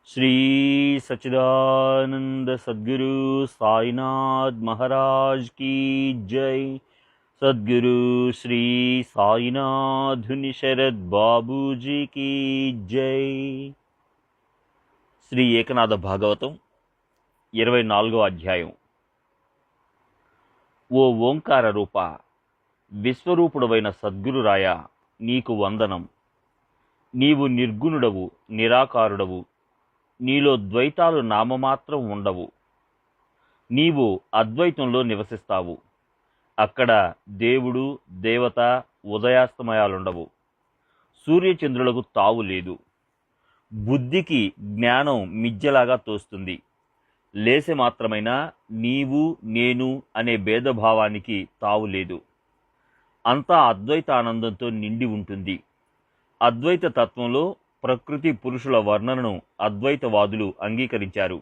श्री सच्चिदानंद सद्गुरु साईनाथ महाराज की जय। सद्गुरु श्री साईनाथ शरद बाबूजी की जय। శ్రీ ఏకనాథ భాగవతం 24వ అధ్యాయం. ఓ ఓంకార రూప, విశ్వరూపుడవైన సద్గురురాయ, నీకు వందనం. నీవు నిర్గుణుడవు, నిరాకారుడవు. నీలో ద్వైతాలు నామమాత్రం ఉండవు. నీవు అద్వైతంలో నివసిస్తావు. అక్కడ దేవుడు, దేవత, ఉదయాస్తమయాలుండవు. సూర్యచంద్రులకు తావు లేదు. బుద్ధికి జ్ఞానం మిథ్యలాగా తోస్తుంది. లేసే మాత్రమైనా నీవు నేను అనే భేదభావానికి తావు లేదు. అంతా అద్వైత ఆనందంతో నిండి ఉంటుంది. అద్వైత తత్వంలో ప్రకృతి పురుషుల వర్ణనను అద్వైతవాదులు అంగీకరించారు.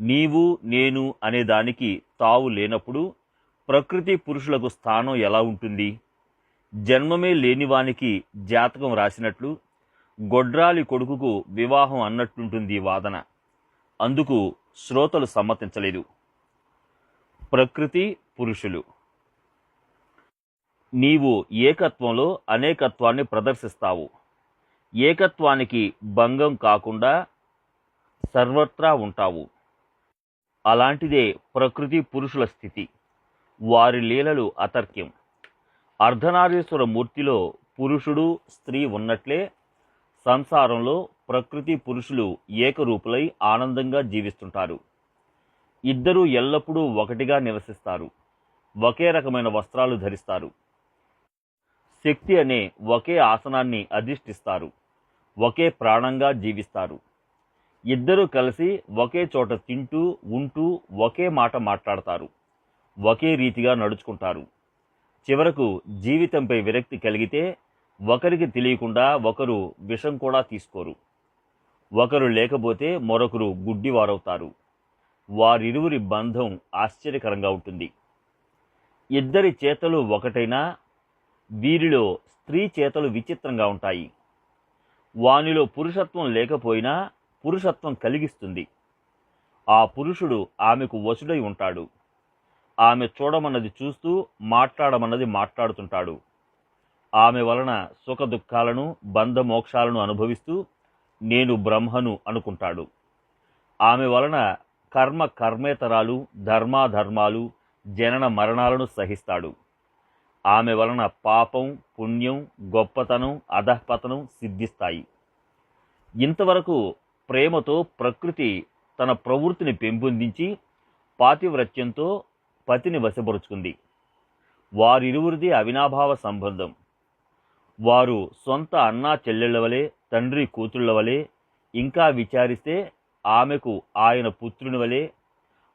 నీవు నేను అనే దానికి తావు లేనప్పుడు ప్రకృతి పురుషులకు స్థానం ఎలా ఉంటుంది? జన్మమే లేనివానికి జాతకం రాసినట్లు గొడ్రాలి కొడుకుకు వివాహం అన్నట్టుంటుంది వాదన. అందుకు శ్రోతలు సమ్మతించలేదు. ప్రకృతి పురుషులు. నీవు ఏకత్వంలో అనేకత్వాన్ని ప్రదర్శిస్తావు. ఏకత్వానికి భంగం కాకుండా సర్వత్రా ఉంటావు. అలాంటిదే ప్రకృతి పురుషుల స్థితి. వారి లీలలు అతర్క్యం. అర్ధనారీశ్వర మూర్తిలో పురుషుడు, స్త్రీ ఉన్నట్లే సంసారంలో ప్రకృతి పురుషులు ఏకరూపులై ఆనందంగా జీవిస్తుంటారు. ఇద్దరూ ఎల్లప్పుడూ ఒకటిగా నివసిస్తారు. ఒకే రకమైన వస్త్రాలు ధరిస్తారు. శక్తి అనే ఒకే ఆసనాన్ని అధిష్ఠిస్తారు. ఒకే ప్రాణంగా జీవిస్తారు. ఇద్దరూ కలిసి ఒకే చోట తింటూ ఉంటూ ఒకే మాట మాట్లాడతారు. ఒకే రీతిగా నడుచుకుంటారు. చివరకు జీవితంపై విరక్తి కలిగితే ఒకరికి తెలియకుండా ఒకరు విషం కూడా తీసుకోరు. ఒకరు లేకపోతే మరొకరు గుడ్డివారవుతారు. వారిరువురి బంధం ఆశ్చర్యకరంగా ఉంటుంది. ఇద్దరి చేతలు ఒకటైనా వీరిలో స్త్రీ చేతలు విచిత్రంగా ఉంటాయి. వానిలో పురుషత్వం లేకపోయినా పురుషత్వం కలిగిస్తుంది. ఆ పురుషుడు ఆమెకు వశుడై ఉంటాడు. ఆమె చూడమన్నది చూస్తూ, మాట్లాడమన్నది మాట్లాడుతుంటాడు. ఆమె వలన సుఖ దుఃఖాలను, బంధమోక్షాలను అనుభవిస్తూ నేను బ్రహ్మను అనుకుంటాడు. ఆమె వలన కర్మేతరాలు, ధర్మాధర్మాలు, జనన మరణాలను సహిస్తాడు. ఆమె వలన పాపం, పుణ్యం, గొప్పతనం, అధఃపతనం సిద్ధిస్తాయి. ఇంతవరకు ప్రేమతో ప్రకృతి తన ప్రవృత్తిని పెంపొందించి పాతివ్రత్యంతో పతిని వశపరుచుకుంది. వారిరువురిది అవినాభావ సంబంధం. వారు సొంత అన్నా చెల్లెళ్ల వలె, తండ్రి కూతుళ్ల వలె, ఇంకా విచారిస్తే ఆమెకు ఆయన పుత్రుని వలె.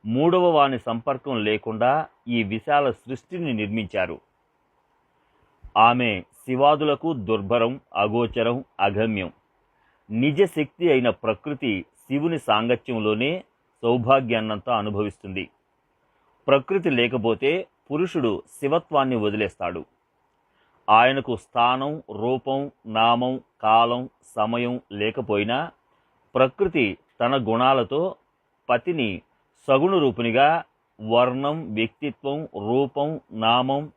మూడవ వాని సంపర్కం లేకుండా ఈ విశాల సృష్టిని నిర్మించారు. ఆమె శివాదులకు దుర్భరం, అగోచరం, అగమ్యం. నిజశక్తి అయిన ప్రకృతి శివుని సాంగత్యంలోనే సౌభాగ్యాన్నంతా అనుభవిస్తుంది. ప్రకృతి లేకపోతే పురుషుడు శివత్వాన్ని వదిలేస్తాడు. ఆయనకు స్థానం, రూపం, నామం, కాలం, సమయం లేకపోయినా ప్రకృతి తన గుణాలతో పతిని సగుణ రూపునిగా వర్ణం, వ్యక్తిత్వం, రూపం, నామం,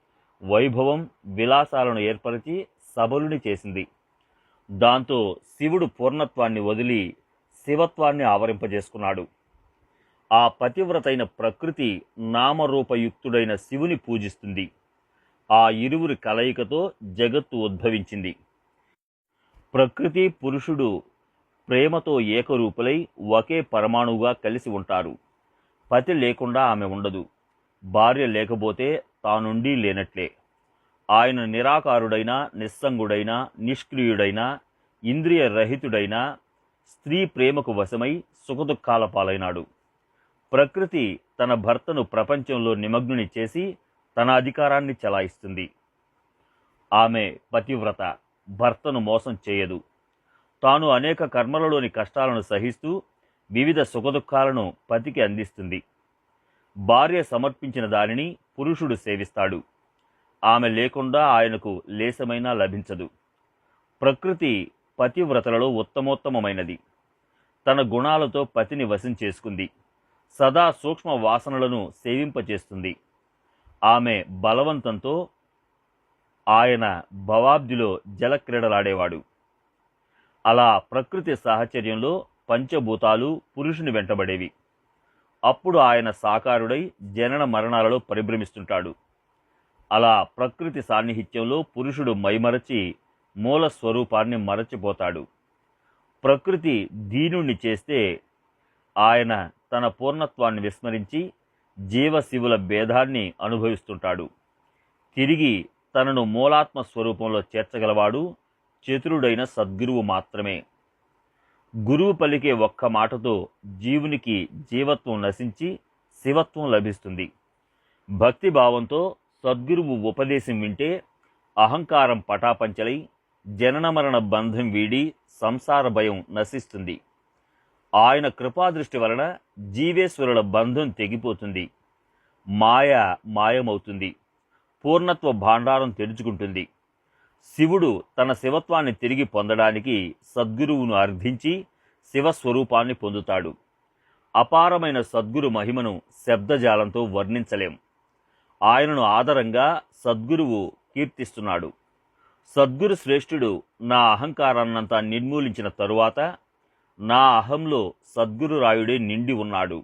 వైభవం, విలాసాలను ఏర్పరిచి సబలుని చేసింది. దాంతో శివుడు పూర్ణత్వాన్ని వదిలి శివత్వాన్ని ఆవరింపజేసుకున్నాడు. ఆ పతివ్రతైన ప్రకృతి నామరూపయుక్తుడైన శివుని పూజిస్తుంది. ఆ ఇరువురి కలయికతో జగత్తు ఉద్భవించింది. ప్రకృతి పురుషుడు ప్రేమతో ఏకరూపులై ఒకే పరమాణువుగా కలిసి ఉంటారు. పతి లేకుండా ఆమె ఉండదు. భార్య లేకపోతే తానుండి లేనట్లే. ఆయన నిరాకారుడైన, నిస్సంగుడైన, నిష్క్రియుడైన, ఇంద్రియ రహితుడైన స్త్రీ ప్రేమకు వశమై సుఖదుఖాల పాలైనాడు. ప్రకృతి తన భర్తను ప్రపంచంలో నిమగ్నుని చేసి తన అధికారాన్ని చెలాయిస్తుంది. ఆమె పతివ్రత, భర్తను మోసం చేయదు. తాను అనేక కర్మలలోని కష్టాలను సహిస్తూ వివిధ సుఖదుఖాలను పతికి అందిస్తుంది. భార్య సమర్పించిన దానిని పురుషుడు సేవిస్తాడు. ఆమె లేకుండా ఆయనకు లేశమైనా లభించదు. ప్రకృతి పతివ్రతలలో ఉత్తమోత్తమైనది. తన గుణాలతో పతిని వశం చేసుకుంది. సదా సూక్ష్మ వాసనలను సేవింపచేస్తుంది. ఆమె బలవంతంతో ఆయన భవాబ్దిలో జలక్రీడలాడేవాడు. అలా ప్రకృతి సాహచర్యంలో పంచభూతాలు పురుషుని వెంటబడేవి. అప్పుడు ఆయన సాకారుడై జనన మరణాలలో పరిభ్రమిస్తుంటాడు. అలా ప్రకృతి సాన్నిహిత్యంలో పురుషుడు మైమరచి మూల స్వరూపాన్ని మరచిపోతాడు. ప్రకృతి దీనుణ్ణి చేస్తే ఆయన తన పూర్ణత్వాన్ని విస్మరించి జీవశివుల భేదాన్ని అనుభవిస్తుంటాడు. తిరిగి తనను మూలాత్మ స్వరూపంలో చేర్చగలవాడు చతురుడైన సద్గురువు మాత్రమే. గురువు పలికే ఒక్క మాటతో జీవునికి జీవత్వం నశించి శివత్వం లభిస్తుంది. భక్తిభావంతో సద్గురువు ఉపదేశం వింటే అహంకారం పటాపంచలై జనన మరణ బంధం వీడి సంసార భయం నశిస్తుంది. ఆయన కృపాదృష్టి వలన జీవేశ్వరుల బంధం తెగిపోతుంది. మాయ మాయమవుతుంది. పూర్ణత్వ భాండారం తెరుచుకుంటుంది. శివుడు తన శివత్వాన్ని తిరిగి పొందడానికి సద్గురువును అర్థించి శివస్వరూపాన్ని పొందుతాడు. అపారమైన సద్గురు మహిమను శబ్దజాలంతో వర్ణించలేం. ఆయనను ఆదరంగా సద్గురువు కీర్తిస్తున్నాడు. సద్గురు శ్రేష్ఠుడు నా అహంకారాన్నంతా నిర్మూలించిన తరువాత నా అహంలో సద్గురురాయుడే నిండి ఉన్నాడు.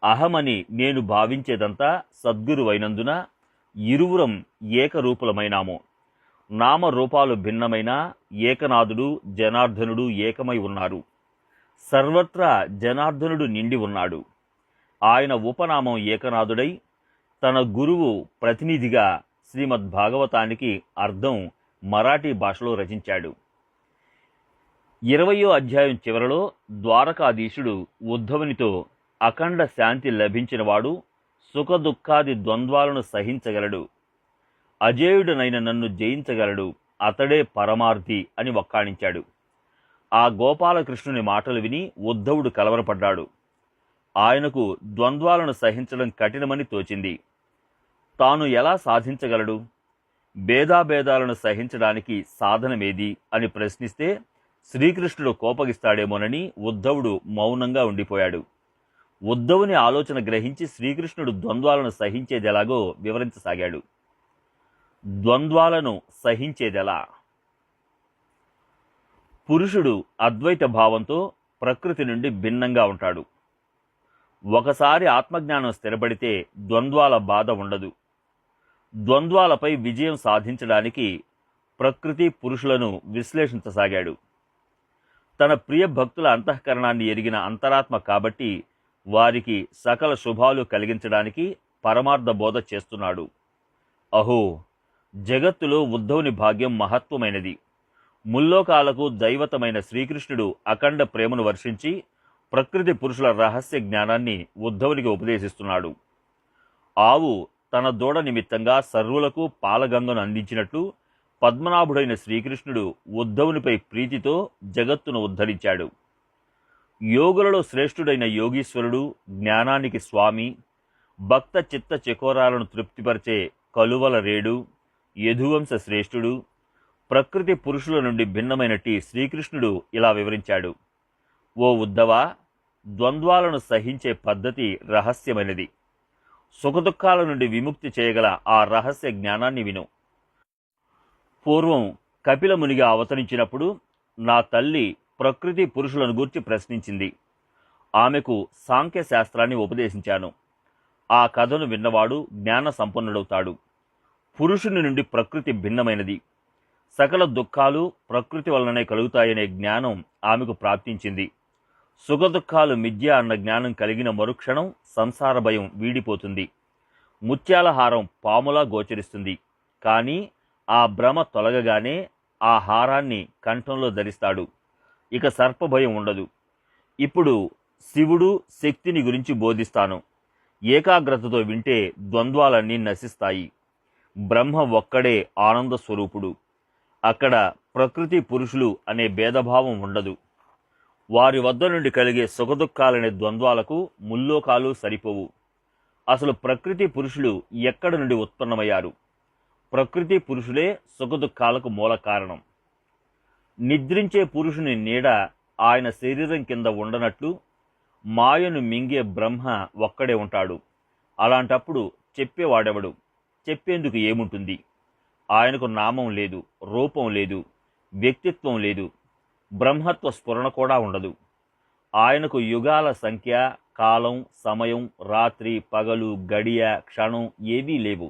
అహమని నేను భావించేదంతా సద్గురువైనందున ఇరువురం ఏకరూపులమైనాము. నామరూపాలు భిన్నమైన ఏకనాథుడు జనార్దనుడు ఏకమై ఉన్నారు. సర్వత్రా జనార్దనుడు నిండి ఉన్నాడు. ఆయన ఉపనామం ఏకనాథుడై తన గురువు ప్రతినిధిగా శ్రీమద్భాగవతానికి అర్థం మరాఠీ భాషలో రచించాడు. 20వ అధ్యాయం చివరలో ద్వారకాధీశుడు ఉద్ధవునితో అఖండ శాంతి లభించినవాడు సుఖదుఖాది ద్వంద్వాలను సహించగలడు, అజేయుడనైన నన్ను జయించగలడు, అతడే పరమార్థి అని వక్కాణించాడు. ఆ గోపాలకృష్ణుని మాటలు విని ఉద్ధవుడు కలవరపడ్డాడు. ఆయనకు ద్వంద్వాలను సహించడం కఠినమని తోచింది. తాను ఎలా సాధించగలడు? భేదాభేదాలను సహించడానికి సాధనమేది అని ప్రశ్నిస్తే శ్రీకృష్ణుడు కోపగిస్తాడేమోనని ఉద్ధవుడు మౌనంగా ఉండిపోయాడు. ఉద్ధవుని ఆలోచన గ్రహించి శ్రీకృష్ణుడు ద్వంద్వాలను సహించేదెలాగో వివరించసాగాడు. ద్వంద్వాలను సహించేదెలా? పురుషుడు అద్వైత భావంతో ప్రకృతి నుండి భిన్నంగా ఉంటాడు. ఒకసారి ఆత్మజ్ఞానం స్థిరపడితే ద్వంద్వాల బాధ ఉండదు. ద్వంద్వాలపై విజయం సాధించడానికి ప్రకృతి పురుషులను విశ్లేషించసాగాడు. తన ప్రియ భక్తుల అంతఃకరణాన్ని ఎరిగిన అంతరాత్మ కాబట్టి వారికి సకల శుభాలు కలిగించడానికి పరమార్థ బోధ చేస్తున్నాడు. అహో, జగత్తులో ఉద్ధవుని భాగ్యం మహత్వమైనది. ముల్లోకాలకు దైవతమైన శ్రీకృష్ణుడు అఖండ ప్రేమను వర్షించి ప్రకృతి పురుషుల రహస్య జ్ఞానాన్ని ఉద్ధవునికి ఉపదేశిస్తున్నాడు. ఆవు తన దూడ నిమిత్తంగా సర్వులకు పాలగంగను అందించినట్లు పద్మనాభుడైన శ్రీకృష్ణుడు ఉద్ధవునిపై ప్రీతితో జగత్తును ఉద్ధరించాడు. యోగులలో శ్రేష్ఠుడైన యోగీశ్వరుడు, జ్ఞానానికి స్వామి, భక్త చిత్త చకోరాలను తృప్తిపరిచే కలువల రేడు, యదువంశ శ్రేష్ఠుడు, ప్రకృతి పురుషుల నుండి భిన్నమైనట్టి శ్రీకృష్ణుడు ఇలా వివరించాడు. ఓ ఉద్ధవా, ద్వంద్వాలను సహించే పద్ధతి రహస్యమైనది. సుఖదుఖాల నుండి విముక్తి చేయగల ఆ రహస్య జ్ఞానాన్ని విను. పూర్వం కపిల మునిగా అవతరించినప్పుడు నా తల్లి ప్రకృతి పురుషులను గూర్చి ప్రశ్నించింది. ఆమెకు సాంఖ్య శాస్త్రాన్ని ఉపదేశించాను. ఆ కథను విన్నవాడు జ్ఞాన సంపన్నుడవుతాడు. పురుషుని నుండి ప్రకృతి భిన్నమైనది. సకల దుఃఖాలు ప్రకృతి వలననే కలుగుతాయనే జ్ఞానం ఆమెకు ప్రాప్తించింది. సుఖదుఖాలు మిథ్య అన్న జ్ఞానం కలిగిన మరుక్షణం సంసార భయం వీడిపోతుంది. ముత్యాలహారం పాములా గోచరిస్తుంది. కానీ ఆ భ్రమ తొలగగానే ఆ హారాన్ని కంఠంలో ధరిస్తాడు. ఇక సర్పభయం ఉండదు. ఇప్పుడు శివుడు శక్తిని గురించి బోధిస్తాను. ఏకాగ్రతతో వింటే ద్వంద్వాలన్నీ నశిస్తాయి. బ్రహ్మ ఒక్కడే ఆనంద స్వరూపుడు. అక్కడ ప్రకృతి పురుషులు అనే భేదభావం ఉండదు. వారి వద్ద నుండి కలిగే సుఖదుఖాలనే ద్వంద్వాలకు ముల్లోకాలు సరిపోవు. అసలు ప్రకృతి పురుషులు ఎక్కడ నుండి ఉత్పన్నమయ్యారు? ప్రకృతి పురుషులే సుఖదుఖాలకు మూల కారణం. నిద్రించే పురుషుని నీడ ఆయన శరీరం కింద ఉండనట్లు మాయను మింగే బ్రహ్మ ఒక్కడే ఉంటాడు. అలాంటప్పుడు చెప్పేవాడెవడు? చెప్పేందుకు ఏముంటుంది? ఆయనకు నామం లేదు, రూపం లేదు, వ్యక్తిత్వం లేదు, బ్రహ్మత్వ స్ఫురణ కూడా ఉండదు. ఆయనకు యుగాల సంఖ్య, కాలం, సమయం, రాత్రి, పగలు, గడియ, క్షణం ఏవీ లేవు.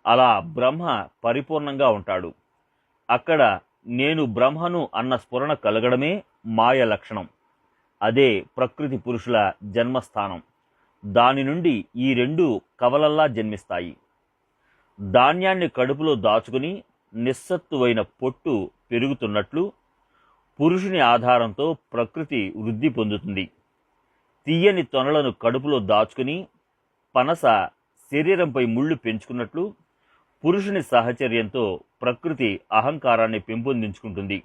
అలా బ్రహ్మ పరిపూర్ణంగా ఉంటాడు. అక్కడ నేను బ్రహ్మను అన్న స్ఫురణ కలగడమే మాయ లక్షణం. అదే ప్రకృతి పురుషుల జన్మస్థానం. దాని నుండి ఈ రెండు కవలల్లా జన్మిస్తాయి. ధాన్యాన్ని కడుపులో దాచుకుని నిస్సత్తువైన పొట్టు పెరుగుతున్నట్లు పురుషుని ఆధారంతో ప్రకృతి వృద్ధి పొందుతుంది. తీయని తొనలను కడుపులో దాచుకుని పనస శరీరంపై ముళ్ళు పెంచుకున్నట్లు పురుషుని సాహచర్యంతో ప్రకృతి అహంకారాన్ని పెంపొందించుకుంటుంది.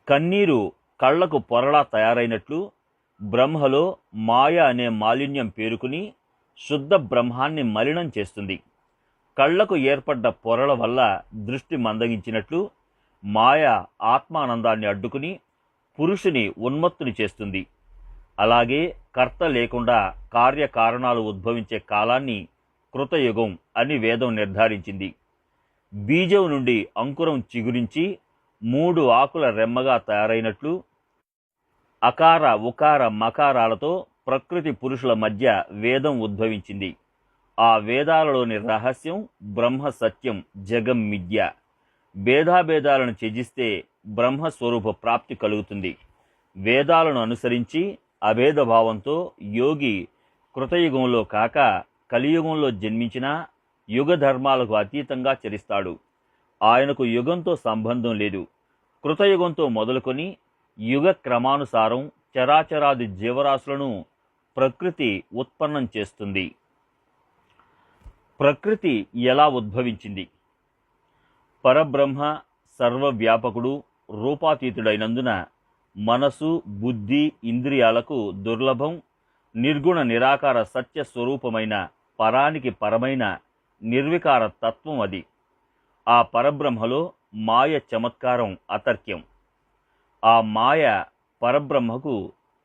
కన్నీరు కళ్లకు పొరలా తయారైనట్లు బ్రహ్మలో మాయ అనే మాలిన్యం పేరుకుని శుద్ధ బ్రహ్మాన్ని మలినం చేస్తుంది. కళ్లకు ఏర్పడ్డ పొరల వల్ల దృష్టి మందగించినట్లు మాయ ఆత్మానందాన్ని అడ్డుకుని పురుషుని ఉన్మత్తుని చేస్తుంది. అలాగే కర్త లేకుండా కార్యకారణాలు ఉద్భవించే కాలాన్ని కృతయుగం అని వేదం నిర్ధారించింది. బీజం నుండి అంకురం చిగురించి 3 ఆకుల రెమ్మగా తయారైనట్లు అకార, ఉకార, మకారాలతో ప్రకృతి పురుషుల మధ్య వేదం ఉద్భవించింది. ఆ వేదాలలోని రహస్యం బ్రహ్మ సత్యం, జగం మిథ్య. భేదాభేదాలను త్యజిస్తే బ్రహ్మస్వరూప ప్రాప్తి కలుగుతుంది. వేదాలను అనుసరించి అభేదభావంతో యోగి కృతయుగంలో కాక కలియుగంలో జన్మించినా యుగ ధర్మాలకు అతీతంగా చరిస్తాడు. ఆయనకు యుగంతో సంబంధం లేదు. కృతయుగంతో మొదలుకొని యుగ క్రమానుసారం చరాచరాది జీవరాశులను ప్రకృతి ఉత్పన్నం చేస్తుంది. ప్రకృతి ఎలా ఉద్భవించింది? పరబ్రహ్మ సర్వవ్యాపకుడు, రూపాతీతుడైనందున మనసు, బుద్ధి, ఇంద్రియాలకు దుర్లభం, నిర్గుణ నిరాకార సత్య స్వరూపమైన పరానికి పరమైన నిర్వికార తత్వం అది. ఆ పరబ్రహ్మలో మాయ చమత్కారం అతర్క్యం. ఆ మాయ పరబ్రహ్మకు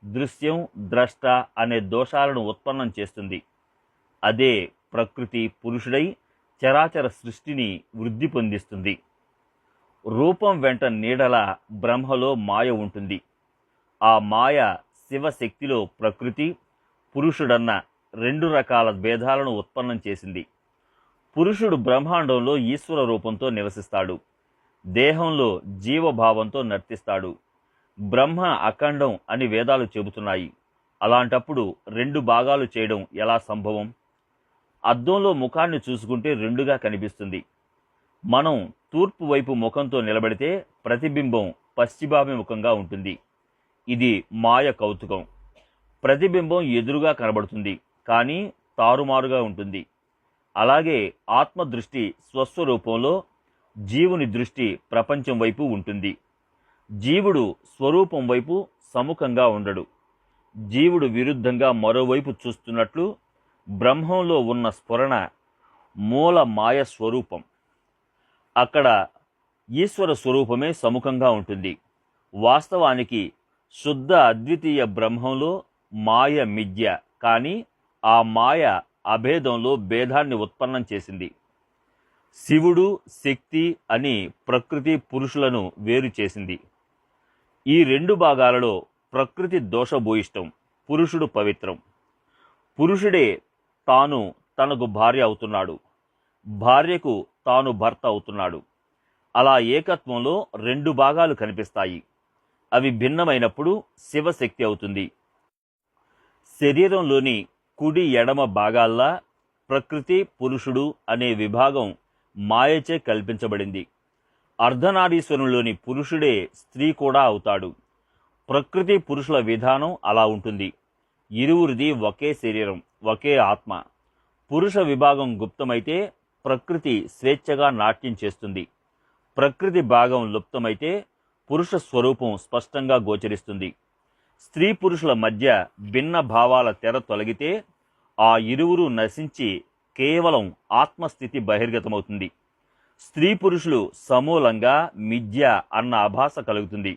దృశ్యం, ద్రష్ట అనే దోషాలను ఉత్పన్నం చేస్తుంది. అదే ప్రకృతి పురుషుడై చరాచర సృష్టిని వృద్ధి పొందిస్తుంది. రూపం వెంట నీడల బ్రహ్మలో మాయ ఉంటుంది. ఆ మాయ శివశక్తిలో ప్రకృతి, పురుషుడన్న 2 రకాల భేదాలను ఉత్పన్నం చేసింది. పురుషుడు బ్రహ్మాండంలో ఈశ్వర రూపంతో నివసిస్తాడు. దేహంలో జీవభావంతో నర్తిస్తాడు. బ్రహ్మ అఖండం అని వేదాలు చెబుతున్నాయి. అలాంటప్పుడు 2 భాగాలు చేయడం ఎలా సంభవం? అద్దంలో ముఖాన్ని చూసుకుంటే 2గా కనిపిస్తుంది. మనం తూర్పు వైపు ముఖంతో నిలబడితే ప్రతిబింబం పశ్చిమాభిముఖంగా ఉంటుంది. ఇది మాయ కౌతుకం. ప్రతిబింబం ఎదురుగా కనబడుతుంది, కానీ తారుమారుగా ఉంటుంది. అలాగే ఆత్మదృష్టి స్వస్వరూపంలో, జీవుని దృష్టి ప్రపంచం వైపు ఉంటుంది. జీవుడు స్వరూపం వైపు సముఖంగా ఉండడు. జీవుడు విరుద్ధంగా మరోవైపు చూస్తున్నట్లు బ్రహ్మంలో ఉన్న స్ఫురణ మూల మాయ స్వరూపం. అక్కడ ఈశ్వర స్వరూపమే సముఖంగా ఉంటుంది. వాస్తవానికి శుద్ధ అద్వితీయ బ్రహ్మంలో మాయ మిథ్య, కానీ ఆ మాయ అభేదంలో భేదాన్ని ఉత్పన్నం చేసింది. శివుడు శక్తి అని ప్రకృతి పురుషులను వేరు చేసింది. ఈ 2 భాగాలలో ప్రకృతి దోషభూయిష్టం, పురుషుడు పవిత్రం. పురుషుడే తాను తనకు భార్య అవుతున్నాడు, భార్యకు తాను భర్త అవుతున్నాడు. అలా ఏకత్వంలో 2 భాగాలు కనిపిస్తాయి. అవి భిన్నమైనప్పుడు శివశక్తి అవుతుంది. శరీరంలోని కుడి ఎడమ భాగాల్లా ప్రకృతి పురుషుడు అనే విభాగం మాయచే కల్పించబడింది. అర్ధనారీశ్వరంలోని పురుషుడే స్త్రీ కూడా అవుతాడు. ప్రకృతి పురుషుల విధానం అలా ఉంటుంది. ఇరువురిది ఒకే శరీరం, ఒకే ఆత్మ. పురుష విభాగం గుప్తమైతే ప్రకృతి స్వేచ్ఛగా నాట్యం చేస్తుంది. ప్రకృతి భాగం లుప్తమైతే పురుష స్వరూపం స్పష్టంగా గోచరిస్తుంది. స్త్రీ పురుషుల మధ్య భిన్న భావాల తెర తొలగితే ఆ ఇరువురు నశించి కేవలం ఆత్మస్థితి బహిర్గతమవుతుంది. స్త్రీ పురుషులు సమూలంగా మిథ్య అన్న ఆభాస కలుగుతుంది.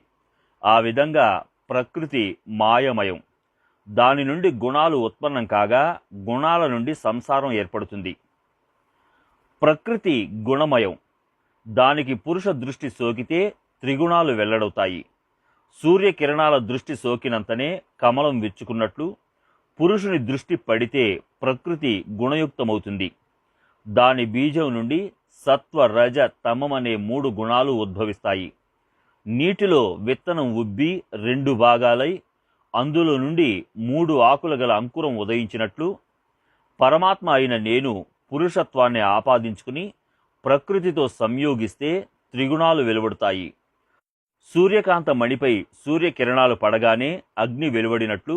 ఆ విధంగా ప్రకృతి మాయమయం. దాని నుండి గుణాలు ఉత్పన్నం కాగా గుణాల నుండి సంసారం ఏర్పడుతుంది. ప్రకృతి గుణమయం. దానికి పురుష దృష్టి సోకితే త్రిగుణాలు వెల్లడవుతాయి. సూర్యకిరణాల దృష్టి సోకినంతనే కమలం విచ్చుకున్నట్లు పురుషుని దృష్టి పడితే ప్రకృతి గుణయుక్తమవుతుంది. దాని బీజం నుండి సత్వ రజ తమం అనే 3 గుణాలు ఉద్భవిస్తాయి. నీటిలో విత్తనం ఉబ్బి 2 భాగాలై అందులో నుండి 3 ఆకుల గల అంకురం ఉదయించినట్లు పరమాత్మ అయిన నేను పురుషత్వాన్ని ఆపాదించుకుని ప్రకృతితో సంయోగిస్తే త్రిగుణాలు వెలువడతాయి. సూర్యకాంత మణిపై సూర్యకిరణాలు పడగానే అగ్ని వెలువడినట్లు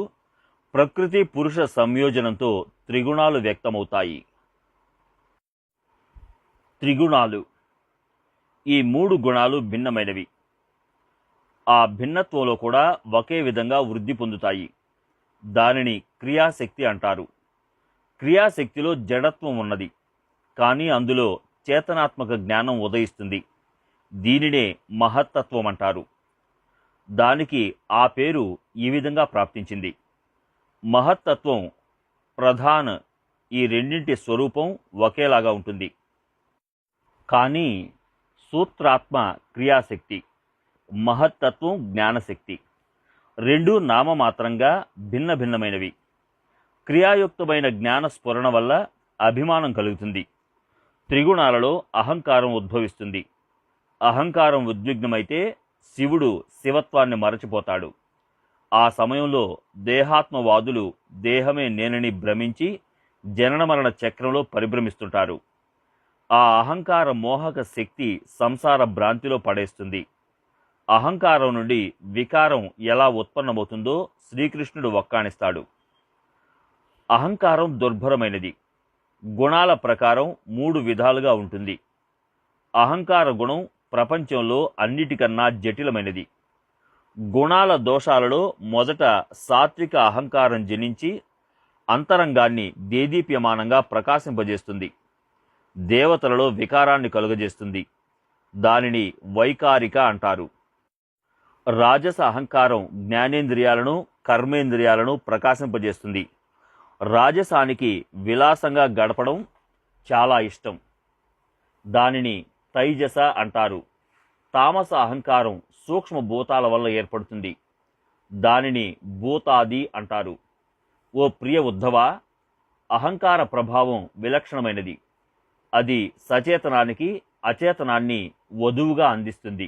ప్రకృతి పురుష సంయోజనంతో త్రిగుణాలు వ్యక్తమవుతాయి. త్రిగుణాలు. ఈ 3 గుణాలు భిన్నమైనవి. ఆ భిన్నత్వంలో కూడా ఒకే విధంగా వృద్ధి పొందుతాయి. దానిని క్రియాశక్తి అంటారు. క్రియాశక్తిలో జడత్వం ఉన్నది, కానీ అందులో చేతనాత్మక జ్ఞానం ఉదయిస్తుంది. దీనినే మహత్తత్వం అంటారు. దానికి ఆ పేరు ఈ విధంగా ప్రాప్తించింది. మహత్తత్వం, ప్రధాన ఈ రెండింటి స్వరూపం ఒకేలాగా ఉంటుంది. కానీ సూత్రాత్మ క్రియాశక్తి, మహత్తత్వం జ్ఞానశక్తి. రెండూ నామమాత్రంగా భిన్న భిన్నమైనవి. క్రియాయుక్తమైన జ్ఞాన స్ఫురణ వల్ల అభిమానం కలుగుతుంది. త్రిగుణాలలో అహంకారం ఉద్భవిస్తుంది. అహంకారం ఉద్విగ్నమైతే శివుడు శివత్వాన్ని మరచిపోతాడు. ఆ సమయంలో దేహాత్మవాదులు దేహమే నేనని భ్రమించి జనన మరణ చక్రంలో పరిభ్రమిస్తుంటారు. ఆ అహంకార మోహక శక్తి సంసార భ్రాంతిలో పడేస్తుంది. అహంకారం నుండి వికారం ఎలా ఉత్పన్నమవుతుందో శ్రీకృష్ణుడు వక్కాణిస్తాడు. అహంకారం దుర్భరమైనది. గుణాల ప్రకారం 3 విధాలుగా ఉంటుంది. అహంకార గుణం ప్రపంచంలో అన్నిటికన్నా జటిలమైనది. గుణాల దోషాలలో మొదట సాత్విక అహంకారం జనించి అంతరంగాన్ని దేదీప్యమానంగా ప్రకాశింపజేస్తుంది. దేవతలలో వికారాన్ని కలుగజేస్తుంది. దానిని వైకారిక అంటారు. రాజస అహంకారం జ్ఞానేంద్రియాలను కర్మేంద్రియాలను ప్రకాశింపజేస్తుంది. రాజసానికి విలాసంగా గడపడం చాలా ఇష్టం. దానిని తైజస అంటారు. తామస అహంకారం సూక్ష్మ భూతాల వల్ల ఏర్పడుతుంది. దానిని భూతాది అంటారు. ఓ ప్రియ ఉద్ధవ, అహంకార ప్రభావం విలక్షణమైనది. అది సచేతనానికి అచేతనాన్ని వధువుగా అందిస్తుంది.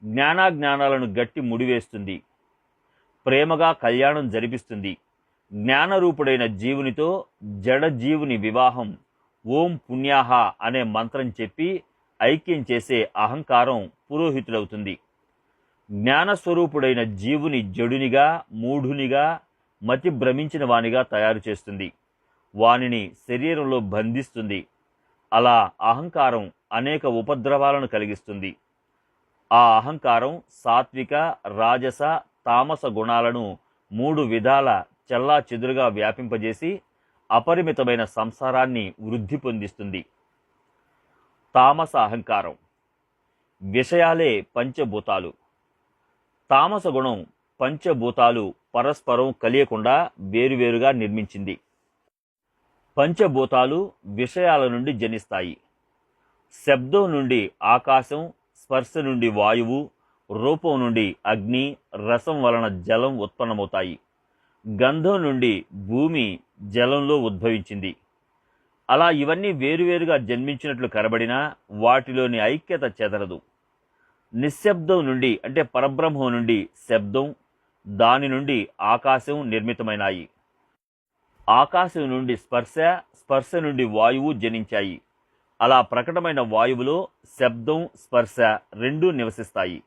జ్ఞానాజ్ఞానాలను గట్టి ముడివేస్తుంది. ప్రేమగా కళ్యాణం జరిపిస్తుంది. జ్ఞానరూపుడైన జీవునితో జడజీవుని వివాహం ఓం పుణ్యాహ అనే మంత్రం చెప్పి ఐక్యం చేసే అహంకారం పురోహితుడవుతుంది. జ్ఞానస్వరూపుడైన జీవుని జడునిగా, మూఢునిగా, మతి భ్రమించిన వానిగా తయారు చేస్తుంది. వానిని శరీరంలో బంధిస్తుంది. అలా అహంకారం అనేక ఉపద్రవాలను కలిగిస్తుంది. ఆ అహంకారం సాత్విక, రాజస, తామస గుణాలను 3 విధాల చెల్లా చెదురుగా వ్యాపింపజేసి అపరిమితమైన సంసారాన్ని వృద్ధి పొందిస్తుంది. తామస అహంకారం. విషయాలే పంచభూతాలు. తామస గుణం పంచభూతాలు పరస్పరం కలియకుండా వేరువేరుగా నిర్మించింది. పంచభూతాలు విషయాల నుండి జనిస్తాయి. శబ్దం నుండి ఆకాశం, స్పర్శ నుండి వాయువు, రూపం నుండి అగ్ని, రసం వలన జలం ఉత్పన్నమవుతాయి. గంధం నుండి భూమి జలంలో ఉద్భవించింది. అలా ఇవన్నీ వేరువేరుగా జన్మించినట్లు కనబడినా వాటిలోని ఐక్యత చెదరదు. నిశ్శబ్దం నుండి అంటే పరబ్రహ్మం నుండి శబ్దం, దాని నుండి ఆకాశం నిర్మితమైనాయి. ఆకాశం నుండి స్పర్శ, స్పర్శ నుండి వాయువు జనించాయి. అలా ప్రకటమైన వాయువులో శబ్దం, స్పర్శ రెండూ నివసిస్తాయి.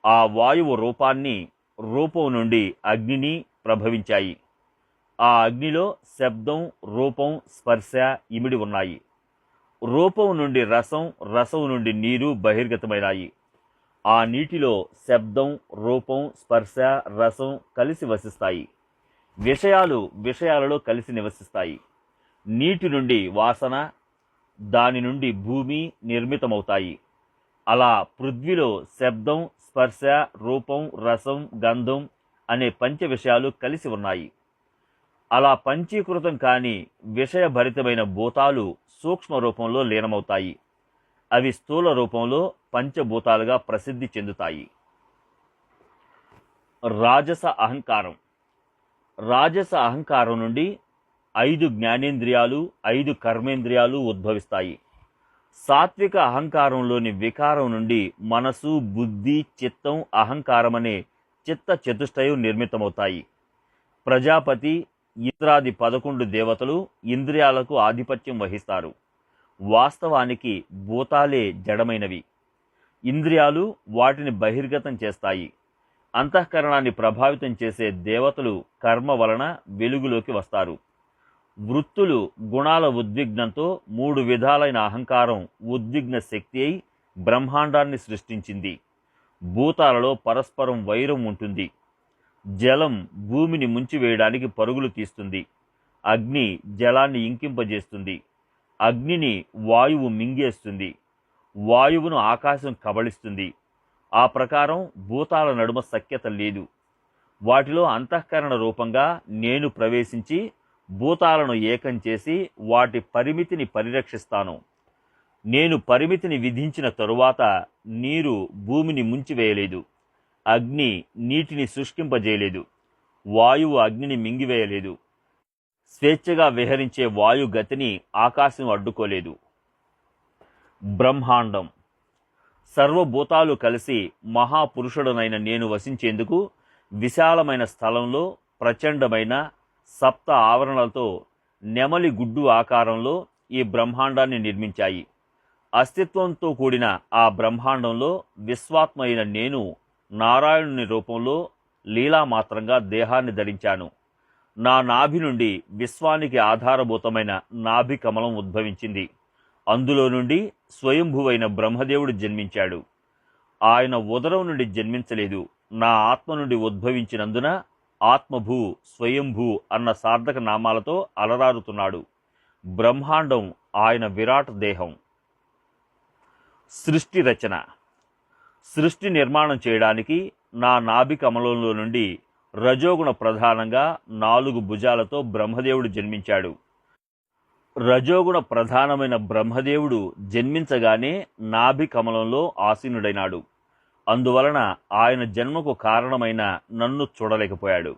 ఆ వాయువు రూపాన్ని, రూపం నుండి అగ్నిని ప్రభవించాయి. ఆ అగ్నిలో శబ్దం, రూపం, స్పర్శ ఇమిడి ఉన్నాయి. రూపం నుండి రసం, రసం నుండి నీరు బహిర్గతమైనాయి. ఆ నీటిలో శబ్దం, రూపం, స్పర్శ, రసం కలిసి వసిస్తాయి. విషయాలలో కలిసి నివసిస్తాయి. నీటి నుండి వాసన, దాని నుండి భూమి నిర్మితమవుతాయి. అలా పృథ్వీలో శబ్దం, స్పర్శ, రూపం, రసం, గంధం అనే పంచ విషయాలు కలిసి ఉన్నాయి. అలా పంచీకృతం కాని విషయభరితమైన భూతాలు సూక్ష్మ రూపంలో లీనమవుతాయి. అవి స్థూల రూపంలో పంచభూతాలుగా ప్రసిద్ధి చెందుతాయి. రాజస అహంకారం. రాజస అహంకారం నుండి 5 జ్ఞానేంద్రియాలు, 5 కర్మేంద్రియాలు ఉద్భవిస్తాయి. సాత్విక అహంకారంలోని వికారం నుండి మనసు, బుద్ధి, చిత్తం, అహంకారం అనే చిత్త చతుష్టయం నిర్మితమవుతాయి. ప్రజాపతి, ఇంద్రాది 11 దేవతలు ఇంద్రియాలకు ఆధిపత్యం వహిస్తారు. వాస్తవానికి భూతాలే జడమైనవి. ఇంద్రియాలు వాటిని బహిర్గతం చేస్తాయి. అంతఃకరణాన్ని ప్రభావితం చేసే దేవతలు కర్మ వలన వెలుగులోకి వస్తారు. వృత్తులు గుణాల ఉద్విగ్నంతో 3 విధాలైన అహంకారం ఉద్విగ్న శక్తి అయి బ్రహ్మాండాన్ని సృష్టించింది. భూతాలలో పరస్పరం వైరం ఉంటుంది. జలం భూమిని ముంచివేయడానికి పరుగులు తీస్తుంది. అగ్ని జలాన్ని ఇంకింపజేస్తుంది. అగ్నిని వాయువు మింగేస్తుంది. వాయువును ఆకాశం కబళిస్తుంది. ఆ ప్రకారం భూతాల నడుమ సఖ్యత లేదు. వాటిలో అంతఃకరణ రూపంగా నేను ప్రవేశించి భూతాలను ఏకం చేసి వాటి పరిమితిని పరిరక్షిస్తాను. నేను పరిమితిని విధించిన తరువాత నీరు భూమిని ముంచివేయలేదు. అగ్ని నీటిని శుష్కింపజేయలేదు. వాయువు అగ్నిని మింగివేయలేదు. స్వేచ్ఛగా విహరించే వాయు గతిని ఆకాశం అడ్డుకోలేదు. బ్రహ్మాండం. సర్వభూతాలు కలిసి మహాపురుషుడనైన నేను వసించేందుకు విశాలమైన స్థలంలో ప్రచండమైన సప్త ఆవరణలతో నెమలి గుడ్డు ఆకారంలో ఈ బ్రహ్మాండాన్ని నిర్మించాయి. అస్తిత్వంతో కూడిన ఆ బ్రహ్మాండంలో విశ్వాత్మ అయిన నేను నారాయణుని రూపంలో లీలామాత్రంగా దేహాన్ని ధరించాను. నా నాభి నుండి విశ్వానికి ఆధారభూతమైన నాభి కమలం ఉద్భవించింది. అందులో నుండి స్వయంభువైన బ్రహ్మదేవుడు జన్మించాడు. ఆయన ఉదరం నుండి జన్మించలేదు. నా ఆత్మ నుండి ఉద్భవించినందున ఆత్మభూ, స్వయంభూ అన్న సార్థక నామాలతో అలరారుతున్నాడు. బ్రహ్మాండం ఆయన విరాట్ దేహం. సృష్టి రచన. సృష్టి నిర్మాణం చేయడానికి నా నాభి కమలంలో నుండి రజోగుణ ప్రధానంగా 4 భుజాలతో బ్రహ్మదేవుడు జన్మించాడు. రజోగుణ ప్రధానమైన బ్రహ్మదేవుడు జన్మించగానే నాభి కమలంలో ఆసీనుడైనాడు. అందువలన ఆయన జన్మకు కారణమైన నన్ను చూడలేకపోయాడు.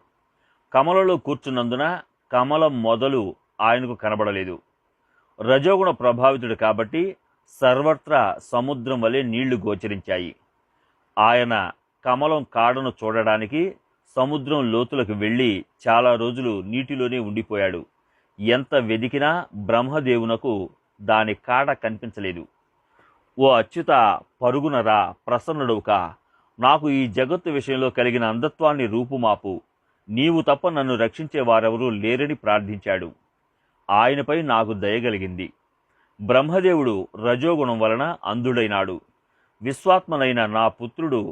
కమలలో కూర్చున్నందున కమలం మొదలు ఆయనకు కనబడలేదు. రజోగుణ ప్రభావితుడు కాబట్టి సర్వత్రా సముద్రం వలె నీళ్లు గోచరించాయి. ఆయన కమలం కాడను చూడడానికి సముద్రం లోతులకు వెళ్ళి చాలా రోజులు నీటిలోనే ఉండిపోయాడు. ఎంత వెదికినా బ్రహ్మదేవునకు దాని కాడ కనిపించలేదు. ఓ అచ్యుత, పరుగునరా, ప్రసన్నుడవుకా, నాకు ఈ జగత్తు విషయంలో కలిగిన అంధత్వాన్ని రూపుమాపు. నీవు తప్ప నన్ను రక్షించే వారెవరూ లేరని ప్రార్థించాడు. ఆయనపై నాకు దయగలిగింది. బ్రహ్మదేవుడు రజోగుణం వలన అంధుడైనాడు. విశ్వాత్మనైన నా పుత్రుడు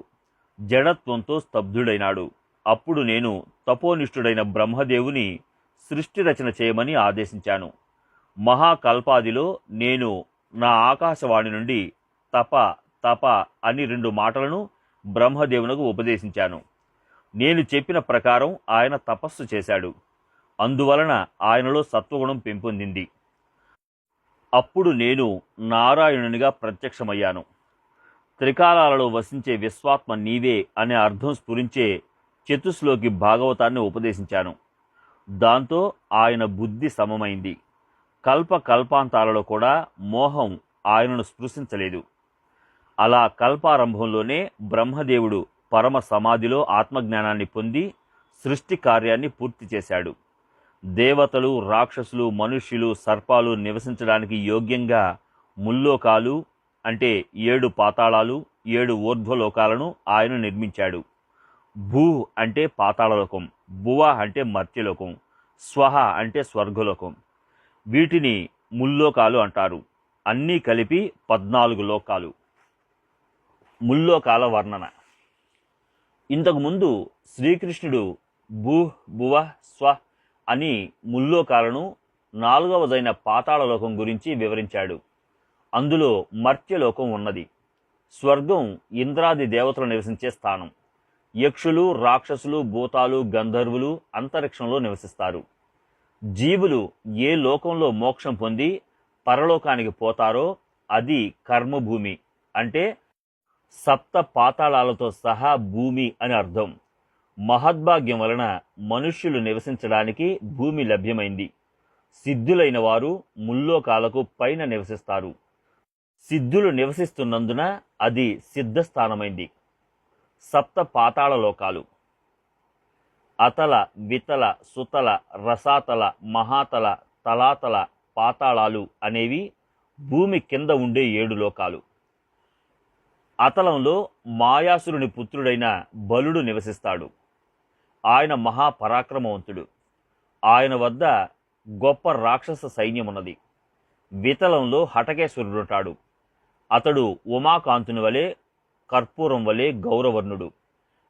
జడత్వంతో స్తబ్దుడైనాడు. అప్పుడు నేను తపోనిష్ఠుడైన బ్రహ్మదేవుని సృష్టి రచన చేయమని ఆదేశించాను. మహాకల్పాదిలో నేను నా ఆకాశవాణి నుండి తప తప అని 2 మాటలను బ్రహ్మదేవునకు ఉపదేశించాను. నేను చెప్పిన ప్రకారం ఆయన తపస్సు చేశాడు. అందువలన ఆయనలో సత్వగుణం పెంపొందింది. అప్పుడు నేను నారాయణునిగా ప్రత్యక్షమయ్యాను. త్రికాలాలలో వసించే విశ్వాత్మ నీవే అనే అర్థం స్ఫురించే చతుశ్లోకి భాగవతాన్ని ఉపదేశించాను. దాంతో ఆయన బుద్ధి సమమైంది. కల్పకల్పాంతాలలో కూడా మోహం ఆయనను స్పృశించలేదు. అలా కల్పారంభంలోనే బ్రహ్మదేవుడు పరమ సమాధిలో ఆత్మజ్ఞానాన్ని పొంది సృష్టి కార్యాన్ని పూర్తి చేశాడు. దేవతలు, రాక్షసులు, మనుష్యులు, సర్పాలు నివసించడానికి యోగ్యంగా ముల్లోకాలు అంటే 7 పాతాళాలు, 7 ఊర్ధ్వలోకాలను ఆయన నిర్మించాడు. భూ అంటే పాతాళలోకం, భువ అంటే మర్త్యలోకం, స్వహ అంటే స్వర్గలోకం. వీటిని ముల్లోకాలు అంటారు. అన్నీ కలిపి 14 లోకాలు. ముల్లోకాల వర్ణన. ఇంతకుముందు శ్రీకృష్ణుడు భూ, భువ, స్వ అని ముల్లోకాలను 4వదైన పాతాళలోకం గురించి వివరించాడు. అందులో మర్త్యలోకం ఉన్నది. స్వర్గం ఇంద్రాది దేవతలు నివసించే స్థానం. యక్షులు, రాక్షసులు, భూతాలు, గంధర్వులు అంతరిక్షంలో నివసిస్తారు. జీవులు ఏ లోకంలో మోక్షం పొంది పరలోకానికి పోతారో అది కర్మభూమి, అంటే సప్త పాతాళాలతో సహా భూమి అని అర్థం. మహద్భాగ్యం వలన మనుష్యులు నివసించడానికి భూమి లభ్యమైంది. సిద్ధులైన వారు ముల్లోకాలకు పైన నివసిస్తారు. సిద్ధులు నివసిస్తున్నందున అది సిద్ధస్థానమైంది. సప్త పాతాళ లోకాలు: అతల, వితల, సుతల, రసాతల, మహాతల, తలాతల, పాతాళాలు అనేవి భూమి కింద ఉండే 7 లోకాలు. అతలంలో మాయాసురుని పుత్రుడైన బలుడు నివసిస్తాడు. ఆయన మహాపరాక్రమవంతుడు. ఆయన వద్ద గొప్ప రాక్షస సైన్యమున్నది. వితలంలో హటకేశ్వరుడుంటాడు. అతడు ఉమాకాంతుని వలె, కర్పూరం వలె గౌరవర్ణుడు.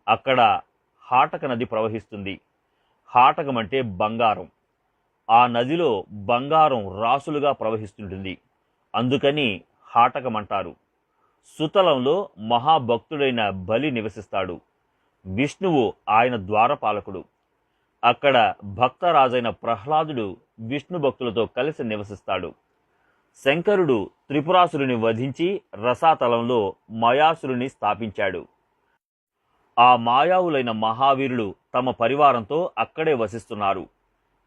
అక్కడ హాటక నది ప్రవహిస్తుంది. హాటకమంటే బంగారం. ఆ నదిలో బంగారం రాసులుగా ప్రవహిస్తుంటుంది. అందుకని హాటకమంటారు. సుతలంలో మహాభక్తుడైన బలి నివసిస్తాడు. విష్ణువు ఆయన ద్వారపాలకుడు. అక్కడ భక్తరాజైన ప్రహ్లాదుడు విష్ణు భక్తులతో కలిసి నివసిస్తాడు. శంకరుడు త్రిపురాసురుని వధించి రసాతలంలో మాయాసురుని స్థాపించాడు. ఆ మాయావులైన మహావీరులు తమ పరివారంతో అక్కడే వసిస్తున్నారు.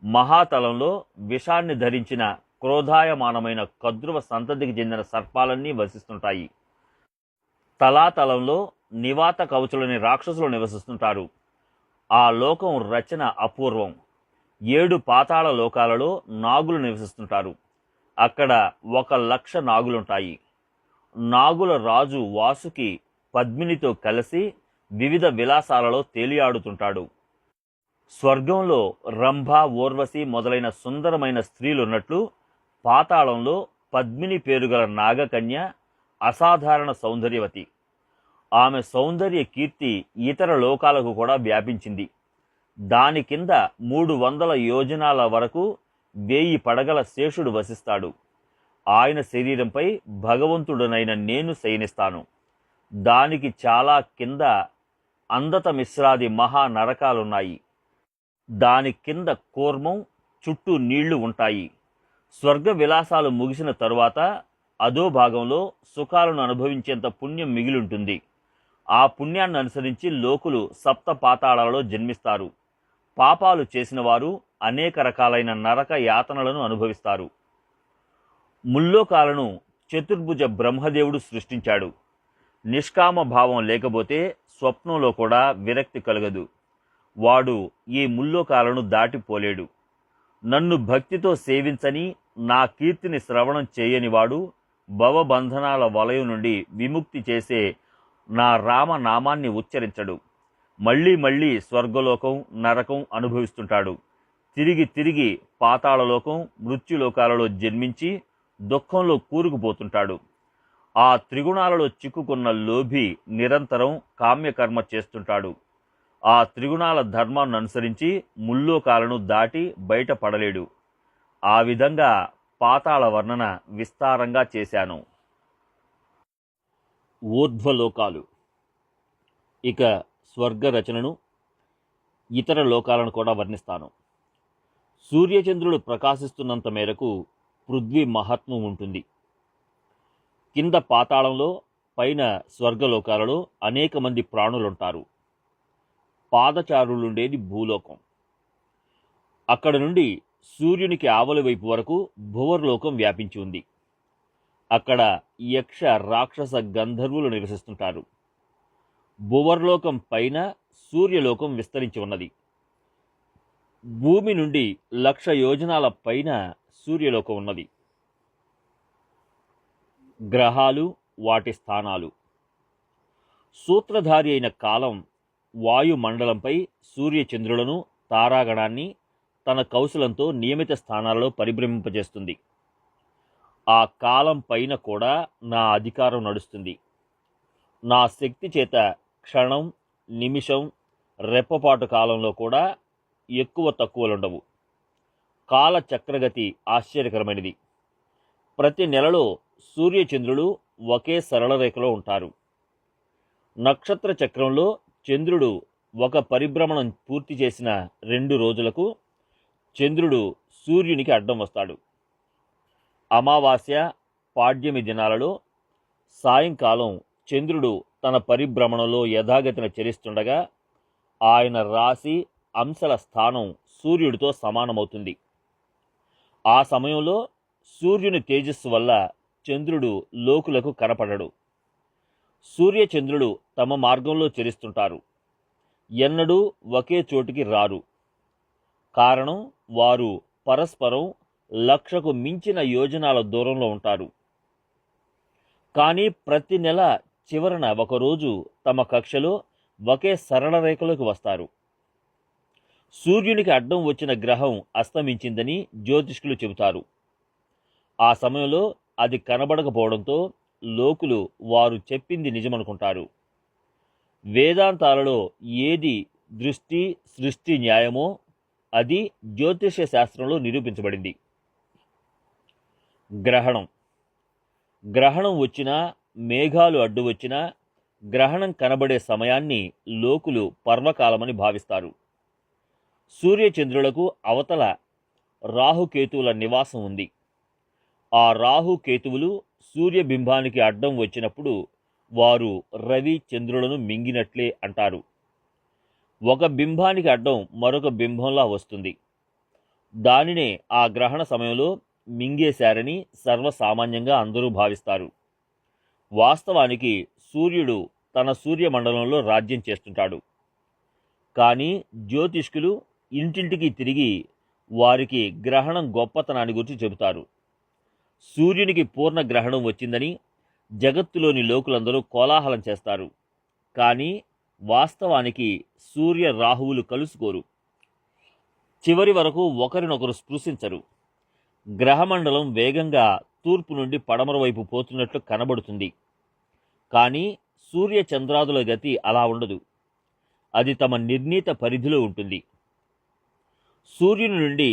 మహాతలంలో విషాన్ని ధరించిన క్రోధాయమానమైన కద్రువ సంతతికి చెందిన సర్పాలన్నీ వసిస్తుంటాయి. తలాతలంలో నివాత కవచులని రాక్షసులు నివసిస్తుంటారు. ఆ లోకం రచన అపూర్వం. 7 పాతాళ లోకాలలో నాగులు నివసిస్తుంటారు. అక్కడ 1,00,000 నాగులుంటాయి. నాగుల రాజు వాసుకి పద్మినితో కలిసి వివిధ విలాసాలలో తేలియాడుతుంటాడు. స్వర్గంలో రంభ, ఊర్వశి మొదలైన సుందరమైన స్త్రీలున్నట్లు పాతాళంలో పద్మిని పేరుగల నాగకన్య అసాధారణ సౌందర్యవతి. ఆమె సౌందర్య కీర్తి ఇతర లోకాలకు కూడా వ్యాపించింది. దాని కింద 300 యోజనాల వరకు 1000 పడగల శేషుడు వసిస్తాడు. ఆయన శరీరంపై భగవంతుడనైన నేను శయనిస్తాను. దానికి చాలా కింద అందత మిశ్రాది మహా నరకాలున్నాయి. దాని కింద కూర్మం, చుట్టూ నీళ్లు ఉంటాయి. స్వర్గ విలాసాలు ముగిసిన తరువాత అదో భాగంలో సుఖాలను అనుభవించేంత పుణ్యం మిగిలింటుంది. ఆ పుణ్యాన్ని అనుసరించి లోకులు సప్త పాతాళాలలో జన్మిస్తారు. పాపాలు చేసిన వారు అనేక రకాలైన నరక యాతనలను అనుభవిస్తారు. ముల్లోకాలను చతుర్భుజ బ్రహ్మదేవుడు సృష్టించాడు. నిష్కామ భావం లేకపోతే స్వప్నంలో కూడా విరక్తి కలగదు. వాడు ఈ ముల్లోకాలను దాటిపోలేడు. నన్ను భక్తితో సేవించని, నా కీర్తిని శ్రవణం చేయనివాడు భవబంధనాల వలయం నుండి విముక్తి చేసే నా రామనామాన్ని ఉచ్చరించడు. మళ్ళీ మళ్ళీ స్వర్గలోకం, నరకం అనుభవిస్తుంటాడు. తిరిగి తిరిగి పాతాళలోకం, మృత్యులోకాలలో జన్మించి దుఃఖంలో కూరుకుపోతుంటాడు. ఆ త్రిగుణాలలో చిక్కుకున్న లోభి నిరంతరం కామ్యకర్మ చేస్తుంటాడు. ఆ త్రిగుణాల ధర్మాన్ని అనుసరించి ముల్లోకాలను దాటి బయటపడలేడు. ఆ విధంగా పాతాళ వర్ణన విస్తారంగా చేశాను. ఊర్ధ్వలోకాలు. ఇక స్వర్గ రచనను, ఇతర లోకాలను కూడా వర్ణిస్తాను. సూర్యచంద్రుడు ప్రకాశిస్తున్నంత మేరకు పృథ్వీ మహత్వం ఉంటుంది. కింద పాతాళంలో, పైన స్వర్గలోకాలలో అనేక మంది ప్రాణులుంటారు. పాదచారులుండేది భూలోకం. అక్కడ నుండి సూర్యునికి ఆవలి వైపు వరకు భువర్లోకం వ్యాపించి ఉంది. అక్కడ యక్ష, రాక్షస, గంధర్వులు నివసిస్తుంటారు. భువర్లోకం పైన సూర్యలోకం విస్తరించి ఉన్నది. భూమి నుండి 1,00,000 యోజనాల పైన సూర్యలోకం ఉన్నది. గ్రహాలు, వాటి స్థానాలు. సూత్రధారి అయిన కాలం వాయుమండలంపై సూర్యచంద్రులను, తారాగణాన్ని తన కౌశలంతో నియమిత స్థానాలలో పరిభ్రమింపజేస్తుంది. ఆ కాలం పైన కూడా నా అధికారం నడుస్తుంది. నా శక్తి చేత క్షణం, నిమిషం, రెప్పపాటు కాలంలో కూడా ఎక్కువ తక్కువలుండవు. కాల చక్రగతి ఆశ్చర్యకరమైనది. ప్రతి నెలలో సూర్యచంద్రులు ఒకే సరళ రేఖలో ఉంటారు. నక్షత్ర చక్రంలో చంద్రుడు ఒక పరిభ్రమణం పూర్తి చేసిన 2 రోజులకు చంద్రుడు సూర్యునికి అడ్డం వస్తాడు. అమావాస్య, పాడ్యమి దినాలలో సాయంకాలం చంద్రుడు తన పరిభ్రమణంలో యథాగతిన చరిస్తుండగా ఆయన రాశి అంశల స్థానం సూర్యుడితో సమానమవుతుంది. ఆ సమయంలో సూర్యుని తేజస్సు వల్ల చంద్రుడు లోకులకు కనపడడు. సూర్యచంద్రుడు తమ మార్గంలో చరిస్తుంటారు. ఎన్నడూ ఒకే చోటికి రారు. కారణం, వారు పరస్పరం 1,00,000కు మించిన యోజనాల దూరంలో ఉంటారు. కానీ ప్రతి నెల చివరన ఒకరోజు తమ కక్షలో ఒకే సరళ రేఖలోకి వస్తారు. సూర్యునికి అడ్డం వచ్చిన గ్రహం అస్తమించిందని జ్యోతిష్కులు చెబుతారు. ఆ సమయంలో అది కనబడకపోవడంతో లోకులు వారు చెప్పింది నిజమనుకుంటారు. వేదాంతాలలో ఏది దృష్టి సృష్టి న్యాయమో అది జ్యోతిష్య శాస్త్రంలో నిరూపించబడింది. గ్రహణం. గ్రహణం వచ్చినా, మేఘాలు అడ్డు వచ్చినా గ్రహణం కనబడే సమయాన్ని లోకులు పర్వకాలమని భావిస్తారు. సూర్యచంద్రులకు అవతల రాహుకేతువుల నివాసం ఉంది. ఆ రాహుకేతువులు సూర్యబింబానికి అడ్డం వచ్చినప్పుడు వారు రవి చంద్రులను మింగినట్లే అంటారు. ఒక బింబానికి అడ్డం మరొక బింబంలా వస్తుంది. దానినే ఆ గ్రహణ సమయంలో మింగేశారని సర్వసామాన్యంగా అందరూ భావిస్తారు. వాస్తవానికి సూర్యుడు తన సూర్యమండలంలో రాజ్యం చేస్తుంటాడు. కానీ జ్యోతిష్కులు ఇంటింటికి తిరిగి వారికి గ్రహణం గొప్పతనాన్ని గురించి చెబుతారు. సూర్యునికి పూర్ణ గ్రహణం వచ్చిందని జగత్తులోని లోకులందరూ కోలాహలం చేస్తారు. కానీ వాస్తవానికి సూర్య రాహువులు కలుసుకోరు. చివరి వరకు ఒకరినొకరు స్పృశించరు. గ్రహమండలం వేగంగా తూర్పు నుండి పడమర వైపు పోతున్నట్లు కనబడుతుంది. కానీ సూర్య చంద్రాదుల గతి అలా ఉండదు. అది తమ నిర్ణీత పరిధిలో ఉంటుంది. సూర్యుని నుండి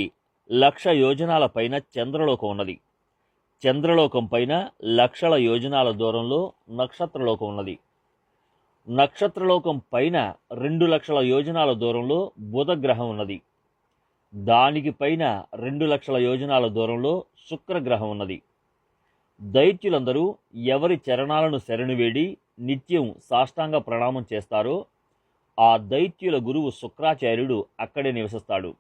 1,00,000 యోజనాల పైన చంద్రలోకం ఉన్నది. చంద్రలోకం పైన 1,00,000 యోజనాల దూరంలో నక్షత్రలోకం ఉన్నది. నక్షత్రలోకం పైన 2,00,000 యోజనాల దూరంలో బుధగ్రహం ఉన్నది. దానికి పైన 2,00,000 యోజనాల దూరంలో శుక్రగ్రహం ఉన్నది. దైత్యులందరూ ఎవరి చరణాలను శరణువేడి నిత్యం సాష్టాంగ ప్రణామం చేస్తారో ఆ దైత్యుల గురువు శుక్రాచార్యుడు అక్కడే నివసిస్తాడు.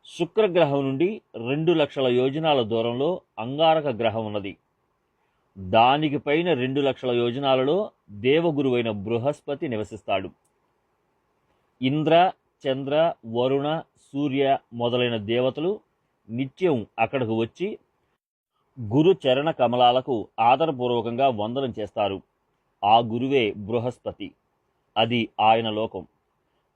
శుక్రగ్రహం నుండి 2,00,000 యోజనాల దూరంలో అంగారక గ్రహం ఉన్నది. దానికి పైన 2,00,000 యోజనాలలో దేవగురువైన బృహస్పతి నివసిస్తాడు. ఇంద్ర, చంద్ర, వరుణ, సూర్య మొదలైన దేవతలు నిత్యం అక్కడకు వచ్చి గురు చరణ కమలాలకు ఆదరపూర్వకంగా వందనం చేస్తారు. ఆ గురువే బృహస్పతి. అది ఆయన లోకం.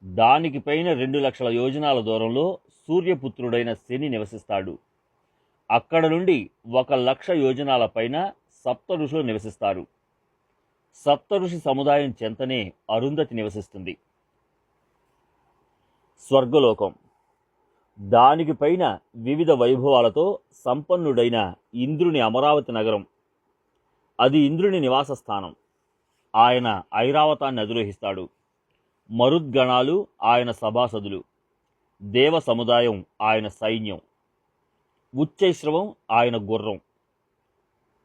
దానికి పైన 2,00,000 యోజనాల దూరంలో సూర్యపుత్రుడైన శని నివసిస్తాడు. అక్కడ నుండి 1,00,000 యోజనాల పైన సప్త ఋషులు నివసిస్తారు. సప్త ఋషి సముదాయం చెంతనే అరుంధతి నివసిస్తుంది. స్వర్గలోకం. దానికి పైన వివిధ వైభవాలతో సంపన్నుడైన ఇంద్రుని అమరావతి నగరం. అది ఇంద్రుని నివాస స్థానం. ఆయన ఐరావతాన్ని అధిరోహిస్తాడు. మరుద్గణాలు ఆయన సభాసదులు. దేవ సముదాయం ఆయన సైన్యం. ఉచ్చైశ్రవం ఆయన గుర్రం.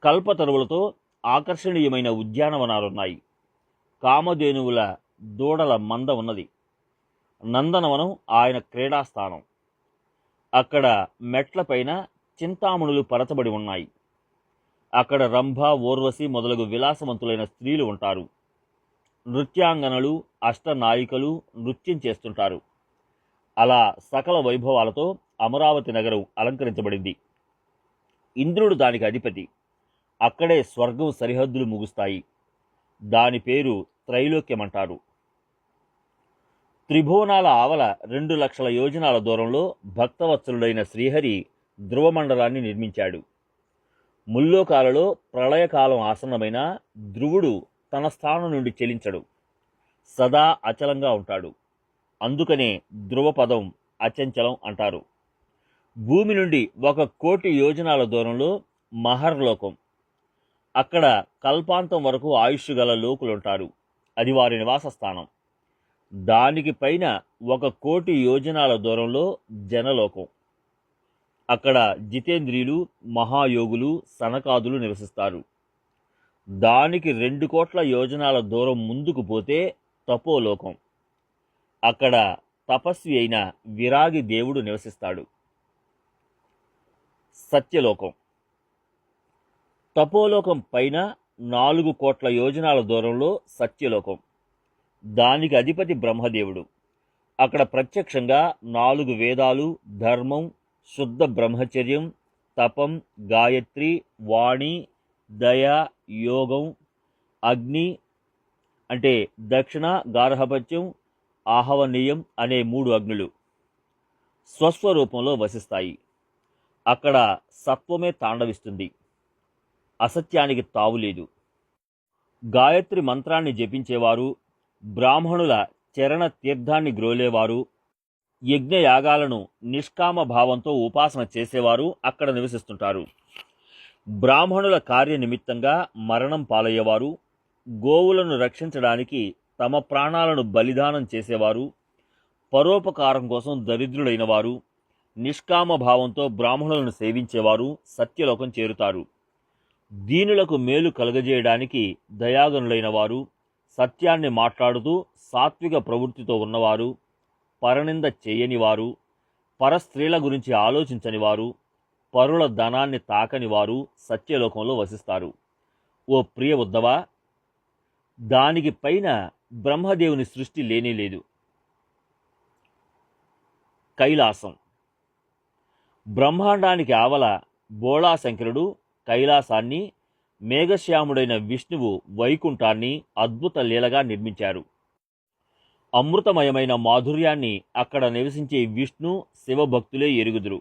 కల్పతరువులతో ఆకర్షణీయమైన ఉద్యానవనాలున్నాయి. కామధేనువుల దూడల మంద ఉన్నది. నందనవనం ఆయన క్రీడాస్థానం. అక్కడ మెట్లపైన చింతామణులు పరచబడి ఉన్నాయి. అక్కడ రంభ, ఊర్వశి మొదలగు విలాసవంతులైన స్త్రీలు ఉంటారు. నృత్యాంగనలు, అష్టనాయికలు నృత్యం చేస్తుంటారు. అలా సకల వైభవాలతో అమరావతి నగరం అలంకరించబడింది. ఇంద్రుడు దానికి అధిపతి. అక్కడే స్వర్గం సరిహద్దులు ముగుస్తాయి. దాని పేరు త్రైలోక్యమంటారు. త్రిభువనాల ఆవల 2,00,000 యోజనాల దూరంలో భక్తవత్సలుడైన శ్రీహరి ధ్రువమండలాన్ని నిర్మించాడు. ముల్లోకాలలో ప్రళయకాలం ఆసన్నమైన ధ్రువుడు తన స్థానం నుండి చెలించడు. సదా అచలంగా ఉంటాడు. అందుకనే ధ్రువపదం అచంచలం అంటారు. భూమి నుండి 1,00,00,000 యోజనాల దూరంలో మహర్లోకం. అక్కడ కల్పాంతం వరకు ఆయుష్ గల లోకులుంటారు. అది వారి నివాస స్థానం. దానికి పైన 1,000,000 యోజనాల దూరంలో జనలోకం. అక్కడ జితేంద్రియులు, మహాయోగులు, సనకాదులు నివసిస్తారు. దానికి 2,00,00,000 యోజనాల దూరం ముందుకు పోతే తపోలోకం. అక్కడ తపస్వి అయిన విరాగి దేవుడు నివసిస్తాడు. సత్యలోకం. తపోలోకం పైన 4,00,00,000 యోజనాల దూరంలో సత్యలోకం. దానికి అధిపతి బ్రహ్మదేవుడు. అక్కడ ప్రత్యక్షంగా 4 వేదాలు, ధర్మం, శుద్ధ బ్రహ్మచర్యం, తపం, గాయత్రి, వాణి, దయ, యోగం, అగ్ని అంటే దక్షిణ, గార్హపత్యం, ఆహవనీయం అనే 3 అగ్నులు స్వస్వరూపంలో వసిస్తాయి. అక్కడ సత్వమే తాండవిస్తుంది. అసత్యానికి తావులేదు. గాయత్రి మంత్రాన్ని జపించేవారు, బ్రాహ్మణుల చరణ తీర్థాన్ని గ్రోలేవారు, యజ్ఞయాగాలను నిష్కామ భావంతో ఉపాసన చేసేవారు అక్కడ నివసిస్తుంటారు. బ్రాహ్మణుల కార్యనిమిత్తంగా మరణం పాలయ్యేవారు, గోవులను రక్షించడానికి తమ ప్రాణాలను బలిదానం చేసేవారు, పరోపకారం కోసం దరిద్రులైన వారు, నిష్కామ భావంతో బ్రాహ్మణులను సేవించేవారు సత్యలోకం చేరుతారు. దీనులకు మేలు కలుగజేయడానికి దయాగనులైన వారు, సత్యాన్ని మాట్లాడుతూ సాత్విక ప్రవృత్తితో ఉన్నవారు, పరనింద చేయని వారు, పరస్త్రీల గురించి ఆలోచించని వారు, పరుల ధనాన్ని తాకని వారు సత్యలోకంలో వసిస్తారు. ఓ ప్రియ ఉద్ధవా, దానికి పైన బ్రహ్మదేవుని సృష్టి లేనేలేదు. కైలాసం. బ్రహ్మాండానికి ఆవల బోళాశంకరుడు కైలాసాన్ని, మేఘశ్యాముడైన విష్ణువు వైకుంఠాన్ని అద్భుత లీలగా నిర్మించారు. అమృతమయమైన మాధుర్యాన్ని అక్కడ నివసించే విష్ణు, శివభక్తులే ఎరుగుదురు.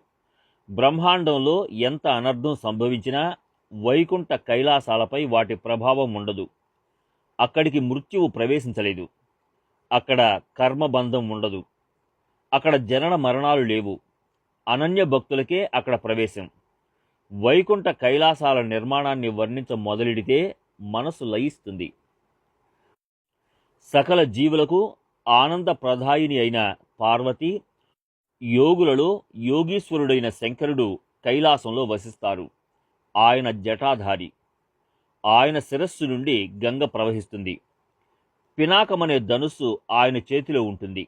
బ్రహ్మాండంలో ఎంత అనర్థం సంభవించినా వైకుంఠ కైలాసాలపై వాటి ప్రభావం ఉండదు. అక్కడికి మృత్యువు ప్రవేశించలేదు. అక్కడ కర్మబంధం ఉండదు. అక్కడ జనన మరణాలు లేవు. అనన్య భక్తులకే అక్కడ ప్రవేశం. వైకుంఠ కైలాసాల నిర్మాణాన్ని వర్ణించ మొదలెడితే మనసు లయిస్తుంది. సకల జీవులకు ఆనంద ప్రదాయిని అయిన పార్వతి, యోగులలో యోగీశ్వరుడైన శంకరుడు కైలాసంలో వసిస్తారు. ఆయన జటాధారి. ఆయన శిరస్సు నుండి గంగ ప్రవహిస్తుంది. పినాకమనే ధనుస్సు ఆయన చేతిలో ఉంటుంది.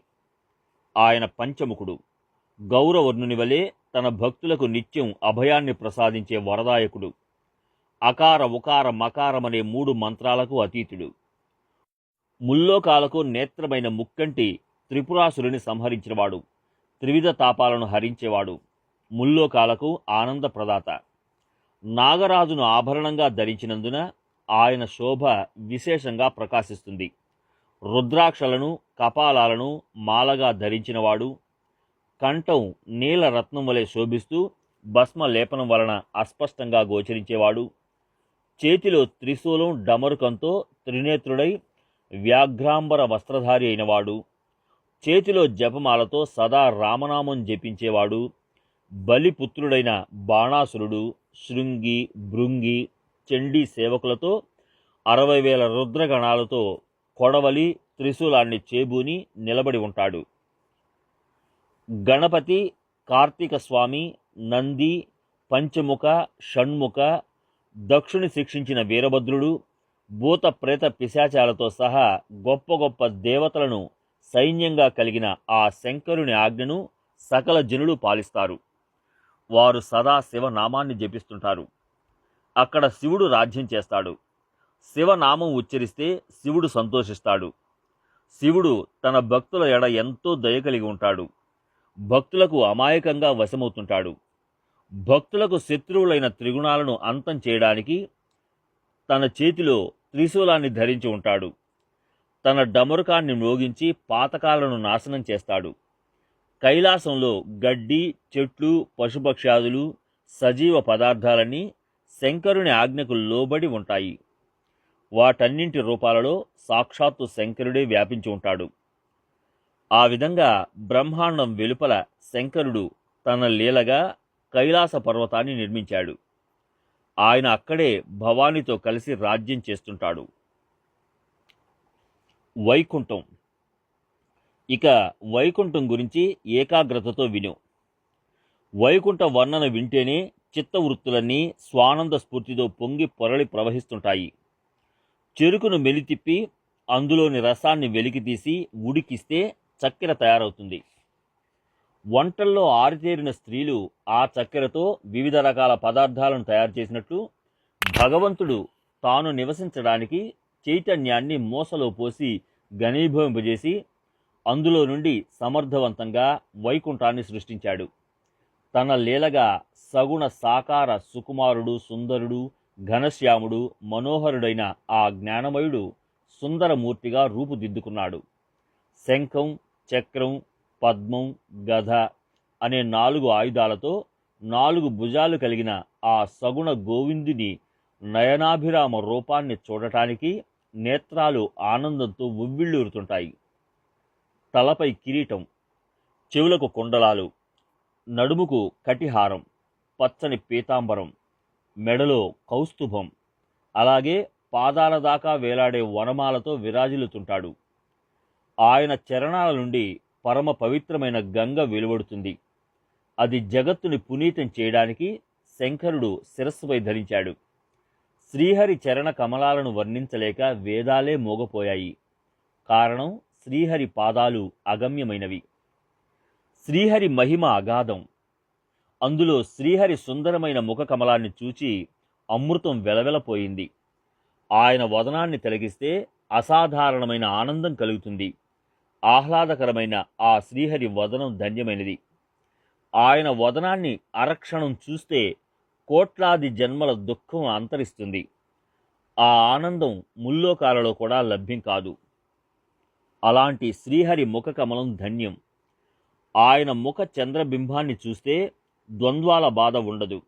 ఆయన పంచముఖుడు. గౌరవర్ణుని వలె తన భక్తులకు నిత్యం అభయాన్ని ప్రసాదించే వరదాయకుడు. అకార ఉకార మకారమనే 3 మంత్రాలకు అతీతుడు. ముల్లోకాలకు నేత్రమైన ముక్కంటి త్రిపురాసురుని సంహరించినవాడు. త్రివిధ తాపాలను హరించేవాడు. ముల్లోకాలకు ఆనంద ప్రదాత. నాగరాజును ఆభరణంగా ధరించినందున ఆయన శోభ విశేషంగా ప్రకాశిస్తుంది. రుద్రాక్షలను, కపాలాలను మాలగా ధరించినవాడు. కంఠం నీలరత్నం వలె శోభిస్తూ భస్మ లేపనం వలన అస్పష్టంగా గోచరించేవాడు. చేతిలో త్రిశూలం డమరుకంతో త్రినేత్రుడై వ్యాఘ్రాంబర వస్త్రధారి అయినవాడు. చేతిలో జపమాలతో సదా రామనామం జపించేవాడు. బలిపుత్రుడైన బాణాసురుడు, శృంగి, భృంగి, చండీ సేవకులతో 60,000 రుద్రగణాలతో కొడవలి, త్రిశూలాన్ని చేబూని నిలబడి ఉంటాడు. గణపతి, కార్తీక స్వామి, నంది, పంచముఖ, షణ్ముఖ, దక్షుని శిక్షించిన వీరభద్రుడు, భూత ప్రేత పిశాచాలతో సహా గొప్ప గొప్ప దేవతలను సైన్యంగా కలిగిన ఆ శంకరుని ఆజ్ఞను సకల జనులు పాలిస్తారు. వారు సదా శివనామాన్ని జపిస్తుంటారు. అక్కడ శివుడు రాజ్యం చేస్తాడు. శివనామం ఉచ్చరిస్తే శివుడు సంతోషిస్తాడు. శివుడు తన భక్తుల ఎడ ఎంతో దయ కలిగి ఉంటాడు. భక్తులకు అమాయకంగా వశమవుతుంటాడు. భక్తులకు శత్రువులైన త్రిగుణాలను అంతం చేయడానికి తన చేతిలో త్రిశూలాన్ని ధరించి ఉంటాడు. తన డమరుకాన్ని మ్రోగించి పాతకాలను నాశనం చేస్తాడు. కైలాసంలో గడ్డి, చెట్లు, పశుపక్ష్యాదులు, సజీవ పదార్థాలన్నీ శంకరుని ఆజ్ఞకు లోబడి ఉంటాయి. వాటన్నింటి రూపాలలో సాక్షాత్తు శంకరుడే వ్యాపించి ఉంటాడు. ఆ విధంగా బ్రహ్మాండం వెలుపల శంకరుడు తన లీలగా కైలాస పర్వతాన్ని నిర్మించాడు. ఆయన అక్కడే భవానితో కలిసి రాజ్యం చేస్తుంటాడు. వైకుంఠం. ఇక వైకుంఠం గురించి ఏకాగ్రతతో విను. వైకుంఠ వర్ణన వింటేనే చిత్తవృత్తులన్నీ స్వానంద స్ఫూర్తితో పొంగి పొరలి ప్రవహిస్తుంటాయి. చెరుకును మెలితిప్పి అందులోని రసాన్ని వెలికితీసి ఉడికిస్తే చక్కెర తయారవుతుంది. వంటల్లో ఆరితేరిన స్త్రీలు ఆ చక్కెరతో వివిధ రకాల పదార్థాలను తయారు చేసినట్లు భగవంతుడు తాను నివసించడానికి చైతన్యాన్ని మూసలో పోసి ఘనీభవింపజేసి అందులో నుండి సమర్థవంతంగా వైకుంఠాన్ని సృష్టించాడు. తన లీలగా సగుణ సాకార సుకుమారుడు, సుందరుడు, ఘనశ్యాముడు, మనోహరుడైన ఆ జ్ఞానమయుడు సుందరమూర్తిగా రూపుదిద్దుకున్నాడు. శంఖం, చక్రం, పద్మం, గద అనే 4 ఆయుధాలతో 4 భుజాలు కలిగిన ఆ సగుణ గోవిందుని నయనాభిరామ రూపాన్ని చూడటానికి నేత్రాలు ఆనందంతో ఉవ్విళ్ళూరుతుంటాయి. తలపై కిరీటం, చెవులకు కుండలాలు, నడుముకు కటిహారం, పచ్చని పీతాంబరం, మెడలో కౌస్తుభం, అలాగే పాదాల దాకా వేలాడే వనమాలతో విరాజిల్లుతుంటాడు. ఆయన చరణాల నుండి పరమ పవిత్రమైన గంగ వెలువడుతుంది. అది జగత్తుని పునీతం చేయడానికి శంకరుడు శిరస్సుపై ధరించాడు. శ్రీహరి చరణ కమలాలను వర్ణించలేక వేదాలే మోగపోయాయి. కారణం, శ్రీహరి పాదాలు అగమ్యమైనవి. శ్రీహరి మహిమ అగాధం. అందులో శ్రీహరి సుందరమైన ముఖ కమలాన్ని చూచి అమృతం వెలవెలపోయింది. ఆయన వదనాన్ని తిలకిస్తే అసాధారణమైన ఆనందం కలుగుతుంది. ఆహ్లాదకరమైన ఆ శ్రీహరి వదనం ధన్యమైనది. ఆయన వదనాన్ని అరక్షణం చూస్తే కోట్లాది జన్మల దుఃఖం అంతరిస్తుంది. ఆ ఆనందం ముల్లోకాలలో కూడా లభ్యం కాదు. అలాంటి శ్రీహరి ముఖ కమలం ధన్యం. ఆయన ముఖ చంద్రబింబాన్ని చూస్తే ద్వంద్వాల బాధ ఉండదు.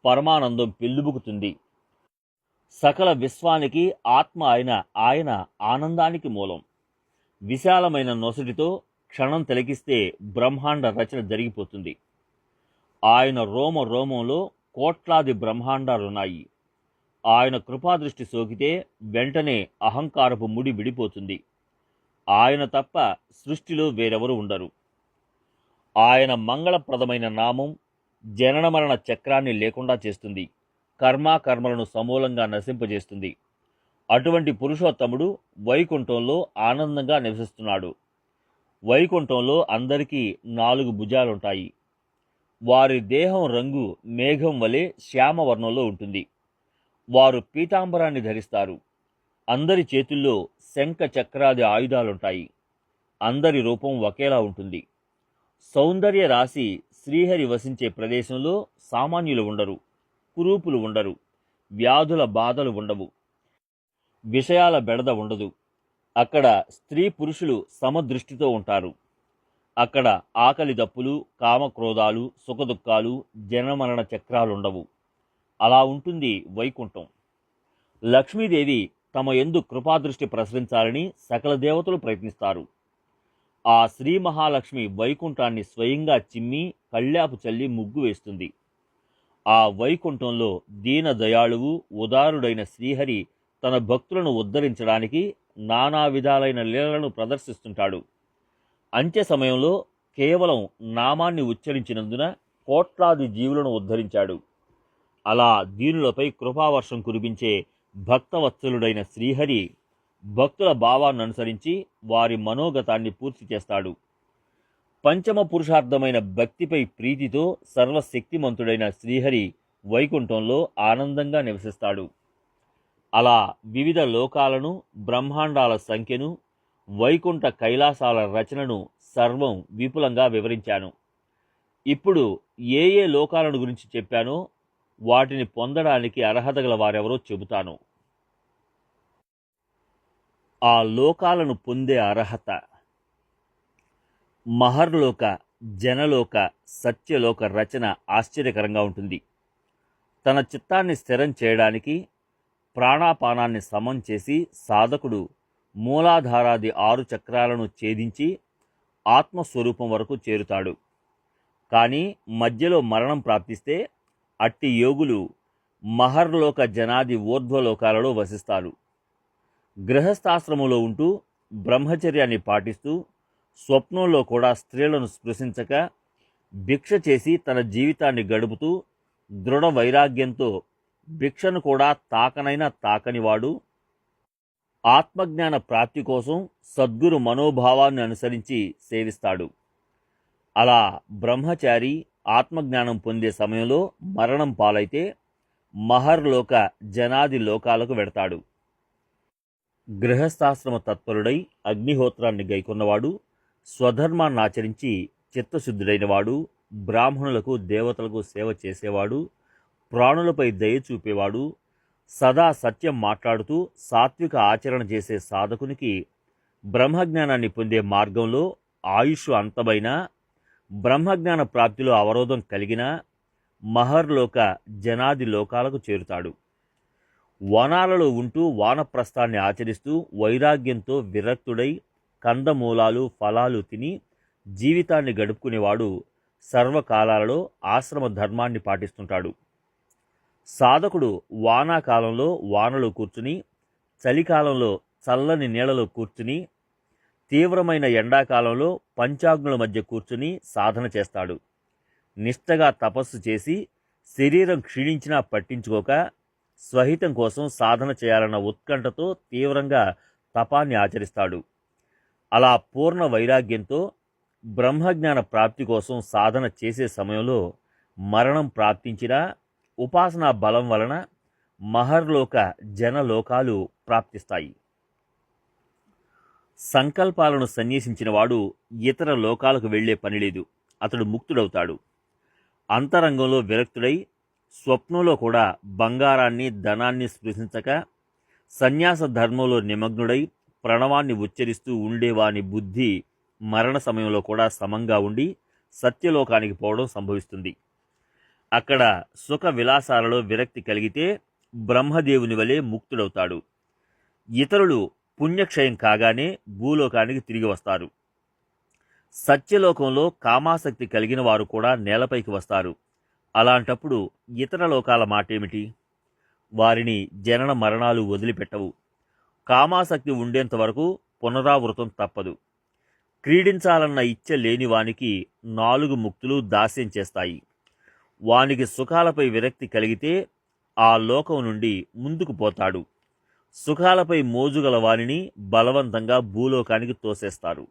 పరమానందం పెళ్ళుబుకుతుంది. సకల విశ్వానికి ఆత్మ అయిన ఆయన ఆనందానికి మూలం. విశాలమైన నొసటితో క్షణం తిలకిస్తే బ్రహ్మాండ రచన జరిగిపోతుంది. ఆయన రోమ రోమంలో కోట్లాది బ్రహ్మాండాలున్నాయి. ఆయన కృపాదృష్టి సోకితే వెంటనే అహంకారపు ముడి విడిపోతుంది. ఆయన తప్ప సృష్టిలో వేరెవరు ఉండరు. ఆయన మంగళప్రదమైన నామం జనన మరణ చక్రాన్ని లేకుండా చేస్తుంది. కర్మలను సమూలంగా నశింపజేస్తుంది. అటువంటి పురుషోత్తముడు వైకుంఠంలో ఆనందంగా నివసిస్తున్నాడు. వైకుంఠంలో అందరికీ 4 భుజాలుంటాయి. వారి దేహం రంగు మేఘం వలె శ్యామవర్ణంలో ఉంటుంది. వారు పీతాంబరాన్ని ధరిస్తారు. అందరి చేతుల్లో శంఖ చక్రాది ఆయుధాలుంటాయి. అందరి రూపం ఒకేలా ఉంటుంది. సౌందర్య రాశి శ్రీహరి వసించే ప్రదేశంలో సామాన్యులు ఉండరు, కురూపులు ఉండరు, వ్యాధుల బాధలు ఉండవు, విషయాల బెడద ఉండదు. అక్కడ స్త్రీ పురుషులు సమదృష్టితో ఉంటారు. అక్కడ ఆకలి దప్పులు, కామక్రోధాలు, సుఖదుఖాలు, జనమరణ చక్రాలుండవు. అలా ఉంటుంది వైకుంఠం. లక్ష్మీదేవి తమ యందు కృపాదృష్టి ప్రసరించాలని సకల దేవతలు ప్రయత్నిస్తారు. ఆ శ్రీ మహాలక్ష్మి వైకుంఠాన్ని స్వయంగా చిమ్మి కళ్యాపు చల్లి ముగ్గు వేస్తుంది. ఆ వైకుంఠంలో దీన దయాళువు ఉదారుడైన శ్రీహరి తన భక్తులను ఉద్ధరించడానికి నానా విధాలైన లీలలను ప్రదర్శిస్తుంటాడు. అంత్య సమయంలో కేవలం నామాన్ని ఉచ్చరించినందున కోట్లాది జీవులను ఉద్ధరించాడు. అలా దీనులపై కృపావర్షం కురిపించే భక్తవత్సలుడైన శ్రీహరి భక్తుల భావాన్ని అనుసరించి వారి మనోగతాన్ని పూర్తి చేస్తాడు. పంచమ పురుషార్థమైన భక్తిపై ప్రీతితో సర్వశక్తిమంతుడైన శ్రీహరి వైకుంఠంలో ఆనందంగా నివసిస్తాడు. అలా వివిధ లోకాలను, బ్రహ్మాండాల సంఖ్యను, వైకుంఠ కైలాసాల రచనను సర్వం విపులంగా వివరించాను. ఇప్పుడు ఏ ఏ లోకాలను గురించి చెప్పానో వాటిని పొందడానికి అర్హత గల వారెవరో చెబుతాను. ఆ లోకాలను పొందే అర్హత: మహర్లోక, జనలోక, సత్యలోక రచన ఆశ్చర్యకరంగా ఉంటుంది. తన చిత్తాన్ని స్థిరం చేయడానికి ప్రాణాపానాన్ని సమం చేసి సాధకుడు మూలాధారాది 6 చక్రాలను ఛేదించి ఆత్మస్వరూపం వరకు చేరుతాడు. కానీ మధ్యలో మరణం ప్రాప్తిస్తే అట్టి యోగులు మహర్లోక, జనాది ఊర్ధ్వలోకాలలో వసిస్తారు. గృహస్థాశ్రమంలో ఉంటూ బ్రహ్మచర్యాన్ని పాటిస్తూ స్వప్నంలో కూడా స్త్రీలను స్పృశించక భిక్ష చేసి తన జీవితాన్ని గడుపుతూ దృఢ వైరాగ్యంతో భిక్షను కూడా తాకనైనా తాకనివాడు ఆత్మజ్ఞాన ప్రాప్తి కోసం సద్గురు మనోభావాన్ని అనుసరించి సేవిస్తాడు. అలా బ్రహ్మచారి ఆత్మజ్ఞానం పొందే సమయంలో మరణం పాలైతే మహర్లోక జనాది లోకాలకు వెడతాడు. గృహస్థాశ్రమ తత్పరుడై అగ్నిహోత్రాన్ని గైకొన్నవాడు, స్వధర్మాన్ని ఆచరించి చిత్తశుద్ధుడైనవాడు, బ్రాహ్మణులకు దేవతలకు సేవ చేసేవాడు, ప్రాణులపై దయ చూపేవాడు, సదా సత్యం మాట్లాడుతూ సాత్విక ఆచరణ చేసే సాధకునికి బ్రహ్మజ్ఞానాన్ని పొందే మార్గంలో ఆయుష్ అంతమైన బ్రహ్మజ్ఞాన ప్రాప్తిలో అవరోధం కలిగినా మహర్లోక జనాది లోకాలకు చేరుతాడు. వనాలలో ఉంటూ వానప్రస్థాన్ని ఆచరిస్తూ వైరాగ్యంతో విరక్తుడై కందమూలాలు ఫలాలు తిని జీవితాన్ని గడుపుకునేవాడు సర్వకాలాలలో ఆశ్రమ ధర్మాన్ని పాటిస్తుంటాడు. సాధకుడు వానాకాలంలో వానలో కూర్చుని, చలికాలంలో చల్లని నీళ్ళలో కూర్చుని, తీవ్రమైన ఎండాకాలంలో పంచాగ్నుల మధ్య కూర్చుని సాధన చేస్తాడు. నిష్టగా తపస్సు చేసి శరీరం క్షీణించినా పట్టించుకోక స్వహితం కోసం సాధన చేయాలన్న ఉత్కంఠతో తీవ్రంగా తపాన్ని ఆచరిస్తాడు. అలా పూర్ణ వైరాగ్యంతో బ్రహ్మజ్ఞాన ప్రాప్తి కోసం సాధన చేసే సమయంలో మరణం ప్రాప్తించినా ఉపాసనా బలం వలన మహర్లోక జనలోకాలు ప్రాప్తిస్తాయి. సంకల్పాలను సన్యసించిన వాడు ఇతర లోకాలకు వెళ్లే పనిలేదు. అతడు ముక్తుడవుతాడు. అంతరంగంలో విరక్తుడై స్వప్నంలో కూడా బంగారాన్ని ధనాన్ని స్పృశించక సన్యాస ధర్మంలో నిమగ్నుడై ప్రణవాన్ని ఉచ్చరిస్తూ ఉండేవాని బుద్ధి మరణ సమయంలో కూడా సమంగా ఉండి సత్యలోకానికి పోవడం సంభవిస్తుంది. అక్కడ సుఖ విలాసాలలో విరక్తి కలిగితే బ్రహ్మదేవుని వలె ముక్తుడవుతాడు. ఇతరులు పుణ్యక్షయం కాగానే భూలోకానికి తిరిగి వస్తారు. సత్యలోకంలో కామాసక్తి కలిగిన వారు కూడా నేలపైకి వస్తారు. అలాంటప్పుడు ఇతర లోకాల మాటేమిటి? వారిని జనన మరణాలు వదిలిపెట్టవు. కామాసక్తి ఉండేంత వరకు పునరావృతం తప్పదు. క్రీడించాలన్న ఇచ్చ లేని వానికి 4 ముక్తులు దాస్యం చేస్తాయి. వానికి సుఖాలపై విరక్తి కలిగితే ఆ లోకం నుండి ముందుకు పోతాడు. సుఖాలపై మోజుగల వారిని బలవంతంగా భూలోకానికి తోసేస్తారు.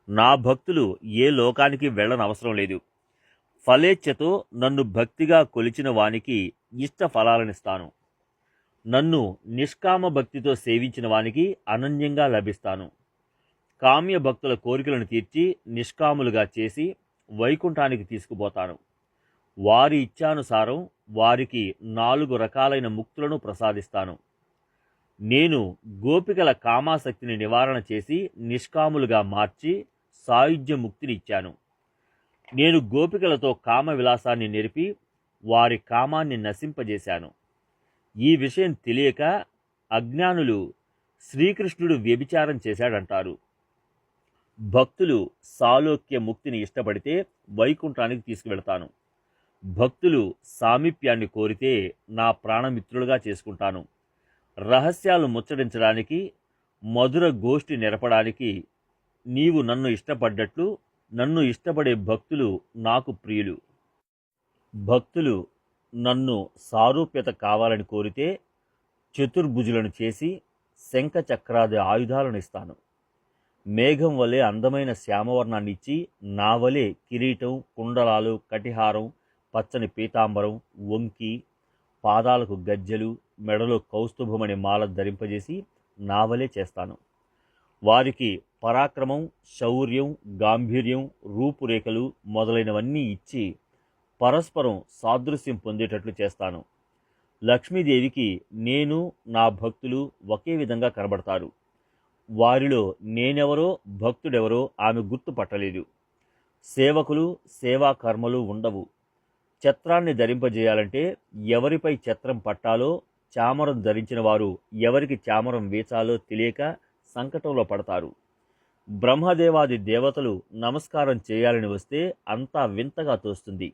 నా భక్తులు ఏ లోకానికి వెళ్ళనవసరం లేదు. ఫలేచ్ఛతో నన్ను భక్తిగా కొలిచిన వానికి ఇష్ట ఫలాలనిస్తాను. నన్ను నిష్కామ భక్తితో సేవించిన వానికి అనన్యంగా లభిస్తాను. కామ్య భక్తుల కోరికలను తీర్చి నిష్కాములుగా చేసి వైకుంఠానికి తీసుకుపోతాను. వారి ఇచ్ఛానుసారం వారికి 4 రకాలైన ముక్తులను ప్రసాదిస్తాను. నేను గోపికల కామాసక్తిని నివారణ చేసి నిష్కాములుగా మార్చి సాయుధ్య ముక్తిని ఇచ్చాను. నేను గోపికలతో కామ విలాసాన్ని నెరిపి వారి కామాన్ని నశింపజేశాను. ఈ విషయం తెలియక అజ్ఞానులు శ్రీకృష్ణుడు వ్యభిచారం చేశాడంటారు. భక్తులు సాలోక్య ముక్తిని ఇష్టపడితే వైకుంఠానికి తీసుకువెళతాను. భక్తులు సామీప్యాన్ని కోరితే నా ప్రాణమిత్రులుగా చేసుకుంటాను. రహస్యాలు ముచ్చటించడానికి, మధుర గోష్ఠి నెరపడానికి నీవు నన్ను ఇష్టపడ్డట్లు నన్ను ఇష్టపడే భక్తులు నాకు ప్రియులు. భక్తులు నన్ను సారూప్యత కావాలని కోరితే చతుర్భుజులను చేసి శంఖ చక్రాది ఆయుధాలను ఇస్తాను. మేఘం వలె అందమైన శ్యామవర్ణాన్ని ఇచ్చి నా వలె కిరీటం, కుండలాలు, కటిహారం, పచ్చని పీతాంబరం, వంకి, పాదాలకు గజ్జెలు, మెడలో కౌస్తుభమనే మాల ధరింపజేసి నా వలె చేస్తాను. వారికి పరాక్రమం, శౌర్యం, గాంభీర్యం, రూపురేఖలు మొదలైనవన్నీ ఇచ్చి పరస్పరం సాదృశ్యం పొందేటట్లు చేస్తాను. లక్ష్మీదేవికి నేను, నా భక్తులు ఒకే విధంగా కనబడతారు. వారిలో నేనెవరో భక్తుడెవరో ఆమె గుర్తుపట్టలేదు. సేవకులు, సేవా కర్మలు ఉండవు. ఛత్రాన్ని ధరింపజేయాలంటే ఎవరిపై ఛత్రం పట్టాలో, చామరం ధరించిన వారు ఎవరికి చామరం వేచాలో తెలియక సంకటంలో పడతారు. బ్రహ్మదేవాది దేవతలు నమస్కారం చేయాలని వస్తే అంతా వింతగా తోస్తుంది.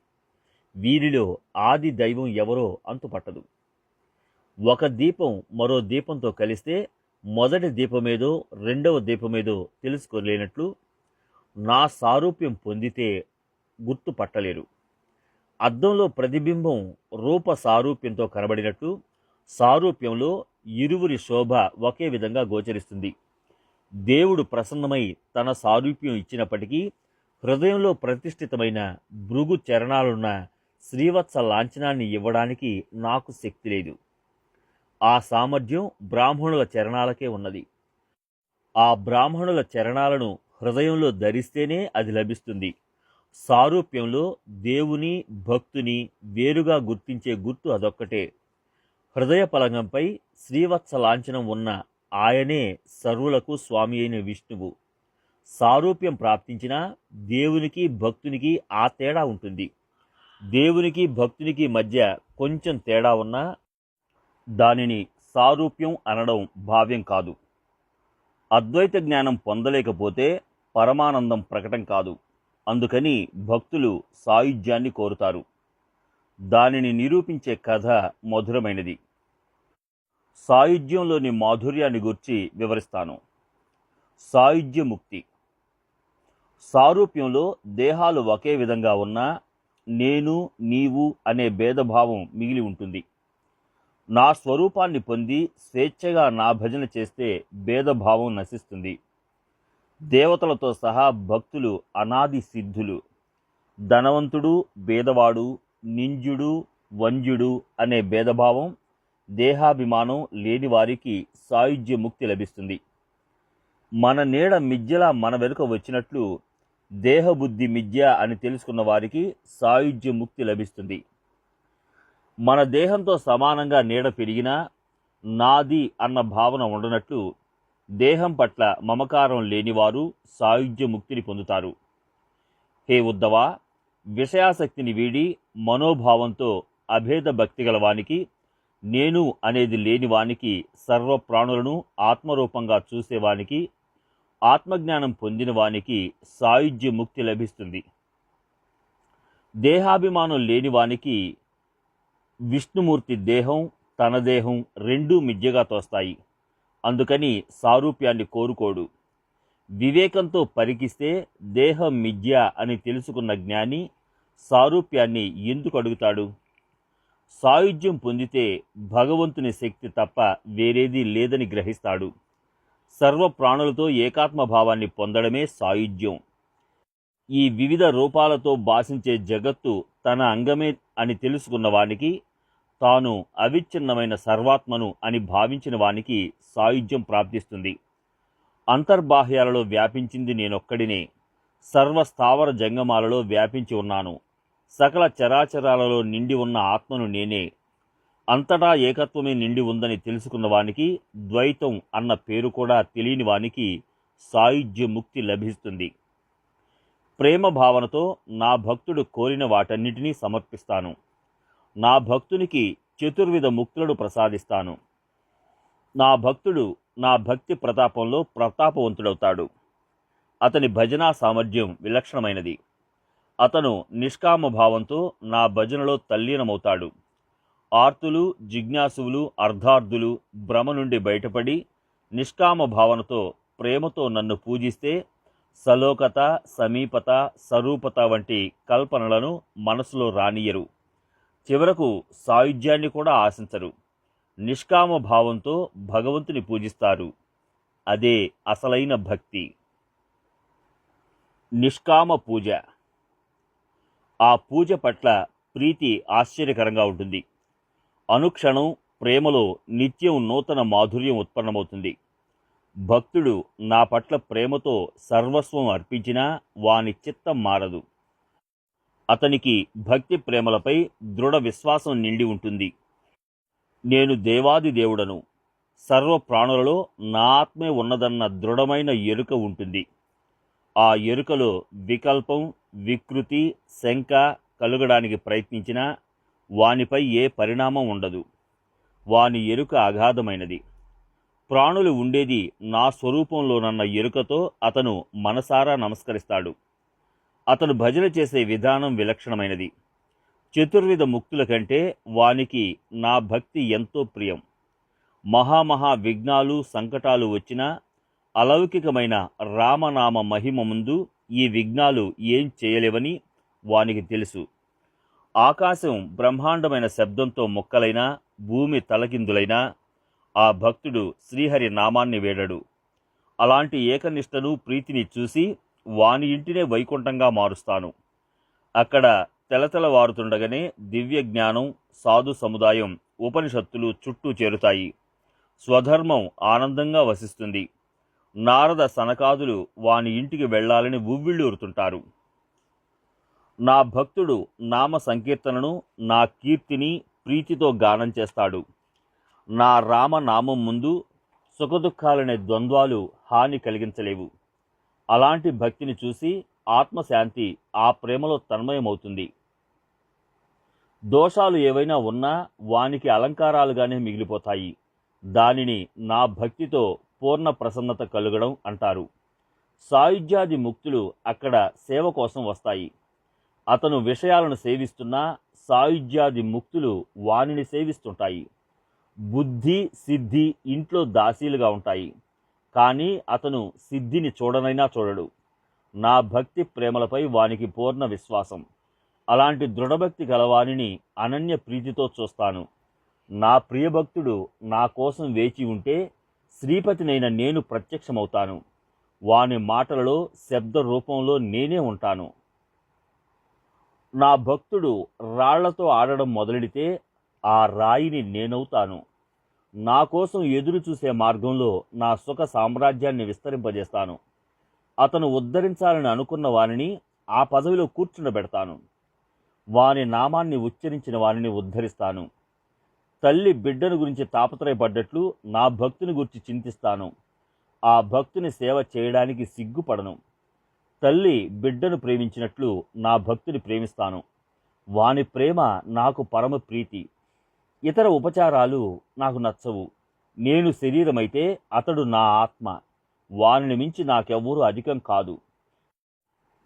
వీరిలో ఆది దైవం ఎవరో అంతుపట్టదు. ఒక దీపం మరో దీపంతో కలిస్తే మొదటి దీపమేదో రెండవ దీపమేదో తెలుసుకోలేనట్లు నా సారూప్యం పొందితే గుర్తుపట్టలేరు. అద్దంలో ప్రతిబింబం రూప సారూప్యంతో కనబడినట్టు సారూప్యంలో ఇరువురి శోభ ఒకే విధంగా గోచరిస్తుంది. దేవుడు ప్రసన్నమై తన సారూప్యం ఇచ్చినప్పటికీ హృదయంలో ప్రతిష్ఠితమైన భృగు చరణాలున్న శ్రీవత్స లాంఛనాన్ని ఇవ్వడానికి నాకు శక్తి లేదు. ఆ సామర్థ్యం బ్రాహ్మణుల చరణాలకే ఉన్నది. ఆ బ్రాహ్మణుల చరణాలను హృదయంలో ధరిస్తేనే అది లభిస్తుంది. సారూప్యంలో దేవుని భక్తుని వేరుగా గుర్తించే గుర్తు అదొక్కటే. హృదయ పలకంపై శ్రీవత్స లాంఛనం ఉన్న ఆయనే సర్వులకు స్వామి అయిన విష్ణువు. సారూప్యం ప్రాప్తించినా దేవునికి భక్తునికి ఆ తేడా ఉంటుంది. దేవునికి భక్తునికి మధ్య కొంచెం తేడా ఉన్నా దానిని సారూప్యం అనడం భావ్యం కాదు. అద్వైత జ్ఞానం పొందలేకపోతే పరమానందం ప్రకటం కాదు. అందుకని భక్తులు సాయుధ్యాన్ని కోరుతారు. దానిని నిరూపించే కథ మధురమైనది. సాయుధ్యంలోని మాధుర్యాన్ని గురించి వివరిస్తాను. సాయుధ్య ముక్తి. సారూప్యంలో దేహాలు ఒకే విధంగా ఉన్నా నేను నీవు అనే భేదభావం మిగిలి ఉంటుంది. నా స్వరూపాన్ని పొంది స్వేచ్ఛగా నా భజన చేస్తే భేదభావం నశిస్తుంది. దేవతలతో సహా భక్తులు అనాది సిద్ధులు. ధనవంతుడు బేదవాడు, నింజుడు వంజ్యుడు అనే భేదభావం దేహాభిమానం లేని వారికి సాయుధ్య ముక్తి లభిస్తుంది. మన నీడ మిథ్యలా మన వెనుక వచ్చినట్లు దేహబుద్ధి మిథ్య అని తెలుసుకున్న వారికి సాయుధ్య ముక్తి లభిస్తుంది. మన దేహంతో సమానంగా నీడ పెరిగినా నాది అన్న భావన ఉండనట్లు దేహం పట్ల మమకారం లేనివారు సాయుధ్య ముక్తిని పొందుతారు. హే ఉద్ధవా, విషయాసక్తిని వీడి మనోభావంతో అభేద భక్తి గల వానికి, నేను అనేది లేని వానికి, సర్వప్రాణులను ఆత్మరూపంగా చూసేవానికి, ఆత్మజ్ఞానం పొందిన వానికి సాయుధ్య ముక్తి లభిస్తుంది. దేహాభిమానం లేని వానికి విష్ణుమూర్తి దేహం తన దేహం రెండూ మిథ్యగా తోస్తాయి. అందుకని సారూప్యాన్ని కోరుకోడు. వివేకంతో పరికిస్తే దేహం మిథ్య అని తెలుసుకున్న జ్ఞాని సారూప్యాన్ని ఎందుకు అడుగుతాడు? సాయుధ్యం పొందితే భగవంతుని శక్తి తప్ప వేరేది లేదని గ్రహిస్తాడు. సర్వప్రాణులతో ఏకాత్మభావాన్ని పొందడమే సాయుధ్యం. ఈ వివిధ రూపాలతో భాషించే జగత్తు తన అంగమే అని తెలుసుకున్న వానికి, తాను అవిచ్ఛిన్నమైన సర్వాత్మను అని భావించిన వానికి సాయుధ్యం ప్రాప్తిస్తుంది. అంతర్బాహ్యాలలో వ్యాపించింది నేనొక్కడినే. సర్వస్థావర జంగమాలలో వ్యాపించి ఉన్నాను. సకల చరాచరాలలో నిండి ఉన్న ఆత్మను నేనే. అంతటా ఏకత్వమే నిండి ఉందని తెలుసుకున్న వానికి, ద్వైతం అన్న పేరు కూడా తెలియని వానికి సాయుధ్య ముక్తి లభిస్తుంది. ప్రేమ భావనతో నా భక్తుడు కోరిన వాటన్నిటినీ సమర్పిస్తాను. నా భక్తునికి చతుర్విధ ముక్తులను ప్రసాదిస్తాను. నా భక్తుడు నా భక్తి ప్రతాపంలో ప్రతాపవంతుడవుతాడు. అతని భజనా సామర్థ్యం విలక్షణమైనది. అతను నిష్కామ భావంతో నా భజనలో తల్లీనమవుతాడు. ఆర్తులు, జిజ్ఞాసువులు, అర్ధార్థులు భ్రమ నుండి బయటపడి నిష్కామ భావనతో ప్రేమతో నన్ను పూజిస్తే సలోకత, సమీపత, సరూపత వంటి కల్పనలను మనసులో రానియరు. చివరకు సాయుధ్యాన్ని కూడా ఆశించరు. నిష్కామ భావంతో భగవంతుని పూజిస్తారు. అదే అసలైన భక్తి. నిష్కామ పూజ. ఆ పూజ పట్ల ప్రీతి ఆశ్చర్యకరంగా ఉంటుంది. అనుక్షణం ప్రేమలో నిత్యం నూతన మాధుర్యం ఉత్పన్నమవుతుంది. భక్తుడు నా పట్ల ప్రేమతో సర్వస్వం అర్పించినా వాని చిత్తం మారదు. అతనికి భక్తి ప్రేమలపై దృఢ విశ్వాసం నిండి ఉంటుంది. నేను దేవాది దేవుడను, సర్వప్రాణులలో నా ఆత్మే ఉన్నదన్న దృఢమైన ఎరుక ఉంటుంది. ఆ ఎరుకలో వికల్పం, వికృతి, శంక కలుగడానికి ప్రయత్నించినా వానిపై ఏ పరిణామం ఉండదు. వాని ఎరుక అగాధమైనది. ప్రాణులు ఉండేది నా స్వరూపంలోనన్న ఎరుకతో అతను మనసారా నమస్కరిస్తాడు. అతను భజన చేసే విధానం విలక్షణమైనది. చతుర్విధ ముక్తుల కంటే వానికి నా భక్తి ఎంతో ప్రియం. మహామహా విఘ్నాలు, సంకటాలు వచ్చినా అలౌకికమైన రామనామ మహిమ ముందు ఈ విఘ్నాలు ఏం చేయలేవని వానికి తెలుసు. ఆకాశం బ్రహ్మాండమైన శబ్దంతో మొక్కలైనా, భూమి తలకిందులైనా ఆ భక్తుడు శ్రీహరి నామాన్ని వేడడు. అలాంటి ఏకనిష్టను, ప్రీతిని చూసి వాని ఇంటినే వైకుంఠంగా మారుస్తాను. అక్కడ తెలతెలవారుతుండగానే దివ్య జ్ఞానం, సాధు సముదాయం, ఉపనిషత్తులు చుట్టూ చేరుతాయి. స్వధర్మం ఆనందంగా వసిస్తుంది. నారద సనకాదులు వాని ఇంటికి వెళ్ళాలని ఉవ్విళ్ళూరుతుంటారు. నా భక్తుడు నామ సంకీర్తనను, నా కీర్తిని ప్రీతితో గానం చేస్తాడు. నా రామనామం ముందు సుఖదుఖాలనే ద్వంద్వాలు హాని కలిగించలేవు. అలాంటి భక్తిని చూసి ఆత్మశాంతి ఆ ప్రేమలో తన్మయమవుతుంది. దోషాలు ఏవైనా ఉన్నా వానికి అలంకారాలుగానే మిగిలిపోతాయి. దానిని నా భక్తితో పూర్ణ ప్రసన్నత కలుగడం అంటారు. సాయుధ్యాది ముక్తులు అక్కడ సేవ కోసం వస్తాయి. అతను విషయాలను సేవిస్తున్నా సాయుధ్యాది ముక్తులు వానిని సేవిస్తుంటాయి. బుద్ధి, సిద్ధి ఇంట్లో దాసీలుగా ఉంటాయి. కానీ అతను సిద్ధిని చూడనైనా చూడడు. నా భక్తి ప్రేమలపై వానికి పూర్ణ విశ్వాసం. అలాంటి దృఢభక్తి గలవానిని అనన్య ప్రీతితో చూస్తాను. నా ప్రియభక్తుడు నా కోసం వేచి ఉంటే శ్రీపతినైన నేను ప్రత్యక్షమవుతాను. వాని మాటలలో శబ్ద రూపంలో నేనే ఉంటాను. నా భక్తుడు రాళ్లతో ఆడడం మొదలెడితే ఆ రాయిని నేనవుతాను. నా కోసం ఎదురు చూసే మార్గంలో నా సుఖ సామ్రాజ్యాన్ని విస్తరింపజేస్తాను. అతను ఉద్ధరించాలని అనుకున్న వానిని ఆ పదవిలో కూర్చుండబెడతాను. వాని నామాన్ని ఉచ్చరించిన వానిని ఉద్ధరిస్తాను. తల్లి బిడ్డను గురించి తాపత్రయపడ్డట్లు నా భక్తుని గురించి చింతిస్తాను. ఆ భక్తుని సేవ చేయడానికి సిగ్గుపడను. తల్లి బిడ్డను ప్రేమించినట్లు నా భక్తుని ప్రేమిస్తాను. వాని ప్రేమ నాకు పరమ ప్రీతి. ఇతర ఉపచారాలు నాకు నచ్చవు. నేను శరీరమైతే అతడు నా ఆత్మ. వానిని మించి నాకెవ్వరూ అధికం కాదు.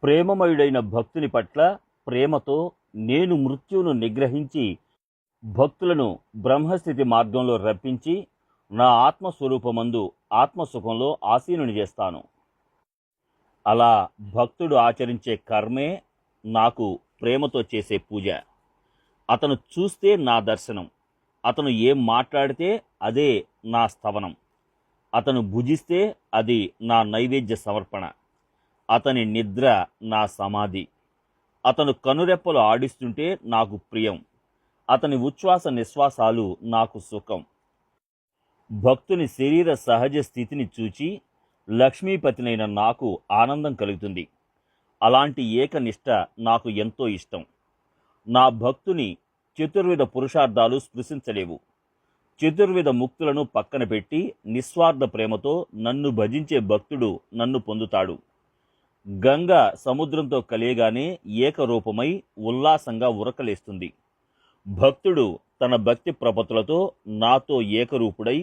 ప్రేమమయుడైన భక్తుని పట్ల ప్రేమతో నేను మృత్యువును నిగ్రహించి భక్తులను బ్రహ్మస్థితి మార్గంలో రప్పించి నా ఆత్మస్వరూపమందు ఆత్మసుఖంలో ఆసీనుని చేస్తాను. అలా భక్తుడు ఆచరించే కర్మే నాకు ప్రేమతో చేసే పూజ. అతను చూస్తే నా దర్శనం. అతను ఏం మాట్లాడితే అదే నా స్తవనం. అతను భుజిస్తే అది నా నైవేద్య సమర్పణ. అతని నిద్ర నా సమాధి. అతను కనురెప్పలు ఆడిస్తుంటే నాకు ప్రియం. అతని ఉచ్ఛ్వాస నిశ్వాసాలు నాకు సుఖం. భక్తుని శరీర సహజ స్థితిని చూచి లక్ష్మీపతినైన నాకు ఆనందం కలుగుతుంది. అలాంటి ఏకనిష్ట నాకు ఎంతో ఇష్టం. నా భక్తుని చతుర్విధ పురుషార్థాలు స్పృశించలేవు. చతుర్విధ ముక్తులను పక్కన పెట్టి నిస్వార్థ ప్రేమతో నన్ను భజించే భక్తుడు నన్ను పొందుతాడు. గంగ సముద్రంతో కలియగానే ఏకరూపమై ఉల్లాసంగా ఉరకలేస్తుంది. భక్తుడు తన భక్తి ప్రపత్తులతో నాతో ఏకరూపుడై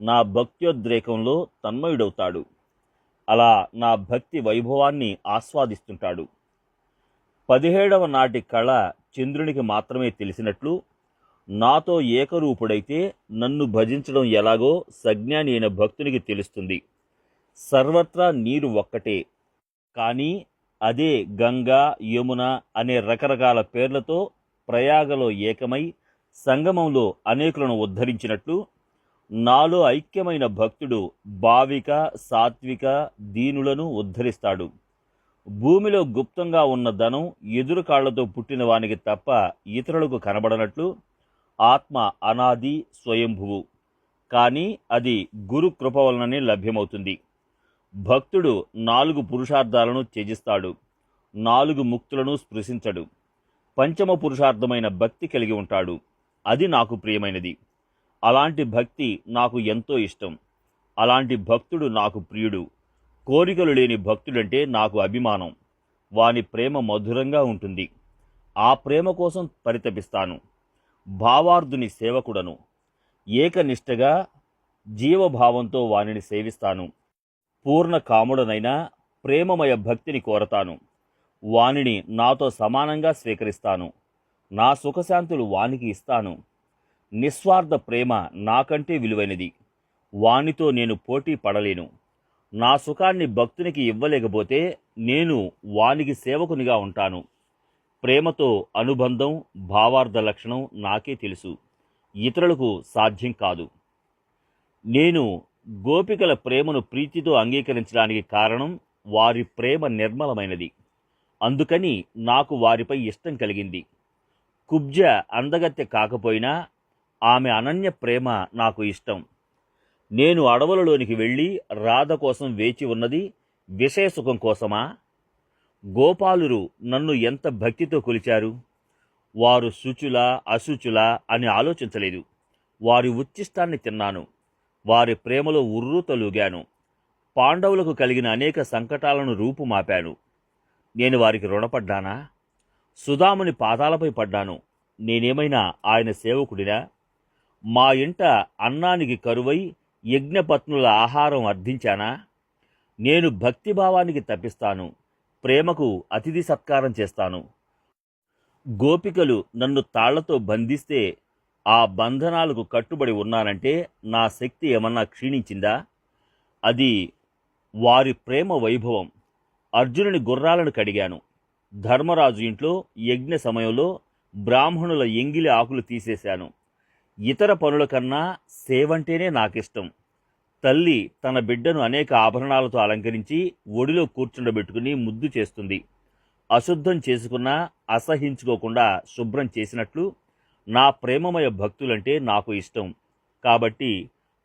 నా భక్త్యోద్రేకంలో తన్మయుడవుతాడు. అలా నా భక్తి వైభవాన్ని ఆస్వాదిస్తుంటాడు. 17వ నాటి కళ చంద్రునికి మాత్రమే తెలిసినట్లు నాతో ఏకరూపుడైతే నన్ను భజించడం ఎలాగో సజ్ఞాని అయిన భక్తునికి తెలుస్తుంది. సర్వత్రా నీరు ఒక్కటే, కానీ అదే గంగా, యమున అనే రకరకాల పేర్లతో ప్రయాగలో ఏకమై సంగమంలో అనేకులను ఉద్ధరించినట్లు నాలో ఐక్యమైన భక్తుడు భావిక, సాత్విక, దీనులను ఉద్ధరిస్తాడు. భూమిలో గుప్తంగా ఉన్న ధనం ఎదురు కాళ్లతో పుట్టిన వానికి తప్ప ఇతరులకు కనబడనట్లు ఆత్మ అనాది, స్వయంభువు. కానీ అది గురు కృప వలననే లభ్యమవుతుంది. భక్తుడు 4 పురుషార్థాలను త్యజిస్తాడు. 4 ముక్తులను స్పృశించడు. పంచమ పురుషార్థమైన భక్తి కలిగి ఉంటాడు. అది నాకు ప్రియమైనది. అలాంటి భక్తి నాకు ఎంతో ఇష్టం. అలాంటి భక్తుడు నాకు ప్రియుడు. కోరికలు లేని భక్తుడంటే నాకు అభిమానం. వాని ప్రేమ మధురంగా ఉంటుంది. ఆ ప్రేమ కోసం పరితపిస్తాను. భావార్థుని సేవకుడను. ఏకనిష్టగా జీవభావంతో వానిని సేవిస్తాను. పూర్ణ కాముడనైనా ప్రేమమయ భక్తిని కోరతాను. వానిని నాతో సమానంగా స్వీకరిస్తాను. నా సుఖశాంతులు వానికి ఇస్తాను. నిస్వార్థ ప్రేమ నాకంటే విలువైనది. వానితో నేను పోటీ పడలేను. నా సుఖాన్ని భక్తునికి ఇవ్వలేకపోతే నేను వానికి సేవకునిగా ఉంటాను. ప్రేమతో అనుబంధం, భావార్థ లక్షణం నాకే తెలుసు, ఇతరులకు సాధ్యం కాదు. నేను గోపికల ప్రేమను ప్రీతితో అంగీకరించడానికి కారణం వారి ప్రేమ నిర్మలమైనది. అందుకని నాకు వారిపై ఇష్టం కలిగింది. కుబ్జ అందగత్తె కాకపోయినా ఆమె అనన్య ప్రేమ నాకు ఇష్టం. నేను అడవులలోనికి వెళ్ళి రాధ కోసం వేచి ఉన్నది విషయ సుఖం కోసమా? గోపాలురు నన్ను ఎంత భక్తితో కొలిచారు. వారు శుచులా అశుచులా అని ఆలోచించలేదు. వారి ఉచ్ఛిష్టాన్ని తిన్నాను. వారి ప్రేమలో ఉర్రూతలూగాను. పాండవులకు కలిగిన అనేక సంకటాలను రూపుమాపాను. నేను వారికి రుణపడ్డానా? సుధాముని పాదాలపై పడ్డాను. నేనేమైనా ఆయన సేవకుడినా? మా ఇంట అన్నానికి కరువై యజ్ఞపత్నుల ఆహారం అర్థించానా? నేను భక్తిభావానికి తప్పిస్తాను, ప్రేమకు అతిథి సత్కారం చేస్తాను. గోపికలు నన్ను తాళ్లతో బంధిస్తే ఆ బంధనాలకు కట్టుబడి ఉన్నానంటే నా శక్తి ఏమన్నా క్షీణించిందా? అది వారి ప్రేమ వైభవం. అర్జునుని గుర్రాలను కడిగాను. ధర్మరాజు ఇంట్లో యజ్ఞ సమయంలో బ్రాహ్మణుల ఎంగిలి ఆకులు తీసేశాను. ఇతర పనుల కన్నా సేవంటేనే నాకిష్టం. తల్లి తన బిడ్డను అనేక ఆభరణాలతో అలంకరించి ఒడిలో కూర్చుండబెట్టుకుని ముద్దు చేస్తుంది. అశుద్ధం చేసుకున్నా అసహించుకోకుండా శుభ్రం చేసినట్లు నా ప్రేమమయ భక్తులంటే నాకు ఇష్టం. కాబట్టి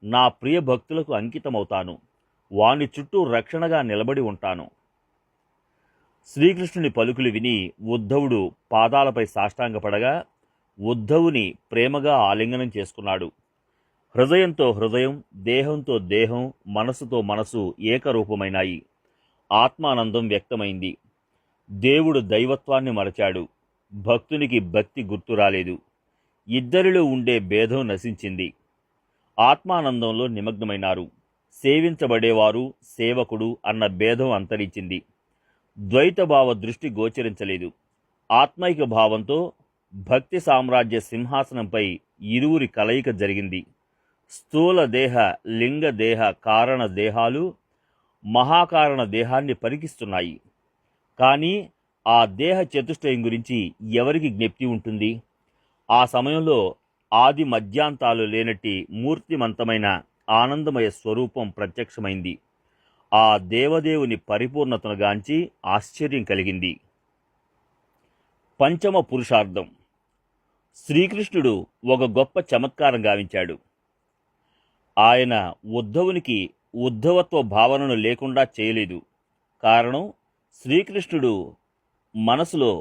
నా ప్రియ భక్తులకు అంకితమవుతాను. వాని చుట్టూ రక్షణగా నిలబడి ఉంటాను. శ్రీకృష్ణుని పలుకులు విని ఉద్ధవుడు పాదాలపై సాష్టాంగపడగా ఉద్ధవుని ప్రేమగా ఆలింగనం చేసుకున్నాడు. హృదయంతో హృదయం, దేహంతో దేహం, మనసుతో మనసు ఏకరూపమైనాయి. ఆత్మానందం వ్యక్తమైంది. దేవుడు దైవత్వాన్ని మరచాడు. భక్తునికి భక్తి గుర్తు రాలేదు. ఇద్దరిలో ఉండే భేదం నశించింది. ఆత్మానందంలో నిమగ్నమైనారు. సేవించబడేవారు, సేవకుడు అన్న భేదం అంతరించింది. ద్వైతభావ దృష్టి గోచరించలేదు. ఆత్మైక భావంతో భక్తి సామ్రాజ్య సింహాసనంపై ఇరువురి కలయిక జరిగింది. స్థూల దేహ, లింగ దేహ కారణ దేహాలు మహాకారణ దేహాన్ని పరికిస్తున్నాయి. కానీ ఆ దేహ చతుష్టయం గురించి ఎవరికి జ్ఞప్తి ఉంటుంది? ఆ సమయంలో ఆది మధ్యాంతాలు లేనట్టి మూర్తిమంతమైన ఆనందమయ స్వరూపం ప్రత్యక్షమైంది. ఆ దేవదేవుని పరిపూర్ణతను గాంచి ఆశ్చర్యం కలిగింది. పంచమ పురుషార్థం. శ్రీకృష్ణుడు ఒక గొప్ప చమత్కారం గావించాడు. ఆయన ఉద్ధవునికి ఉద్ధవత్వ భావనను లేకుండా చేయలేదు. కారణం, శ్రీకృష్ణుడు మనసులో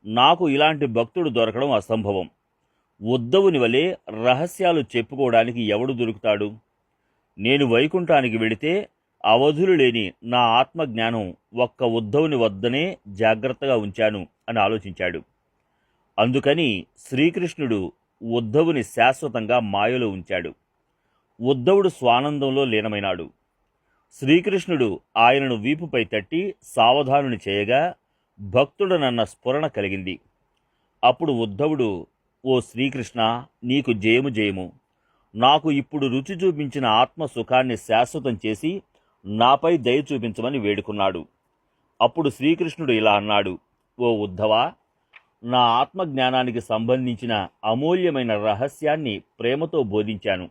నాకు ఇలాంటి భక్తుడు దొరకడం అసంభవం. ఉద్ధవుని వలె రహస్యాలు చెప్పుకోవడానికి ఎవడు దొరుకుతాడు? నేను వైకుంఠానికి వెళితే అవధులు లేని నా ఆత్మజ్ఞానం ఒక్క ఉద్ధవుని వద్దనే జాగ్రత్తగా ఉంచాను అని ఆలోచించాడు. అందుకని శ్రీకృష్ణుడు ఉద్ధవుని శాశ్వతంగా మాయలో ఉంచాడు. ఉద్ధవుడు స్వానందంలో లీనమైనాడు. శ్రీకృష్ణుడు ఆయనను వీపుపై తట్టి సావధానుని చేయగా భక్తుడనన్న స్ఫురణ కలిగింది. అప్పుడు ఉద్ధవుడు, ఓ శ్రీకృష్ణ, నీకు జయము జయము. నాకు ఇప్పుడు రుచి చూపించిన ఆత్మ సుఖాన్ని శాశ్వతం చేసి నాపై దయ చూపించమని వేడుకున్నాడు. అప్పుడు శ్రీకృష్ణుడు ఇలా అన్నాడు, ఓ ఉద్ధవా, నా ఆత్మజ్ఞానానికి సంబంధించిన అమూల్యమైన రహస్యాన్ని ప్రేమతో బోధించాను.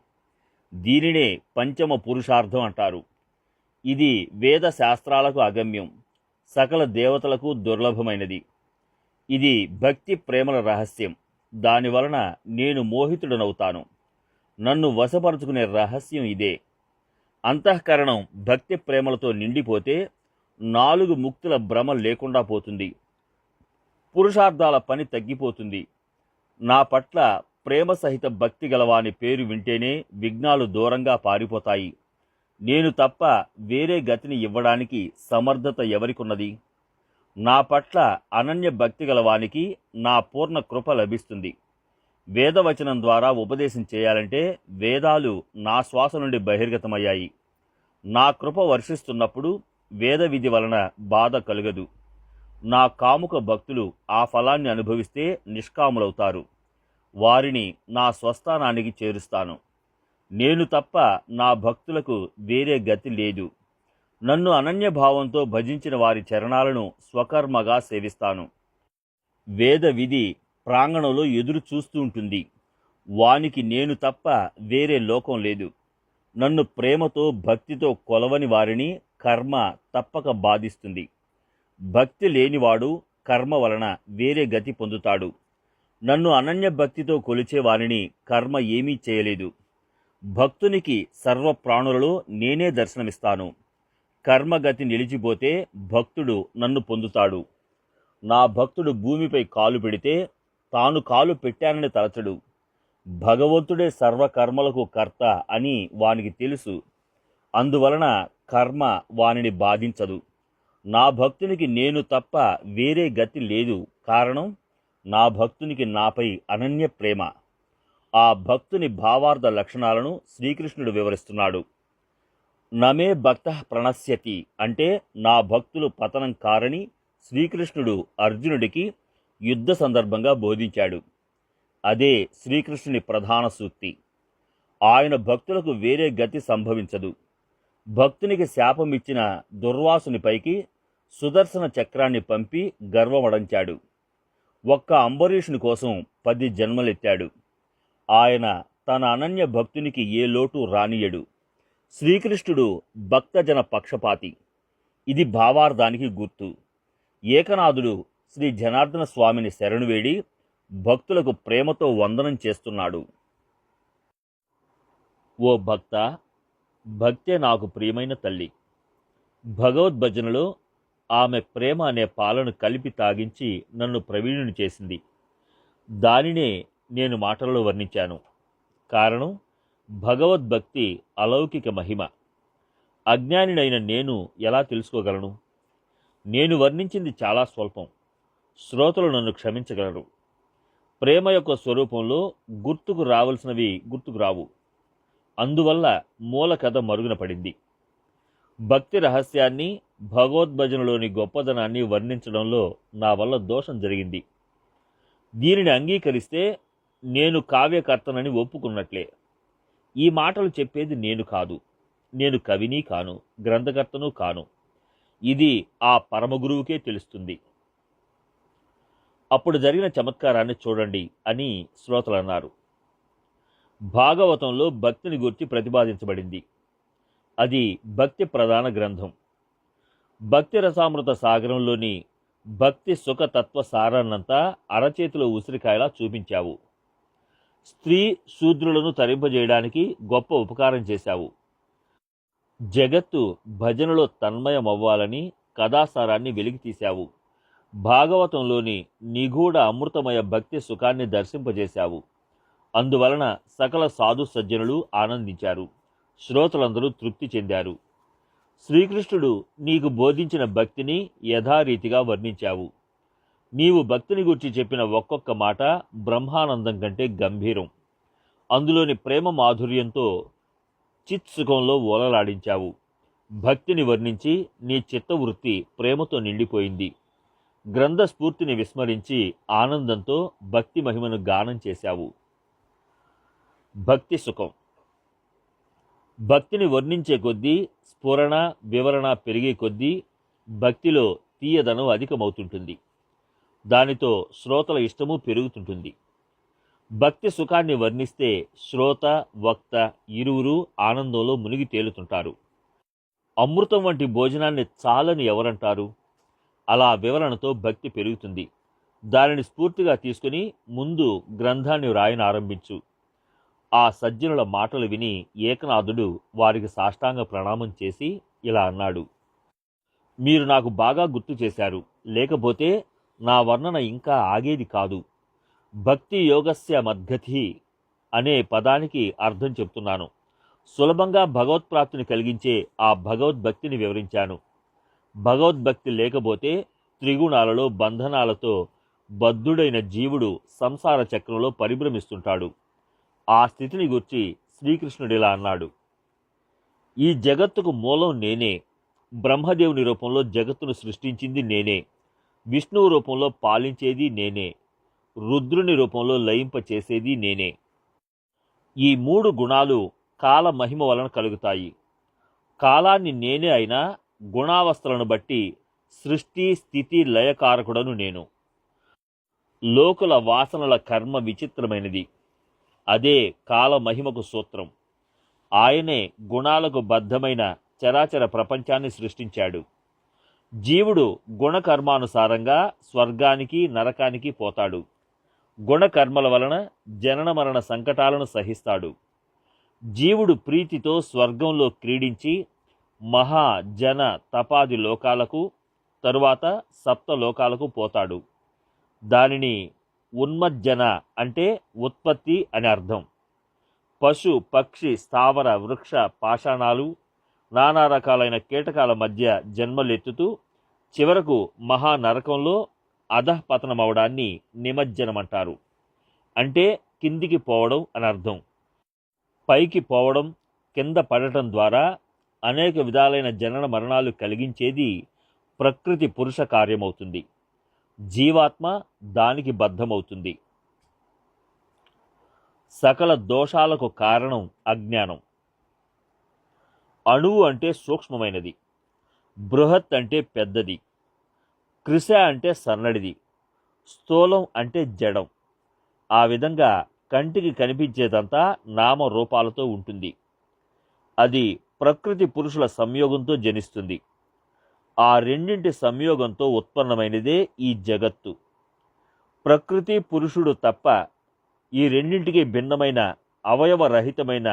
దీనినే పంచమ పురుషార్థం అంటారు. ఇది వేద శాస్త్రాలకు అగమ్యం, సకల దేవతలకు దుర్లభమైనది. ఇది భక్తి ప్రేమల రహస్యం. దానివలన నేను మోహితుడనవుతాను. నన్ను వశపరుచుకునే రహస్యం ఇదే. అంతఃకరణం భక్తి ప్రేమలతో నిండిపోతే 4 ముక్తుల భ్రమ లేకుండా పోతుంది. పురుషార్థాల పని తగ్గిపోతుంది. నా పట్ల ప్రేమ సహిత భక్తి గలవాని పేరు వింటేనే విఘ్నాలు దూరంగా పారిపోతాయి. నేను తప్ప వేరే గతిని ఇవ్వడానికి సమర్థత ఎవరికున్నది? నా పట్ల అనన్య భక్తి గలవానికి నా పూర్ణ కృప లభిస్తుంది. వేదవచనం ద్వారా ఉపదేశం చేయాలంటే వేదాలు నా శ్వాస నుండి బహిర్గతమయ్యాయి. నా కృప వర్షిస్తున్నప్పుడు వేద విధి వలన బాధ కలుగదు. నా కాముక భక్తులు ఆ ఫలాన్ని అనుభవిస్తే నిష్కాములవుతారు. వారిని నా స్వస్థానానికి చేరుస్తాను. నేను తప్ప నా భక్తులకు వేరే గతి లేదు. నన్ను అనన్యభావంతో భజించిన వారి చరణాలను స్వకర్మగా సేవిస్తాను. వేద విధి ప్రాంగణంలో ఎదురు చూస్తూ ఉంటుంది. వానికి నేను తప్ప వేరే లోకం లేదు. నన్ను ప్రేమతో భక్తితో కొలవని వారిని కర్మ తప్పక బాధిస్తుంది. భక్తి లేనివాడు కర్మ వలన వేరే గతి పొందుతాడు. నన్ను అనన్య భక్తితో కొలిచే వారిని కర్మ ఏమీ చేయలేదు. భక్తునికి సర్వ ప్రాణులలో నేనే దర్శనమిస్తాను. కర్మగతి నిలిచిపోతే భక్తుడు నన్ను పొందుతాడు. నా భక్తుడు భూమిపై కాలు పెడితే తాను కాలు పెట్టానని తలచడు. భగవంతుడే సర్వకర్మలకు కర్త అని వానికి తెలుసు. అందువలన కర్మ వానిని బాధించదు. నా భక్తునికి నేను తప్ప వేరే గతి లేదు. కారణం, నా భక్తునికి నాపై అనన్య ప్రేమ. ఆ భక్తుని భావార్థ లక్షణాలను శ్రీకృష్ణుడు వివరిస్తున్నాడు. నమే భక్త ప్రణశ్యతి అంటే నా భక్తులు పతనం కారని శ్రీకృష్ణుడు అర్జునుడికి యుద్ధ సందర్భంగా బోధించాడు. అదే శ్రీకృష్ణుని ప్రధాన సూక్తి. ఆయన భక్తులకు వేరే గతి సంభవించదు. భక్తునికి శాపమిచ్చిన దుర్వాసునిపైకి సుదర్శన చక్రాన్ని పంపి గర్వమడంచాడు. ఒక్క అంబరీషుని కోసం 10 జన్మలెత్తాడు. ఆయన తన అనన్య భక్తునికి ఏ లోటు రానియడు. శ్రీకృష్ణుడు భక్తజన పక్షపాతి. ఇది భావార్థానికి గుర్తు. ఏకనాథుడు శ్రీ జనార్దన స్వామిని శరణువేడి భక్తులకు ప్రేమతో వందనం చేస్తున్నాడు. ఓ భక్త, భక్తే నాకు ప్రియమైన తల్లి. భగవద్భజనలో ఆమె ప్రేమ అనే పాలను కలిపి తాగించి నన్ను ప్రవీణుని చేసింది. దానినే నేను మాటలలో వర్ణించాను. కారణం, భగవద్భక్తి అలౌకిక మహిమ. అజ్ఞానినైన నేను ఎలా తెలుసుకోగలను? నేను వర్ణించింది చాలా స్వల్పం. శ్రోతలు నన్ను క్షమించగలరు. ప్రేమ యొక్క స్వరూపంలో గుర్తుకు రావలసినవి గుర్తుకు రావు. అందువల్ల మూల కథ మరుగున పడింది. భక్తి రహస్యాన్ని, భగవద్భజనలోని గొప్పదనాన్ని వర్ణించడంలో నా వల్ల దోషం జరిగింది. దీనిని అంగీకరిస్తే నేను కావ్యకర్తనని ఒప్పుకున్నట్లే. ఈ మాటలు చెప్పేది నేను కాదు. నేను కవిని కాను, గ్రంథకర్తను కాను. ఇది ఆ పరమగురువుకే తెలుస్తుంది. అప్పుడు జరిగిన చమత్కారాన్ని చూడండి అని శ్రోతలు అన్నారు. భాగవతంలో భక్తిని గురించి ప్రతిపాదించబడింది. అది భక్తి ప్రధాన గ్రంథం. భక్తి రసామృత సాగరంలోని భక్తి సుఖతత్వ సారాన్నంతా అరచేతిలో ఉసిరికాయలా చూపించావు. స్త్రీ శూద్రులను తరింపజేయడానికి గొప్ప ఉపకారం చేశావు. జగత్తు భజనలో తన్మయమవ్వాలని కథాసారాన్ని వెలికితీశావు. భాగవతంలోని నిగూఢ అమృతమయ భక్తి సుఖాన్ని దర్శింపజేశావు. అందువలన సకల సాధు సజ్జనులు ఆనందించారు. శ్రోతలందరూ తృప్తి చెందారు. శ్రీకృష్ణుడు నీకు బోధించిన భక్తిని యథారీతిగా వర్ణించావు. నీవు భక్తిని గురించి చెప్పిన ఒక్కొక్క మాట బ్రహ్మానందం కంటే గంభీరం. అందులోని ప్రేమ మాధుర్యంతో చిత్సుఖంలో ఓలలాడించావు. భక్తిని వర్ణించి నీ చిత్తవృత్తి ప్రేమతో నిండిపోయింది. గ్రంథ స్ఫూర్తిని విస్మరించి ఆనందంతో భక్తి మహిమను గానం చేశావు. భక్తి సుఖం. భక్తిని వర్ణించే కొద్దీ స్ఫురణ వివరణ పెరిగే కొద్దీ భక్తిలో తీయదనం అధికమవుతుంటుంది. దానితో శ్రోతల ఇష్టము పెరుగుతుంటుంది. భక్తి సుఖాన్ని వర్ణిస్తే శ్రోత వక్త ఇరువురు ఆనందంలో మునిగి తేలుతుంటారు. అమృతం వంటి భోజనాన్ని చాలని ఎవరంటారు? అలా వివరణతో భక్తి పెరుగుతుంది. దానిని స్ఫూర్తిగా తీసుకుని ముందు గ్రంథాన్ని వ్రాయన ఆరంభించు. ఆ సజ్జనుల మాటలు విని ఏకనాథుడు వారికి సాష్టాంగ ప్రణామం చేసి ఇలా అన్నాడు. మీరు నాకు బాగా గుర్తు చేశారు. లేకపోతే నా వర్ణన ఇంకా ఆగేది కాదు. భక్తి యోగస్య మద్గతి అనే పదానికి అర్థం చెప్తున్నాను. సులభంగా భగవత్ప్రాప్తిని కలిగించే ఆ భగవద్భక్తిని వివరించాను. భగవద్భక్తి లేకపోతే త్రిగుణాలలో బంధనాలతో బద్ధుడైన జీవుడు సంసార చక్రంలో పరిభ్రమిస్తుంటాడు. ఆ స్థితిని గురించి శ్రీకృష్ణుడిలా అన్నాడు. ఈ జగత్తుకు మూలం నేనే. బ్రహ్మదేవుని రూపంలో జగత్తును సృష్టించింది నేనే. విష్ణువు రూపంలో పాలించేది నేనే. రుద్రుని రూపంలో లయింప చేసేది నేనే. ఈ 3 గుణాలు కాల మహిమ వలన కలుగుతాయి. కాలాన్ని నేనే అయినా గుణావస్థలను బట్టి సృష్టి స్థితి లయకారకుడను నేను. లోకుల వాసనల కర్మ విచిత్రమైనది. అదే కాలమహిమకు సూత్రం. ఆయనే గుణాలకు బద్ధమైన చరాచర ప్రపంచాన్ని సృష్టించాడు. జీవుడు గుణకర్మానుసారంగా స్వర్గానికి నరకానికి పోతాడు. గుణకర్మల వలన జనన మరణ సంకటాలను సహిస్తాడు. జీవుడు ప్రీతితో స్వర్గంలో క్రీడించి మహా జన తపాది లోకాలకు, తరువాత సప్తలోకాలకు పోతాడు. దానిని ఉన్మజ్జన అంటే ఉత్పత్తి అని అర్థం. పశు పక్షి స్థావర వృక్ష పాషాణాలు నానా రకాలైన కీటకాల మధ్య జన్మలెత్తుతూ చివరకు మహానరకంలో అధఃపతనమవడాన్ని నిమజ్జనమంటారు. అంటే కిందికి పోవడం అని అర్థం. పైకి పోవడం, కింద పడటం ద్వారా అనేక విధాలైన జనన మరణాలు కలిగించేది ప్రకృతి పురుష కార్యమవుతుంది. జీవాత్మ దానికి బద్ధమవుతుంది. సకల దోషాలకు కారణం అజ్ఞానం. అణువు అంటే సూక్ష్మమైనది, బృహత్ అంటే పెద్దది, కృశ అంటే సన్నడిది, స్థూలం అంటే జడం. ఆ విధంగా కంటికి కనిపించేదంతా నామరూపాలతో ఉంటుంది. అది ప్రకృతి పురుషుల సంయోగంతో జనిస్తుంది. ఆ రెండింటి సంయోగంతో ఉత్పన్నమైనదే ఈ జగత్తు. ప్రకృతి పురుషుడు తప్ప ఈ రెండింటికి భిన్నమైన అవయవరహితమైన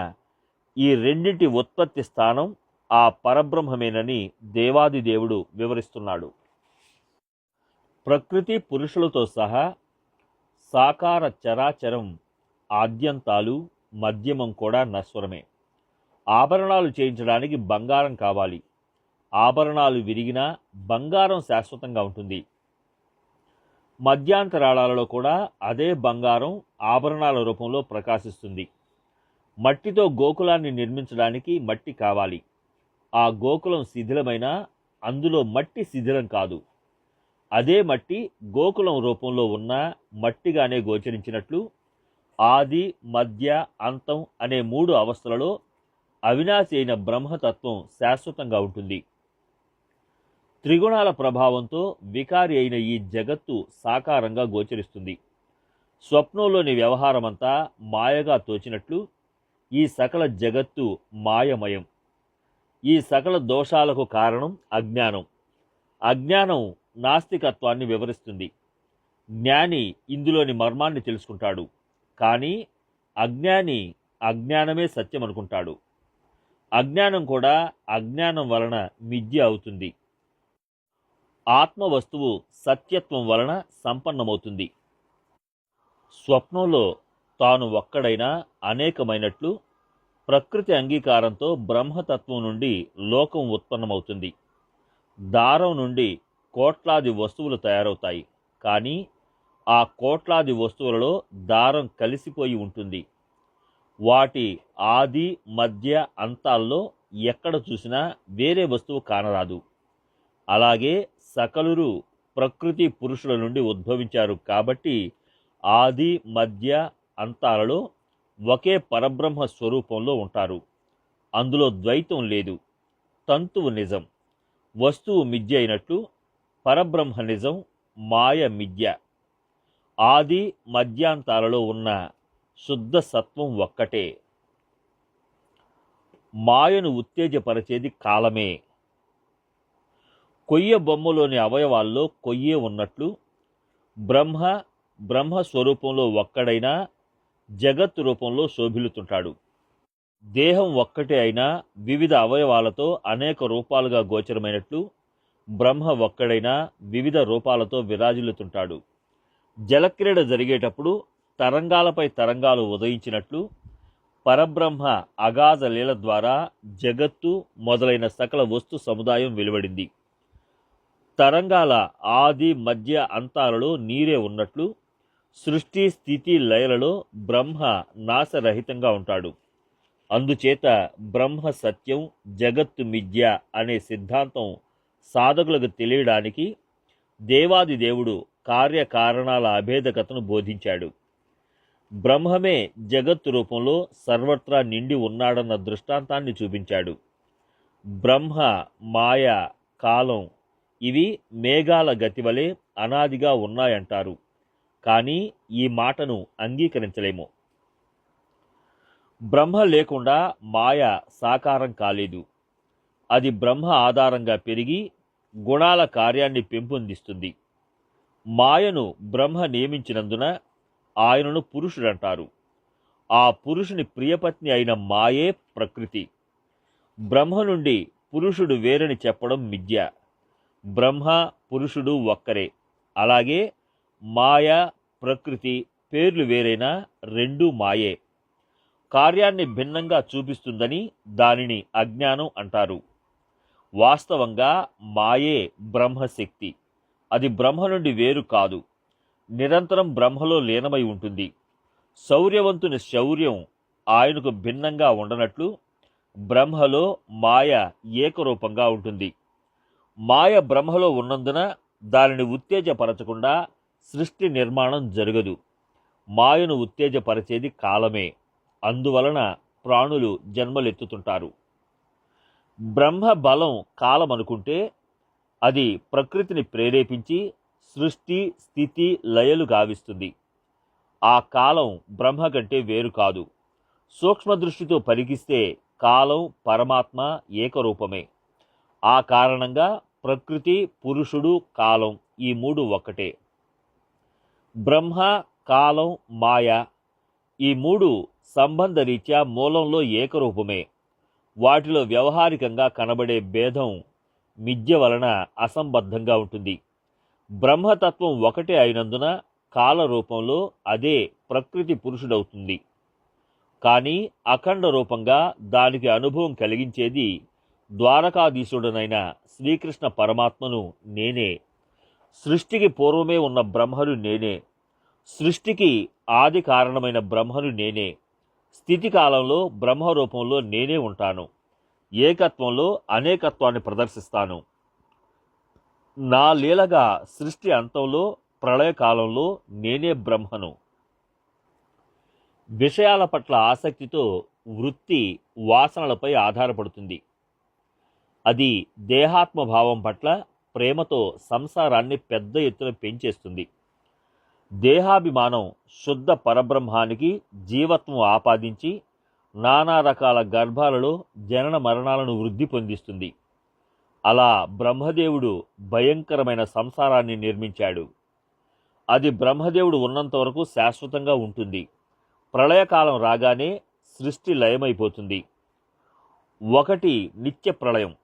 ఈ రెండింటి ఉత్పత్తి స్థానం ఆ పరబ్రహ్మమేనని దేవాదిదేవుడు వివరిస్తున్నాడు. ప్రకృతి పురుషులతో సహా సాకార చరాచరం ఆద్యంతాలు మధ్యమం కూడా నశ్వరమే. ఆభరణాలు చేయించడానికి బంగారం కావాలి. ఆభరణాలు విరిగినా బంగారం శాశ్వతంగా ఉంటుంది. మధ్యాంతరాళాలలో కూడా అదే బంగారం ఆభరణాల రూపంలో ప్రకాశిస్తుంది. మట్టితో గోకులాన్ని నిర్మించడానికి మట్టి కావాలి. ఆ గోకులం శిథిలమైనా అందులో మట్టి శిథిలం కాదు. అదే మట్టి గోకులం రూపంలో ఉన్న మట్టిగానే గోచరించినట్లు ఆది మధ్య అంతం అనే 3 అవస్థలలో అవినాశి అయిన బ్రహ్మతత్వం శాశ్వతంగా ఉంటుంది. త్రిగుణాల ప్రభావంతో వికారి అయిన ఈ జగత్తు సాకారంగా గోచరిస్తుంది. స్వప్నంలోని వ్యవహారమంతా మాయగా తోచినట్లు ఈ సకల జగత్తు మాయమయం. ఈ సకల దోషాలకు కారణం అజ్ఞానం. అజ్ఞానం నాస్తికత్వాన్ని వివరిస్తుంది. జ్ఞాని ఇందులోని మర్మాన్ని తెలుసుకుంటాడు. కానీ అజ్ఞాని అజ్ఞానమే సత్యం అనుకుంటాడు. అజ్ఞానం కూడా అజ్ఞానం వలన మిథ్య అవుతుంది. ఆత్మ వస్తువు సత్యత్వం వలన సంపన్నమవుతుంది. స్వప్నంలో తాను ఒక్కడైనా అనేకమైనట్లు ప్రకృతి అంగీకారంతో బ్రహ్మతత్వం నుండి లోకం ఉత్పన్నమవుతుంది. దారం నుండి కోట్లాది వస్తువులు తయారవుతాయి. కానీ ఆ కోట్లాది వస్తువులలో దారం కలిసిపోయి ఉంటుంది. వాటి ఆది మధ్య అంతాల్లో ఎక్కడ చూసినా వేరే వస్తువు కానరాదు. అలాగే సకలురు ప్రకృతి పురుషుల నుండి ఉద్భవించారు కాబట్టి ఆది మధ్య అంతాలలో ఒకే పరబ్రహ్మ స్వరూపంలో ఉంటారు. అందులో ద్వైతం లేదు. తంతువు నిజం, వస్తువు మిథ్య అయినట్లు పరబ్రహ్మ నిజం, మాయ మిథ్య. ఆది మధ్యాంతాలలో ఉన్న శుద్ధ సత్వం ఒక్కటే. మాయను ఉత్తేజపరిచేది కాలమే. కొయ్య బొమ్మలోని అవయవాల్లో కొయ్యే ఉన్నట్లు బ్రహ్మ స్వరూపంలో ఒక్కడైనా జగత్ రూపంలో శోభిల్లుతుంటాడు. దేహం ఒక్కటే అయినా వివిధ అవయవాలతో అనేక రూపాలుగా గోచరమైనట్లు బ్రహ్మ ఒక్కడైనా వివిధ రూపాలతో విరాజిల్లుతుంటాడు. జలక్రీడ జరిగేటప్పుడు తరంగాలపై తరంగాలు ఉదయించినట్లు పరబ్రహ్మ అగాధ లీల ద్వారా జగత్తు మొదలైన సకల వస్తు సముదాయం వెలువడింది. తరంగాల ఆది మధ్య అంతాలలో నీరే ఉన్నట్లు సృష్టి స్థితి లయలలో బ్రహ్మ నాశరహితంగా ఉంటాడు. అందుచేత బ్రహ్మ సత్యం, జగత్తు మిథ్య అనే సిద్ధాంతం సాధకులకు తెలియడానికి దేవాది దేవుడు కార్యకారణాల అభేదకతను బోధించాడు. బ్రహ్మమే జగత్తు రూపంలో సర్వత్రా నిండి ఉన్నాడన్న దృష్టాంతాన్ని చూపించాడు. బ్రహ్మ, మాయ, కాలం ఇవి మేఘాల గతివలే అనాదిగా ఉన్నాయంటారు. కానీ ఈ మాటను అంగీకరించలేము. బ్రహ్మ లేకుండా మాయ సాకారం కాలేదు. అది బ్రహ్మ ఆధారంగా పెరిగి గుణాల కార్యాన్ని పెంపొందిస్తుంది. మాయను బ్రహ్మ నియమించినందున ఆయనను పురుషుడంటారు. ఆ పురుషుని ప్రియపత్ని అయిన మాయే ప్రకృతి. బ్రహ్మ నుండి పురుషుడు వేరని చెప్పడం మిథ్య. బ్రహ్మ, పురుషుడు ఒక్కరే. అలాగే మాయ, ప్రకృతి పేర్లు వేరైనా రెండూ మాయే. కార్యాన్ని భిన్నంగా చూపిస్తుందని దానిని అజ్ఞానం అంటారు. వాస్తవంగా మాయే బ్రహ్మశక్తి. అది బ్రహ్మ నుండి వేరు కాదు. నిరంతరం బ్రహ్మలో లీనమై ఉంటుంది. శౌర్యవంతుని శౌర్యం ఆయనకు భిన్నంగా ఉండనట్లు బ్రహ్మలో మాయ ఏకరూపంగా ఉంటుంది. మాయ బ్రహ్మలో ఉన్నందున దానిని ఉత్తేజపరచకుండా సృష్టి నిర్మాణం జరగదు. మాయను ఉత్తేజపరిచేది కాలమే. అందువలన ప్రాణులు జన్మలెత్తుతుంటారు. బ్రహ్మ బలం కాలం అనుకుంటే అది ప్రకృతిని ప్రేరేపించి సృష్టి, స్థితి, లయలు గావిస్తుంది. ఆ కాలం బ్రహ్మ కంటే వేరు కాదు. సూక్ష్మదృష్టితో పరికిస్తే కాలం, పరమాత్మ ఏకరూపమే. ఆ కారణంగా ప్రకృతి, పురుషుడు, కాలం ఈ మూడు ఒక్కటే. బ్రహ్మ, కాలం, మాయ ఈ మూడు సంబంధరీత్యా మూలంలో ఏకరూపమే. వాటిలో వ్యవహారికంగా కనబడే భేదం మిథ్య వలన అసంబద్ధంగా ఉంటుంది. బ్రహ్మతత్వం ఒకటే అయినందున కాల రూపంలో అదే ప్రకృతి పురుషుడవుతుంది. కానీ అఖండ రూపంగా దానికి అనుభవం కలిగించేది ద్వారకాధీశుడనైన శ్రీకృష్ణ పరమాత్మను నేనే. సృష్టికి పూర్వమే ఉన్న బ్రహ్మను నేనే. సృష్టికి ఆది కారణమైన బ్రహ్మను నేనే. స్థితి కాలంలో బ్రహ్మరూపంలో నేనే ఉంటాను. ఏకత్వంలో అనేకత్వాన్ని ప్రదర్శిస్తాను. నా లీలగా సృష్టి అంతంలో, ప్రళయకాలంలో నేనే బ్రహ్మను. విషయాల పట్ల ఆసక్తితో వృత్తి వాసనలపై ఆధారపడుతుంది. అది దేహాత్మభావం పట్ల ప్రేమతో సంసారాన్ని పెద్ద ఎత్తున పెంచేస్తుంది. దేహాభిమానం శుద్ధ పరబ్రహ్మానికి జీవత్వం ఆపాదించి నానా రకాల గర్భాలలో జనన మరణాలను వృద్ధి పొందిస్తుంది. అలా బ్రహ్మదేవుడు భయంకరమైన సంసారాన్ని నిర్మించాడు. అది బ్రహ్మదేవుడు ఉన్నంత వరకు శాశ్వతంగా ఉంటుంది. ప్రళయకాలం రాగానే సృష్టి లయమైపోతుంది. ఒకటి నిత్య ప్రళయం,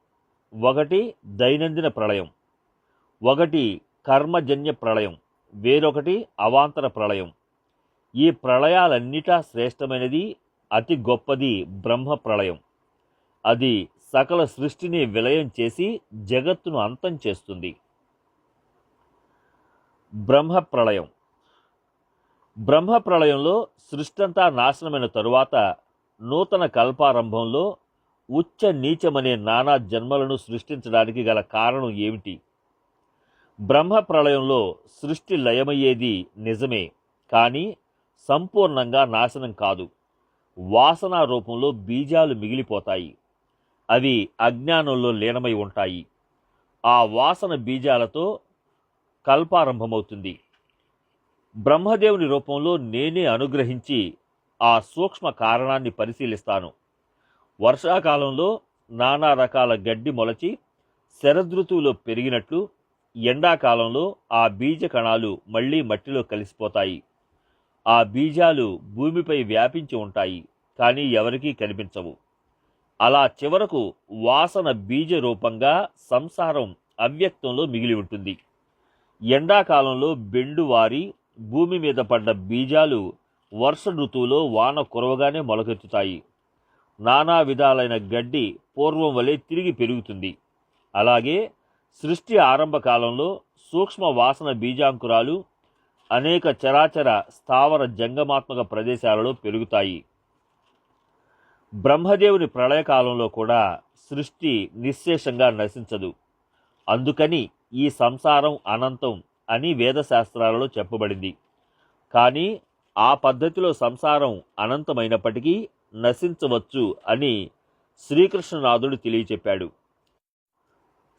ఒకటి దైనందిన ప్రళయం, ఒకటి కర్మజన్య ప్రళయం, వేరొకటి అవాంతర ప్రళయం. ఈ ప్రళయాలన్నిటా శ్రేష్టమైనది, అతి గొప్పది బ్రహ్మ ప్రళయం. అది సకల సృష్టిని విలయం చేసి జగత్తును అంతం చేస్తుంది. బ్రహ్మ ప్రళయం. బ్రహ్మ ప్రళయంలో సృష్టంతా నాశనమైన తరువాత నూతన కల్పారంభంలో ఉచ్చ నీచమనే నానా జన్మలను సృష్టించడానికి గల కారణం ఏమిటి? బ్రహ్మ ప్రళయంలో సృష్టి లయమయ్యేది నిజమే, కానీ సంపూర్ణంగా నాశనం కాదు. వాసన రూపంలో బీజాలు మిగిలిపోతాయి. అవి అజ్ఞానంలో లీనమై ఉంటాయి. ఆ వాసన బీజాలతో కల్పారంభమవుతుంది. బ్రహ్మదేవుని రూపంలో నేనే అనుగ్రహించి ఆ సూక్ష్మ కారణాన్ని పరిశీలిస్తాను. వర్షాకాలంలో నానా రకాల గడ్డి మొలచి శరదృతువులో పెరిగినట్లు ఎండాకాలంలో ఆ బీజ కణాలు మళ్లీ మట్టిలో కలిసిపోతాయి. ఆ బీజాలు భూమిపై వ్యాపించి ఉంటాయి, కానీ ఎవరికీ కనిపించవు. అలా చివరకు వాసన బీజ రూపంగా సంసారం అవ్యక్తంలో మిగిలి ఉంటుంది. ఎండాకాలంలో బెండు వారి భూమి మీద పడ్డ బీజాలు వర్ష ఋతువులో వాన కురవగానే మొలకెత్తుతాయి. నానా విధాలైన గడ్డి పూర్వం వలె తిరిగి పెరుగుతుంది. అలాగే సృష్టి ఆరంభ కాలంలో సూక్ష్మ వాసన బీజాంకురాలు అనేక చరాచర స్థావర జంగమాత్మక ప్రదేశాలలో పెరుగుతాయి. బ్రహ్మదేవుని ప్రళయకాలంలో కూడా సృష్టి నిశ్శేషంగా నశించదు. అందుకని ఈ సంసారం అనంతం అని వేదశాస్త్రాలలో చెప్పబడింది. కానీ ఆ పద్ధతిలో సంసారం అనంతమైనప్పటికీ నశించవచ్చు అని శ్రీకృష్ణనాథుడు తెలియచెప్పాడు.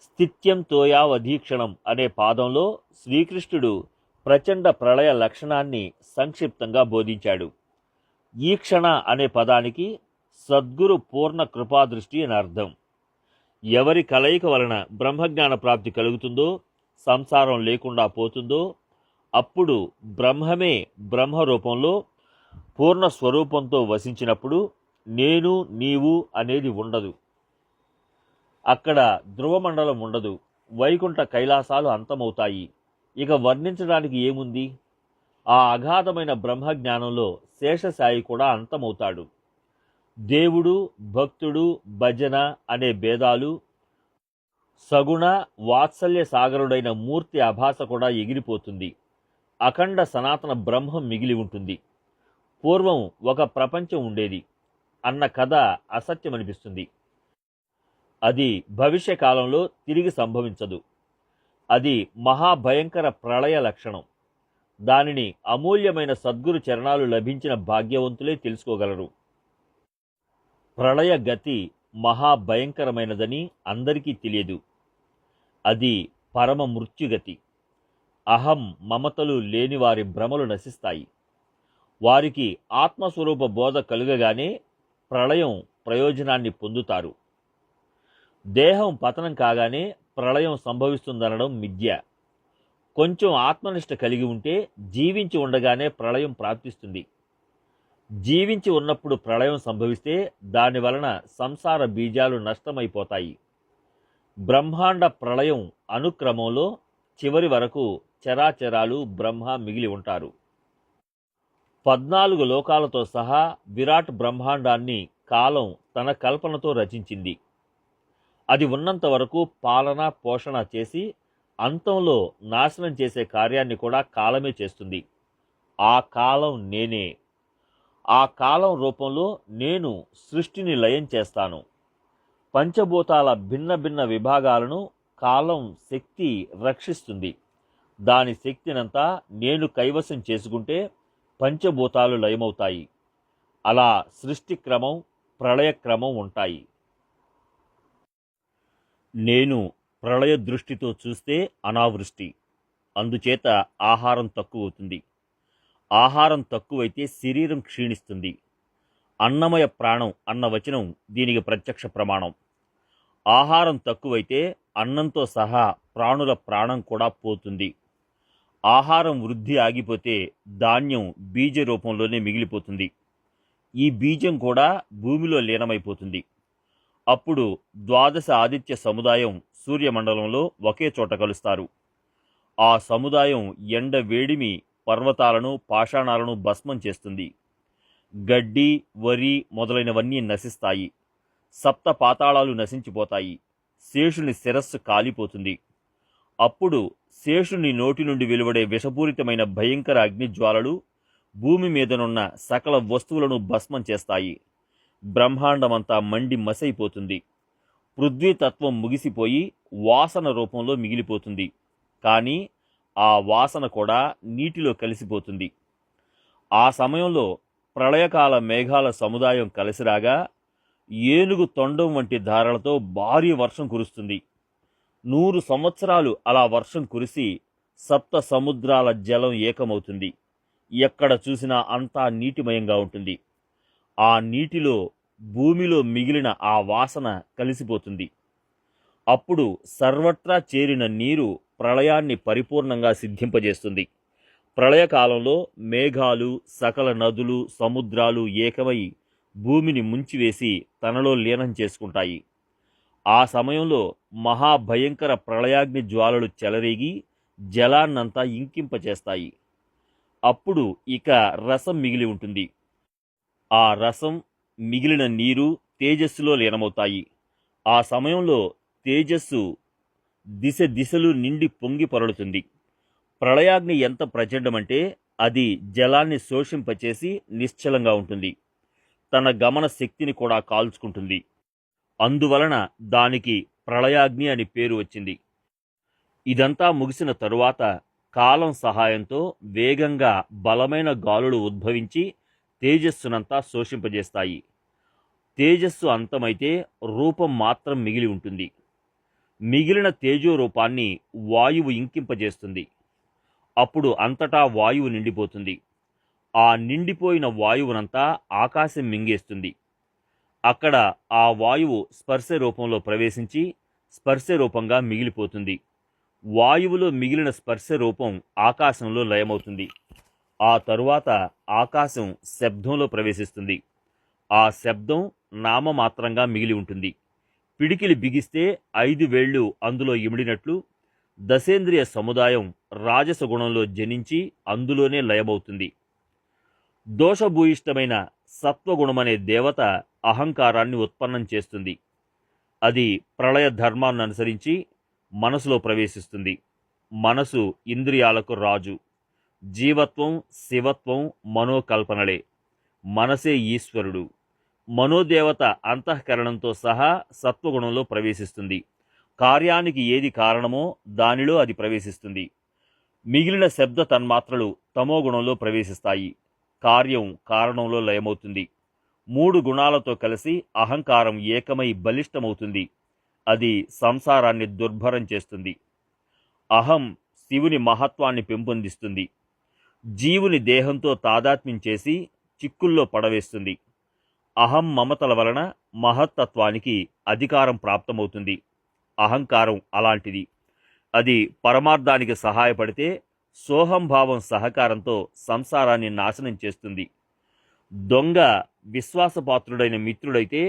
స్థిత్యం తోయావధీక్షణం అనే పాదంలో శ్రీకృష్ణుడు ప్రచండ ప్రళయ లక్షణాన్ని సంక్షిప్తంగా బోధించాడు. ఈక్షణ అనే పదానికి సద్గురు పూర్ణ కృపాదృష్టి అని అర్థం. ఎవరి కలయిక వలన బ్రహ్మజ్ఞాన ప్రాప్తి కలుగుతుందో, సంసారం లేకుండా పోతుందో, అప్పుడు బ్రహ్మమే బ్రహ్మ రూపంలో పూర్ణ స్వరూపంతో వసించినప్పుడు నేను నీవు అనేది ఉండదు. అక్కడ ధ్రువమండలం ఉండదు. వైకుంఠ కైలాసాలు అంతమవుతాయి. ఇక వర్ణించడానికి ఏముంది? ఆ అగాధమైన బ్రహ్మజ్ఞానంలో శేషసాయి కూడా అంతమవుతాడు. దేవుడు, భక్తుడు, భజన అనే భేదాలు, సగుణ వాత్సల్య సాగరుడైన మూర్తి అభాస కూడా ఎగిరిపోతుంది. అఖండ సనాతన బ్రహ్మం మిగిలి ఉంటుంది. పూర్వం ఒక ప్రపంచం ఉండేది అన్న కథ అసత్యమనిపిస్తుంది. అది భవిష్యకాలంలో తిరిగి సంభవించదు. అది మహాభయంకర ప్రళయ లక్షణం. దానిని అమూల్యమైన సద్గురు చరణాలు లభించిన భాగ్యవంతులే తెలుసుకోగలరు. ప్రళయ గతి మహాభయంకరమైనదని అందరికీ తెలియదు. అది పరమ మృత్యుగతి. అహం మమతలు లేని వారి భ్రమలు నశిస్తాయి. వారికి ఆత్మస్వరూప బోధ కలుగగానే ప్రళయం ప్రయోజనాన్ని పొందుతారు. దేహం పతనం కాగానే ప్రళయం సంభవిస్తుందనడం మిథ్య. కొంచెం ఆత్మనిష్ట కలిగి ఉంటే జీవించి ఉండగానే ప్రళయం ప్రాప్తిస్తుంది. జీవించి ఉన్నప్పుడు ప్రళయం సంభవిస్తే దాని వలన సంసార బీజాలు నష్టమైపోతాయి. బ్రహ్మాండ ప్రళయం అనుక్రమంలో చివరి వరకు చరాచరాలు బ్రహ్మ మిగిలి ఉంటారు. 14 లోకాలతో సహా విరాట్ బ్రహ్మాండాన్ని కాలం తన కల్పనతో రచించింది. అది ఉన్నంత వరకు పాలన పోషణ చేసి అంతంలో నాశనం చేసే కార్యాన్ని కూడా కాలమే చేస్తుంది. ఆ కాలం నేనే. ఆ కాలం రూపంలో నేను సృష్టిని లయం చేస్తాను. పంచభూతాల భిన్న భిన్న విభాగాలను కాలం శక్తి రక్షిస్తుంది. దాని శక్తినంతా నేను కైవసం చేసుకుంటే పంచభూతాలు లయమవుతాయి. అలా సృష్టి క్రమం, ప్రళయ క్రమం ఉంటాయి. నేను ప్రళయ దృష్టితో చూస్తే అనావృష్టి. అందుచేత ఆహారం తక్కువవుతుంది. ఆహారం తక్కువైతే శరీరం క్షీణిస్తుంది. అన్నమయ ప్రాణం అన్న వచనం దీనికి ప్రత్యక్ష ప్రమాణం. ఆహారం తక్కువైతే అన్నంతో సహా ప్రాణుల ప్రాణం కూడా పోతుంది. ఆహారం వృద్ధి ఆగిపోతే ధాన్యం బీజ రూపంలోనే మిగిలిపోతుంది. ఈ బీజం కూడా భూమిలో లీనమైపోతుంది. అప్పుడు 12 ఆదిత్య సముదాయం సూర్యమండలంలో ఒకే చోట కలుస్తారు. ఆ సముదాయం ఎండ వేడిమి పర్వతాలను, పాషాణాలను భస్మం చేస్తుంది. గడ్డి, వరి మొదలైనవన్నీ నశిస్తాయి. సప్త పాతాళాలు నశించిపోతాయి. శేషుని శిరస్సు కాలిపోతుంది. అప్పుడు శేషుని నోటి నుండి వెలువడే విషపూరితమైన భయంకర అగ్నిజ్వాలలు భూమి మీదనున్న సకల వస్తువులను భస్మం చేస్తాయి. బ్రహ్మాండమంతా మండి మసైపోతుంది. పృథ్వీతత్వం ముగిసిపోయి వాసన రూపంలో మిగిలిపోతుంది. కానీ ఆ వాసన కూడా నీటిలో కలిసిపోతుంది. ఆ సమయంలో ప్రళయకాల మేఘాల సముదాయం కలిసిరాగా ఏనుగు తొండం వంటి ధారలతో భారీ వర్షం కురుస్తుంది. 100 సంవత్సరాలు అలా వర్షం కురిసి సప్త సముద్రాల జలం ఏకమవుతుంది. ఎక్కడ చూసినా అంతా నీటిమయంగా ఉంటుంది. ఆ నీటిలో భూమిలో మిగిలిన ఆ వాసన కలిసిపోతుంది. అప్పుడు సర్వత్రా చేరిన నీరు ప్రళయాన్ని పరిపూర్ణంగా సిద్ధింపజేస్తుంది. ప్రళయకాలంలో మేఘాలు, సకల నదులు, సముద్రాలు ఏకమై భూమిని ముంచివేసి తనలో లీనం చేసుకుంటాయి. ఆ సమయంలో మహాభయంకర ప్రళయాగ్ని జ్వాలలు చెలరేగి జలాన్నంతా ఇంకింపచేస్తాయి. అప్పుడు ఇక రసం మిగిలి ఉంటుంది. ఆ రసం, మిగిలిన నీరు తేజస్సులో లీనమవుతాయి. ఆ సమయంలో తేజస్సు దిశ దిశలు నిండి పొంగి పొరలుతుంది. ప్రళయాగ్ని ఎంత ప్రచండమంటే అది జలాన్ని శోషింపచేసి నిశ్చలంగా ఉంటుంది. తన గమన శక్తిని కూడా కాల్చుకుంటుంది. అందువలన దానికి ప్రళయాగ్ని అని పేరు వచ్చింది. ఇదంతా ముగిసిన తరువాత కాలం సహాయంతో వేగంగా బలమైన గాలులు ఉద్భవించి తేజస్సునంతా శోషింపజేస్తాయి. తేజస్సు అంతమైతే రూపం మాత్రం మిగిలి ఉంటుంది. మిగిలిన తేజో రూపాన్ని వాయువు ఇంకింపజేస్తుంది. అప్పుడు అంతటా వాయువు నిండిపోతుంది. ఆ నిండిపోయిన వాయువునంతా ఆకాశం మింగేస్తుంది. అక్కడ ఆ వాయువు స్పర్శ రూపంలో ప్రవేశించి స్పర్శ రూపంగా మిగిలిపోతుంది. వాయువులో మిగిలిన స్పర్శ రూపం ఆకాశంలో లయమవుతుంది. ఆ తరువాత ఆకాశం శబ్దంలో ప్రవేశిస్తుంది. ఆ శబ్దం నామమాత్రంగా మిగిలి ఉంటుంది. పిడికిలి బిగిస్తే 5 వేళ్లు అందులో ఇమిడినట్లు దశేంద్రియ సముదాయం రాజస గుణంలో జనించి అందులోనే లయమవుతుంది. దోషభూయిష్టమైన సత్వగుణమనే దేవత అహంకారాన్ని ఉత్పన్నం చేస్తుంది. అది ప్రళయ ధర్మాన్ని అనుసరించి మనసులో ప్రవేశిస్తుంది. మనసు ఇంద్రియాలకు రాజు. జీవత్వం, శివత్వం మనోకల్పనలే. మనసే ఈశ్వరుడు. మనోదేవత అంతఃకరణంతో సహా సత్వగుణంలో ప్రవేశిస్తుంది. కార్యానికి ఏది కారణమో దానిలో అది ప్రవేశిస్తుంది. మిగిలిన శబ్ద తన్మాత్రలు తమోగుణంలో ప్రవేశిస్తాయి. కార్యం కారణంలో లయమవుతుంది. 3 గుణాలతో కలిసి అహంకారం ఏకమై బలిష్టమవుతుంది. అది సంసారాన్ని దుర్భరం చేస్తుంది. అహం శివుని మహత్వాన్ని పెంపొందిస్తుంది. జీవుని దేహంతో తాదాత్మ్యం చేసి చిక్కుల్లో పడవేస్తుంది. అహం మమతల వలన మహత్తత్వానికి అధికారం ప్రాప్తమవుతుంది. అహంకారం అలాంటిది. అది పరమార్థానికి సహాయపడితే సోహంభావం సహకారంతో సంసారాన్ని నాశనం చేస్తుంది. దొంగ విశ్వాసపాత్రుడైన మిత్రుడైతే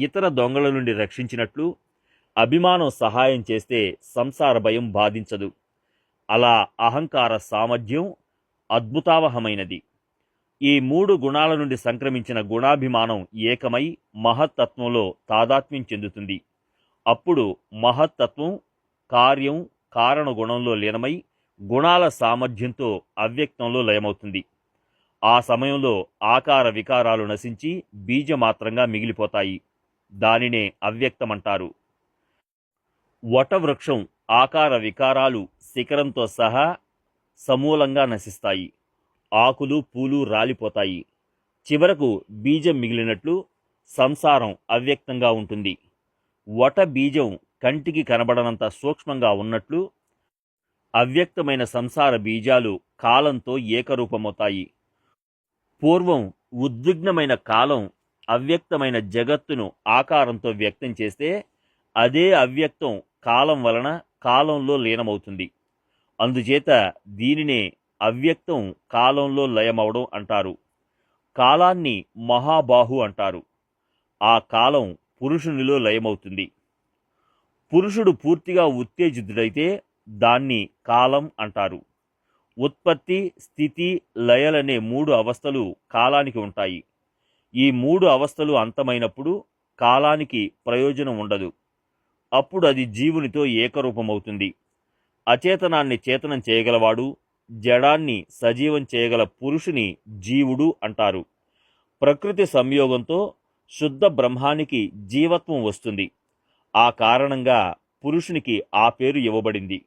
ఇతర దొంగల నుండి రక్షించినట్లు అభిమానం సహాయం చేస్తే సంసార భయం బాధించదు. అలా అహంకార సామర్థ్యం అద్భుతావహమైనది. ఈ 3 గుణాల నుండి సంక్రమించిన గుణాభిమానం ఏకమై మహత్తత్వంలో తాదాత్మ్యం చెందుతుంది. అప్పుడు మహత్తత్వం కార్యం కారణ గుణంలో లీనమై గుణాల సామర్థ్యంతో అవ్యక్తంలో లయమవుతుంది. ఆ సమయంలో ఆకార వికారాలు నశించి బీజమాత్రంగా మిగిలిపోతాయి. దానినే అవ్యక్తమంటారు. వటవృక్షం ఆకార వికారాలు శిఖరంతో సహా సమూలంగా నశిస్తాయి. ఆకులు పూలు రాలిపోతాయి. చివరకు బీజం మిగిలినట్లు సంసారం అవ్యక్తంగా ఉంటుంది. వట బీజం కంటికి కనబడనంత సూక్ష్మంగా ఉన్నట్లు అవ్యక్తమైన సంసార బీజాలు కాలంతో ఏకరూపమవుతాయి. పూర్వం ఉద్విగ్నమైన కాలం అవ్యక్తమైన జగత్తును ఆకారంతో వ్యక్తం చేస్తే అదే అవ్యక్తం కాలం వలన కాలంలో లీనమవుతుంది. అందుచేత దీనినే అవ్యక్తం కాలంలో లయమవడం అంటారు. కాలాన్ని మహాబాహు అంటారు. ఆ కాలం పురుషునిలో లయమవుతుంది. పురుషుడు పూర్తిగా ఉత్తేజితుడైతే దాన్ని కాలం అంటారు. ఉత్పత్తి, స్థితి, లయలనే 3 అవస్థలు కాలానికి ఉంటాయి. ఈ 3 అవస్థలు అంతమైనప్పుడు కాలానికి ప్రయోజనం ఉండదు. అప్పుడు అది జీవునితో ఏకరూపమవుతుంది. అచేతనాన్ని చేతనం చేయగలవాడు, జడాన్ని సజీవం చేయగల పురుషుని జీవుడు అంటారు. ప్రకృతి సంయోగంతో శుద్ధ బ్రహ్మానికి జీవత్వం వస్తుంది. ఆ కారణంగా పురుషునికి ఆ పేరు ఇవ్వబడింది.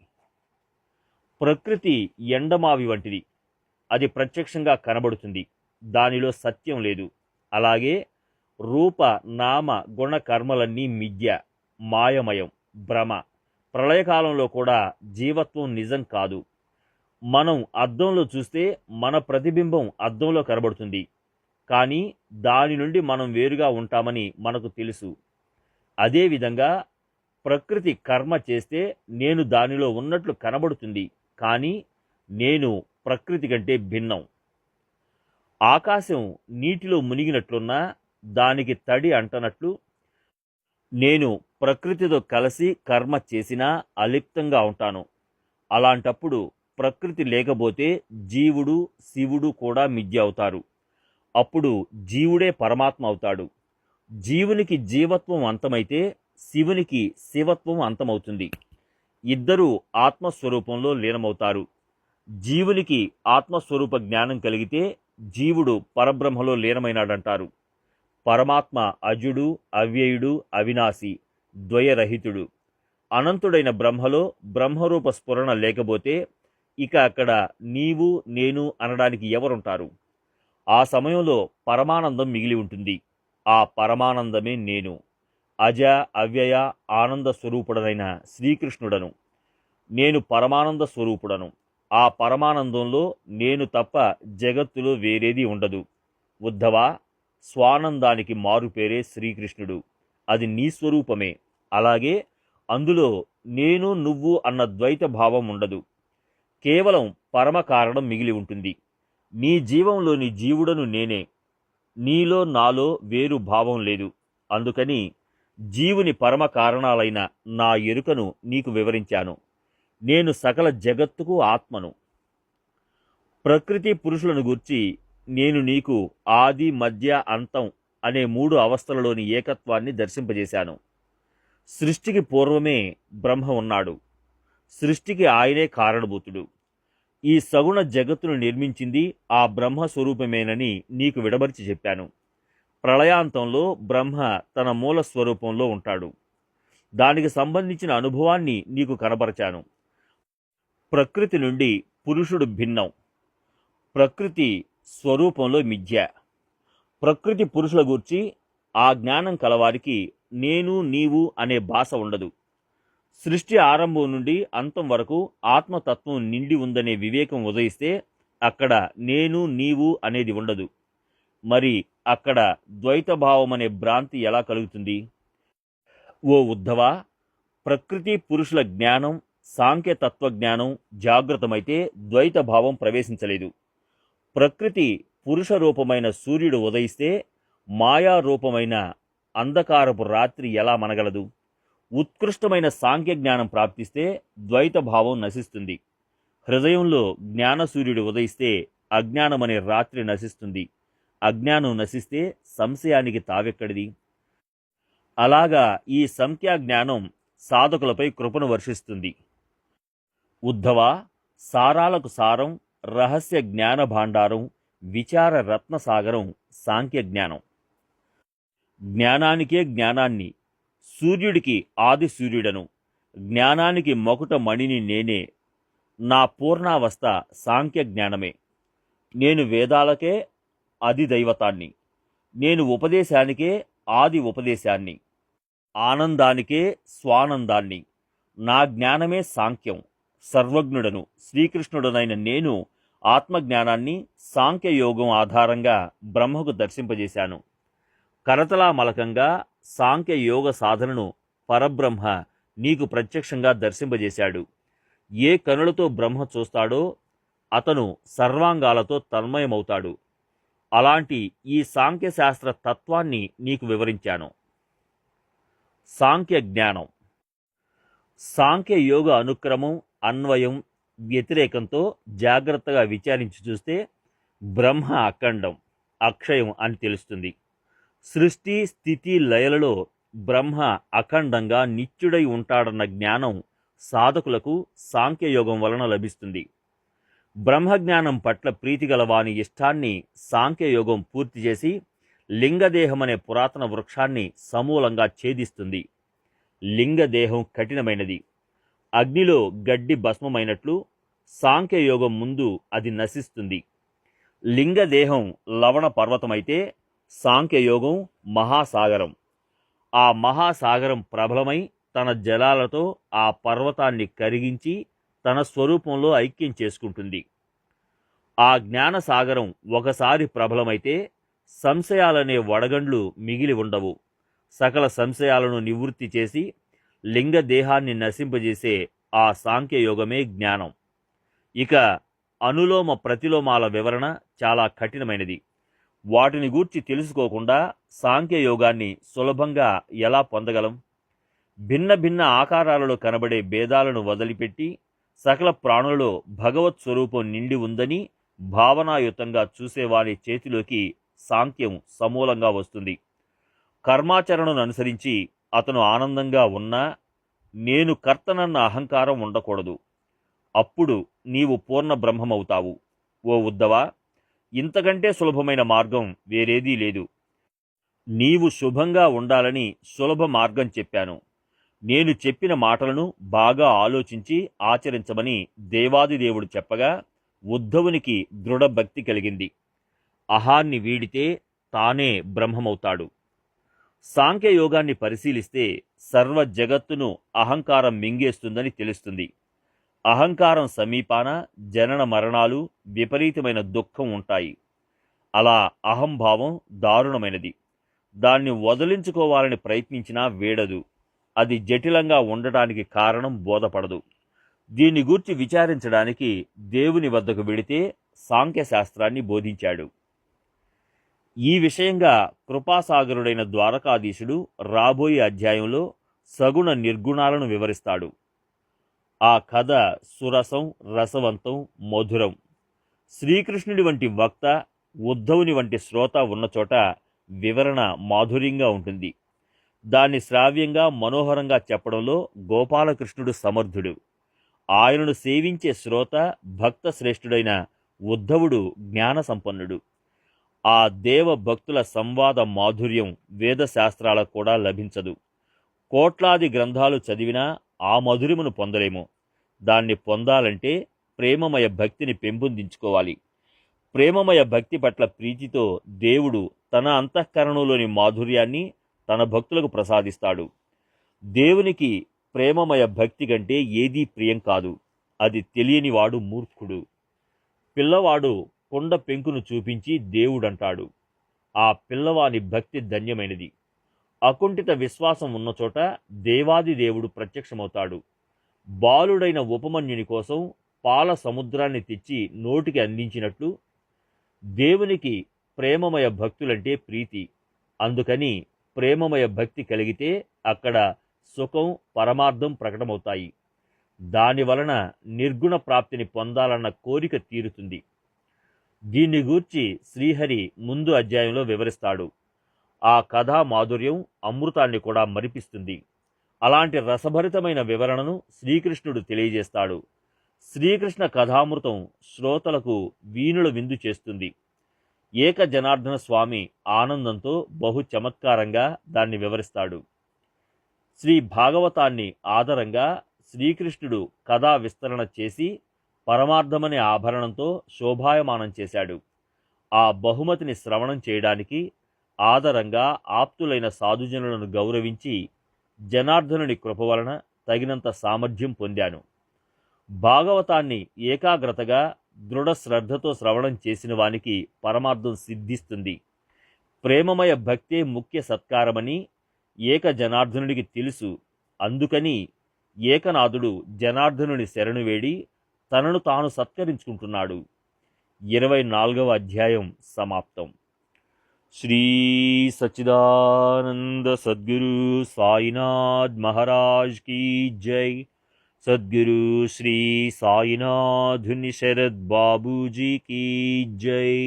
ప్రకృతి ఎండమావి వంటిది. అది ప్రత్యక్షంగా కనబడుతుంది. దానిలో సత్యం లేదు. అలాగే రూప నామ గుణ కర్మలన్నీ మిథ్య, మాయమయం, భ్రమ. ప్రళయకాలంలో కూడా జీవత్వం నిజం కాదు. మనం అద్దంలో చూస్తే మన ప్రతిబింబం అద్దంలో కనబడుతుంది. కానీ దాని నుండి మనం వేరుగా ఉంటామని మనకు తెలుసు. అదేవిధంగా ప్రకృతి కర్మ చేస్తే నేను దానిలో ఉన్నట్లు కనబడుతుంది. కానీ నేను ప్రకృతి కంటే భిన్నం. ఆకాశం నీటిలో మునిగినట్లున్నా దానికి తడి అంటనట్లు నేను ప్రకృతితో కలిసి కర్మ చేసినా అలిప్తంగా ఉంటాను. అలాంటప్పుడు ప్రకృతి లేకపోతే జీవుడు, శివుడు కూడా మిథ్య అవుతారు. అప్పుడు జీవుడే పరమాత్మ అవుతాడు. జీవునికి జీవత్వం అంతమైతే శివునికి శివత్వం అంతమవుతుంది. ఇద్దరూ ఆత్మస్వరూపంలో లీనమవుతారు. జీవునికి ఆత్మస్వరూప జ్ఞానం కలిగితే జీవుడు పరబ్రహ్మలో లీనమైనాడంటారు. పరమాత్మ అజుడు, అవ్యయుడు, అవినాశి, ద్వయరహితుడు. అనంతుడైన బ్రహ్మలో బ్రహ్మరూప స్ఫురణ లేకపోతే ఇక అక్కడ నీవు నేను అనడానికి ఎవరుంటారు? ఆ సమయంలో పరమానందం మిగిలి ఉంటుంది. ఆ పరమానందమే నేను. అజ అవ్యయ ఆనంద స్వరూపుడనైన శ్రీకృష్ణుడను. నేను పరమానంద స్వరూపుడను. ఆ పరమానందంలో నేను తప్ప జగత్తులో వేరేది ఉండదు. ఉద్ధవా, స్వానందానికి మారుపేరే శ్రీకృష్ణుడు. అది నీ స్వరూపమే. అలాగే అందులో నేను నువ్వు అన్న ద్వైత భావం ఉండదు. కేవలం పరమ కారణం మిగిలి ఉంటుంది. నీ జీవంలోని జీవుడను నేనే. నీలో నాలో వేరు భావం లేదు. అందుకని జీవుని పరమ కారణాలైన నా ఎరుకను నీకు వివరించాను. నేను సకల జగత్తుకు ఆత్మను. ప్రకృతి పురుషులను గూర్చి నేను నీకు ఆది మధ్య అంతం అనే 3 అవస్థలలోని ఏకత్వాన్ని దర్శింపజేశాను. సృష్టికి పూర్వమే బ్రహ్మ ఉన్నాడు. సృష్టికి ఆయనే కారణభూతుడు. ఈ సగుణ జగత్తును నిర్మించింది ఆ బ్రహ్మ స్వరూపమేనని నీకు విడమర్చి చెప్పాను. ప్రళయాంతంలో బ్రహ్మ తన మూల స్వరూపంలో ఉంటాడు. దానికి సంబంధించిన అనుభవాన్ని నీకు కనబరచాను. ప్రకృతి నుండి పురుషుడు భిన్నం. ప్రకృతి స్వరూపంలో మిథ్య. ప్రకృతి పురుషుల గూర్చి ఆ జ్ఞానం కలవారికి నేను నీవు అనే భాష ఉండదు. సృష్టి ఆరంభం నుండి అంతం వరకు ఆత్మతత్వం నిండి ఉందనే వివేకం ఉదయిస్తే అక్కడ నేను నీవు అనేది ఉండదు. మరి అక్కడ ద్వైతభావం అనే భ్రాంతి ఎలా కలుగుతుంది? ఓ ఉద్ధవా, ప్రకృతి పురుషుల జ్ఞానం, సాంఖ్య తత్వజ్ఞానం జాగృతమైతే ద్వైతభావం ప్రవేశించలేదు. ప్రకృతి పురుష రూపమైన సూర్యుడు ఉదయిస్తే మాయారూపమైన అంధకారపు రాత్రి ఎలా మనగలదు? ఉత్కృష్టమైన సాంఖ్య జ్ఞానం ప్రాప్తిస్తే ద్వైతభావం నశిస్తుంది. హృదయంలో జ్ఞానసూర్యుడు ఉదయిస్తే అజ్ఞానమనే రాత్రి నశిస్తుంది. అజ్ఞానం నశిస్తే సంశయానికి తావెక్కడిది? అలాగా ఈ సంఖ్యా జ్ఞానం సాధకులపై కృపను వర్షిస్తుంది. ఉద్ధవా, సారాలకు సారం, రహస్య జ్ఞాన భాండారం, విచార రత్నసాగరం సాంఖ్య జ్ఞానం. జ్ఞానానికే జ్ఞానాన్ని, సూర్యుడికి ఆది సూర్యుడను, జ్ఞానానికి మకుట మణిని నేనే. నా పూర్ణావస్థ సాంఖ్య జ్ఞానమే. నేను వేదాలకే అధిదైవతాన్ని. నేను ఉపదేశానికే ఆది ఉపదేశాన్ని, ఆనందానికే స్వానందాన్ని. నా జ్ఞానమే సాంఖ్యం. సర్వజ్ఞుడను శ్రీకృష్ణుడనైన నేను ఆత్మజ్ఞానాన్ని సాంఖ్యయోగం ఆధారంగా బ్రహ్మకు దర్శింపజేశాను. కరతలామలకంగా సాంఖ్యయోగ సాధనను పరబ్రహ్మ నీకు ప్రత్యక్షంగా దర్శింపజేశాడు. ఏ కనులతో బ్రహ్మ చూస్తాడో అతను సర్వాంగాలతో తన్మయమవుతాడు. అలాంటి ఈ సాంఖ్యశాస్త్ర తత్వాన్ని నీకు వివరించాను. సాంఖ్య జ్ఞానం. సాంఖ్యయోగ అనుక్రమం, అన్వయం, వ్యతిరేకంతో జాగ్రత్తగా విచారించి చూస్తే బ్రహ్మ అఖండం, అక్షయం అని తెలుస్తుంది. సృష్టి స్థితి లయలలో బ్రహ్మ అఖండంగా నిత్యుడై ఉంటాడన్న జ్ఞానం సాధకులకు సాంఖ్యయోగం వలన లభిస్తుంది. బ్రహ్మజ్ఞానం పట్ల ప్రీతిగల వాని ఇష్టాన్ని సాంఖ్యయోగం పూర్తి చేసి లింగదేహమనే పురాతన వృక్షాన్ని సమూలంగా ఛేదిస్తుంది. లింగదేహం కఠినమైనది. అగ్నిలో గడ్డి భస్మమైనట్లు సాంఖ్యయోగం ముందు అది నశిస్తుంది. లింగదేహం లవణ పర్వతమైతే సాంఖ్యయోగం మహాసాగరం. ఆ మహాసాగరం ప్రబలమై తన జలాలతో ఆ పర్వతాన్ని కరిగించి తన స్వరూపంలో ఐక్యం చేసుకుంటుంది. ఆ జ్ఞానసాగరం ఒకసారి ప్రబలమైతే సంశయాలనే వడగండ్లు మిగిలి ఉండవు. సకల సంశయాలను నివృత్తి చేసి లింగదేహాన్ని నశింపజేసే ఆ సాంఖ్యయోగమే జ్ఞానం. ఇక అనులోమ ప్రతిలోమాల వివరణ చాలా కఠినమైనది. వాటిని గూర్చి తెలుసుకోకుండా సాంఖ్యయోగాన్ని సులభంగా ఎలా పొందగలం? భిన్న భిన్న ఆకారాలలో కనబడే భేదాలను వదిలిపెట్టి సకల ప్రాణులలో భగవత్ స్వరూపం నిండి ఉందని భావనాయుతంగా చూసేవాని చేతిలోకి సాంఖ్యం సమూలంగా వస్తుంది. కర్మాచరణను అనుసరించి అతను ఆనందంగా ఉన్నా నేను కర్తనన్న అహంకారం ఉండకూడదు. అప్పుడు నీవు పూర్ణ బ్రహ్మమవుతావు. ఓ ఉద్ధవా, ఇంతకంటే సులభమైన మార్గం వేరేదీ లేదు. నీవు శుభంగా ఉండాలని సులభ మార్గం చెప్పాను. నేను చెప్పిన మాటలను బాగా ఆలోచించి ఆచరించమని దేవాదిదేవుడు చెప్పగా ఉద్ధవునికి దృఢ భక్తి కలిగింది. అహాన్ని వీడితే తానే బ్రహ్మమవుతాడు. సాంఖ్యయోగాన్ని పరిశీలిస్తే సర్వ జగత్తును అహంకారం మింగేస్తుందని తెలుస్తుంది. అహంకారం సమీపాన జనన మరణాలు, విపరీతమైన దుఃఖం ఉంటాయి. అలా అహంభావం దారుణమైనది. దాన్ని వదిలించుకోవాలని ప్రయత్నించినా వేడదు. అది జటిలంగా ఉండటానికి కారణం బోధపడదు. దీన్ని గూర్చి విచారించడానికి దేవుని వద్దకు వెడితే సాంఖ్యశాస్త్రాన్ని బోధించాడు. ఈ విషయంగా కృపాసాగరుడైన ద్వారకాధీశుడు రాబోయే అధ్యాయంలో సగుణ నిర్గుణాలను వివరిస్తాడు. ఆ కథ సురసం, రసవంతం, మధురం. శ్రీకృష్ణుడి వంటి వక్త, ఉద్ధవుని వంటి శ్రోత ఉన్నచోట వివరణ మాధుర్యంగా ఉంటుంది. దాన్ని శ్రావ్యంగా, మనోహరంగా చెప్పడంలో గోపాలకృష్ణుడు సమర్థుడు. ఆయనను సేవించే శ్రోత భక్త శ్రేష్ఠుడైన ఉద్ధవుడు జ్ఞాన సంపన్నుడు. ఆ దేవ భక్తుల సంవాద మాధుర్యం వేదశాస్త్రాలకు కూడా లభించదు. కోట్లాది గ్రంథాలు చదివినా ఆ మధురిమును పొందలేము. దాన్ని పొందాలంటే ప్రేమమయ భక్తిని పెంపొందించుకోవాలి. ప్రేమమయ భక్తి పట్ల ప్రీతితో దేవుడు తన అంతఃకరణంలోని మాధుర్యాన్ని తన భక్తులకు ప్రసాదిస్తాడు. దేవునికి ప్రేమమయ భక్తి కంటే ఏదీ ప్రియం కాదు. అది తెలియనివాడు మూర్ఖుడు. పిల్లవాడు కొండ పెంకును చూపించి దేవుడంటాడు. ఆ పిల్లవాని భక్తి ధన్యమైనది. అకుంఠిత విశ్వాసం ఉన్నచోట దేవాది దేవుడు ప్రత్యక్షమవుతాడు. బాలుడైన ఉపమన్యుని కోసం పాల సముద్రాన్ని తెచ్చి నోటికి అందించినట్లు దేవునికి ప్రేమమయ భక్తులంటే ప్రీతి. అందుకని ప్రేమమయ భక్తి కలిగితే అక్కడ సుఖం, పరమార్థం ప్రకటమవుతాయి. దానివలన నిర్గుణ ప్రాప్తిని పొందాలన్న కోరిక తీరుతుంది. దీన్ని గూర్చి శ్రీహరి ముందు అధ్యాయంలో వివరిస్తాడు. ఆ కథా మాధుర్యం అమృతాన్ని కూడా మరిపిస్తుంది. అలాంటి రసభరితమైన వివరణను శ్రీకృష్ణుడు తెలియజేస్తాడు. శ్రీకృష్ణ కథామృతం శ్రోతలకు వీణుల విందు చేస్తుంది. ఏక జనార్దన స్వామి ఆనందంతో బహు చమత్కారంగా దాన్ని వివరిస్తాడు. శ్రీ భాగవతాన్ని ఆధారంగా శ్రీకృష్ణుడు కథా విస్తరణ చేసి పరమార్థమనే ఆభరణంతో శోభాయమానం చేశాడు. ఆ బహుమతిని శ్రవణం చేయడానికి ఆదరంగా ఆప్తులైన సాధుజనులను గౌరవించి జనార్దనుని కృప వలన తగినంత సామర్థ్యం పొందాను. భాగవతాన్ని ఏకాగ్రతగా దృఢ శ్రద్ధతో శ్రవణం చేసిన వానికి పరమార్థం సిద్ధిస్తుంది. ప్రేమమయ భక్తే ముఖ్య సత్కారమని ఏక జనార్దనుడికి తెలుసు. అందుకని ఏకనాథుడు జనార్దనుని శరణు వేడి తనను తాను సత్కరించుకుంటున్నాడు. 24వ అధ్యాయం సమాప్తం. శ్రీ సచ్చిదానంద సద్గురు సాయినాథ్ మహారాజ్ కీ జై. సద్గురు శ్రీ సాయినాథ్ శరద్ బాబూజీ కీ జై.